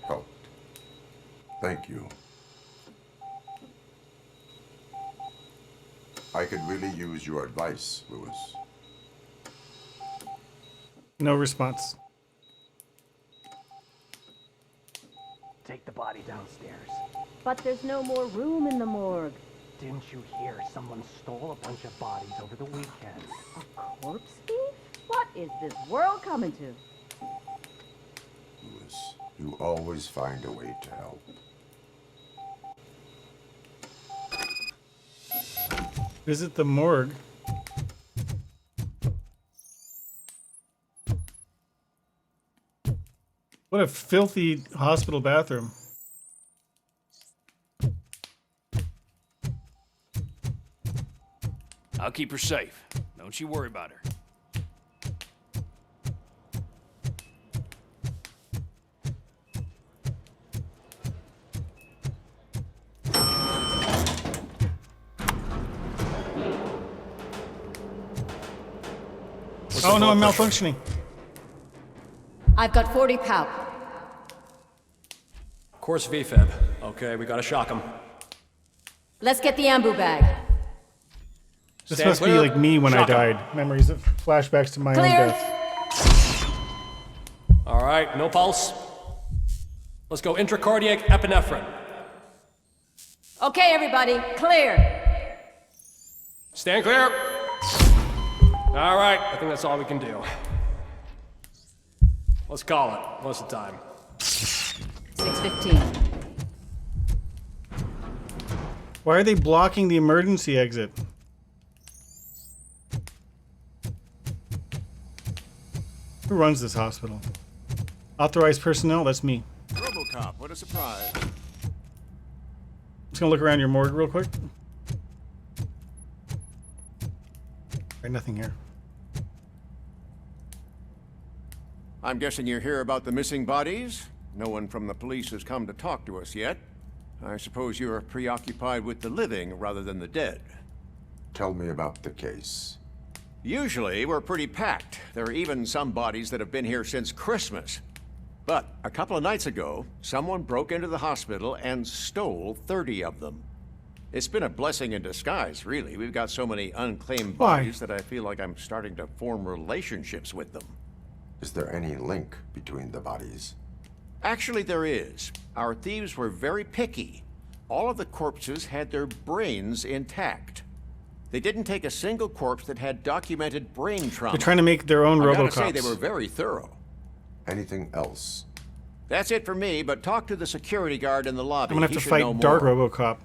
helped. Thank you. I could really use your advice, Lewis. No response. Take the body downstairs. But there's no more room in the morgue. Didn't you hear someone stole a bunch of bodies over the weekend? A corpse thief? What is this world coming to? Lewis, you always find a way to help. Visit the morgue. What a filthy hospital bathroom. I'll keep her safe. Don't you worry about her. Oh no, I'm malfunctioning. I've got 40 pow. Course VFib. Okay, we gotta shock him. Let's get the ambu bag. This Stand must be clear. like me when Shock I 'em. died. Memories of flashbacks to my own Clear. death. All right, no pulse. Let's go intracardiac epinephrine. Okay, everybody, clear. Stand clear. All right, I think that's all we can do. Let's call it. What's the time? 6:15. Why are they blocking the emergency exit? Who runs this hospital? Authorized personnel? That's me. RoboCop, what a surprise. Just gonna look around your morgue real quick. Right, nothing here. I'm guessing you're here about the missing bodies? No one from the police has come to talk to us yet. I suppose you're preoccupied with the living rather than the dead. Tell me about the case. Usually, we're pretty packed. There are even some bodies that have been here since Christmas. But a couple of nights ago, someone broke into the hospital and stole 30 of them. It's been a blessing in disguise, really. We've got so many unclaimed bodies that I feel like I'm starting to form relationships with them. Is there any link between the bodies? Actually, there is. Our thieves were very picky. All of the corpses had their brains intact. They didn't take a single corpse that had documented brain trauma. They're trying to make their own I gotta RoboCops. say, they were very thorough. Anything else? That's it for me, but talk to the security guard in the lobby. I'm gonna have He to should fight know Dark more. RoboCop.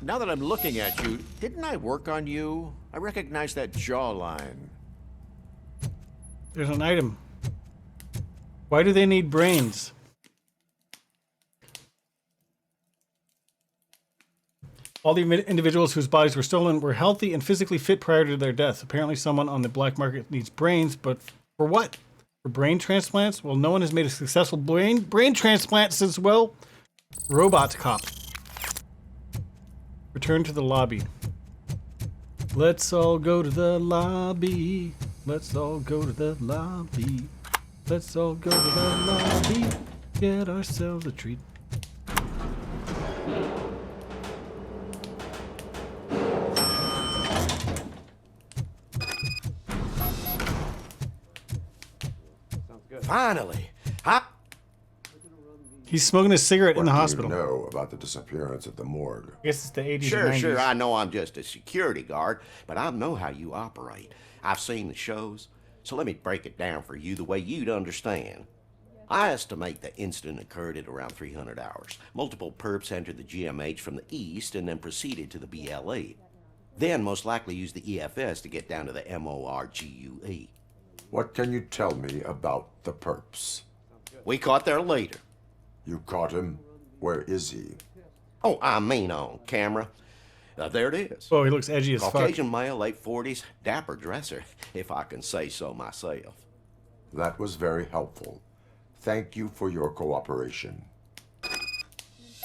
Now that I'm looking at you, didn't I work on you? I recognize that jawline. There's an item. Why do they need brains? All the individuals whose bodies were stolen were healthy and physically fit prior to their deaths. Apparently someone on the black market needs brains, but for what? For brain transplants? Well, no one has made a successful brain transplant since, well, RoboCop. Return to the lobby. Let's all go to the lobby. Let's all go to the lobby. Let's all go to the lobby. Get ourselves a treat. Finally. He's smoking a cigarette in the hospital. What do you know about the disappearance at the morgue? I guess it's the 80s Sure, and 90s. sure, I know I'm just a security guard, but I know how you operate. I've seen the shows, so let me break it down for you the way you'd understand. I estimate the incident occurred at around 300 hours. Multiple perps entered the GMH from the east and then proceeded to the BLE. Then most likely used the EFS to get down to the MORGUE. What can you tell me about the perps? We caught their leader. You caught him? Where is he? Oh, I mean on camera. There it is. Oh, he looks edgy as fuck. Caucasian male, late 40s, dapper dresser, if I can say so myself. That was very helpful. Thank you for your cooperation.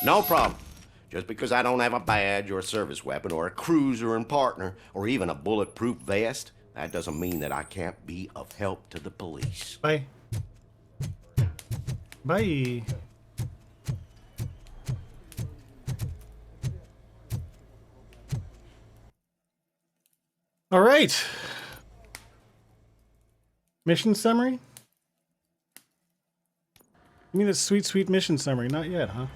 No problem. Just because I don't have a badge or a service weapon or a cruiser and partner or even a bulletproof vest, that doesn't mean that I can't be of help to the police. Bye. Bye. All right. Mission summary? You mean a sweet, sweet mission summary? Not yet, huh?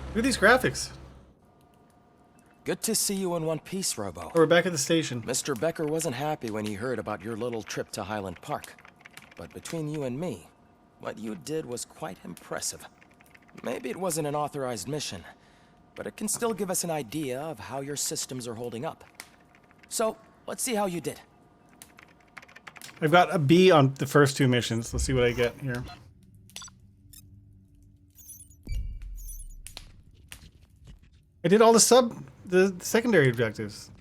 Look at these graphics. Good to see you in one piece, Robo. We're back at the station. Mr. Becker wasn't happy when he heard about your little trip to Highland Park. But between you and me, what you did was quite impressive. Maybe it wasn't an authorized mission, but it can still give us an idea of how your systems are holding up. So, let's see how you did. I've got a B on the first 2 missions. Let's see what I get here. I did all the secondary objectives.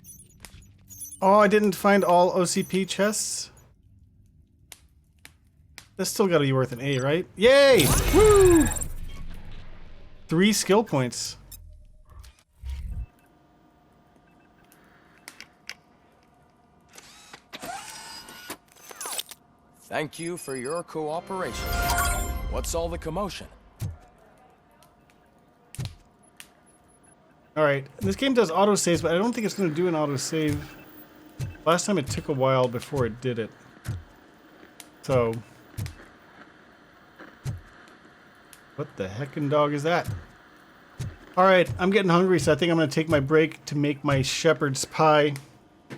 Oh, I didn't find all OCP chests. That's still got to be worth an A, right? Yay! Woo! 3 skill points. Thank you for your cooperation. What's all the commotion? Alright, this game does autosaves, but I don't think it's going to do an autosave. Last time it took a while before it did it. So... what the heckin' dog is that? Alright, I'm getting hungry, so I think I'm going to take my break to make my shepherd's pie.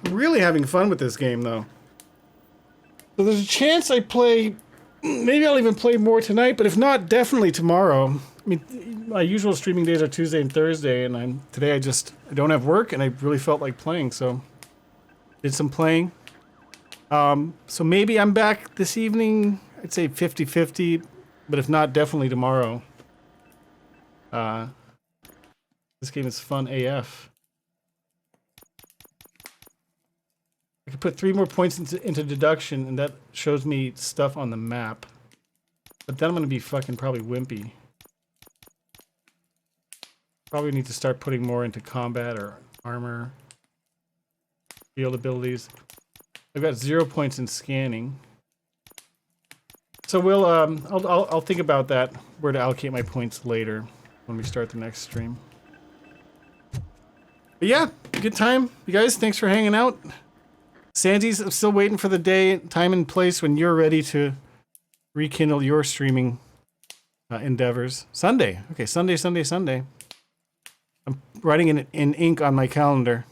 I'm really having fun with this game, though. So there's a chance I play... maybe I'll even play more tonight, but if not, definitely tomorrow. I mean, my usual streaming days are Tuesday and Thursday, and today I don't have work, and I really felt like playing, so did some playing. So maybe I'm back this evening. I'd say 50-50, but if not, definitely tomorrow. This game is fun AF. I could put 3 more points into deduction, and that shows me stuff on the map. But then I'm gonna be fucking probably wimpy. Probably need to start putting more into combat or armor, field abilities. I've got 0 points in scanning. So we'll I'll think about that, where to allocate my points later when we start the next stream. But yeah, good time. You guys, thanks for hanging out. Sandy's still waiting for the day, time and place when you're ready to rekindle your streaming endeavors. Sunday. Okay, Sunday. I'm writing it in ink on my calendar.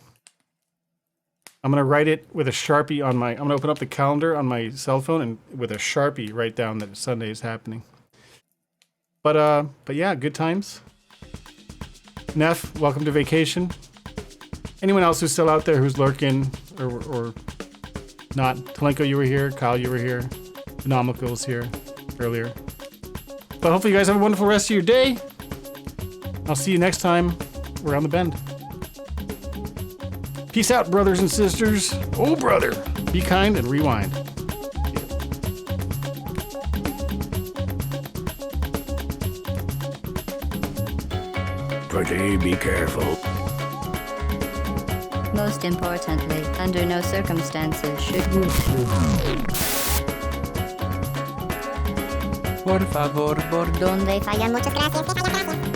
I'm going to write it with a Sharpie on my... I'm going to open up the calendar on my cell phone and with a Sharpie write down that Sunday is happening. But yeah, good times. Neff, welcome to vacation. Anyone else who's still out there who's lurking or not. Talenko, you were here. Kyle, you were here. Phenomenal was here earlier. But hopefully you guys have a wonderful rest of your day. I'll see you next time around the bend. Peace out, brothers and sisters. Oh, brother. Be kind and rewind. Pretty be careful. Most importantly, under no circumstances should you... Por favor, Donde fallan muchas gracias.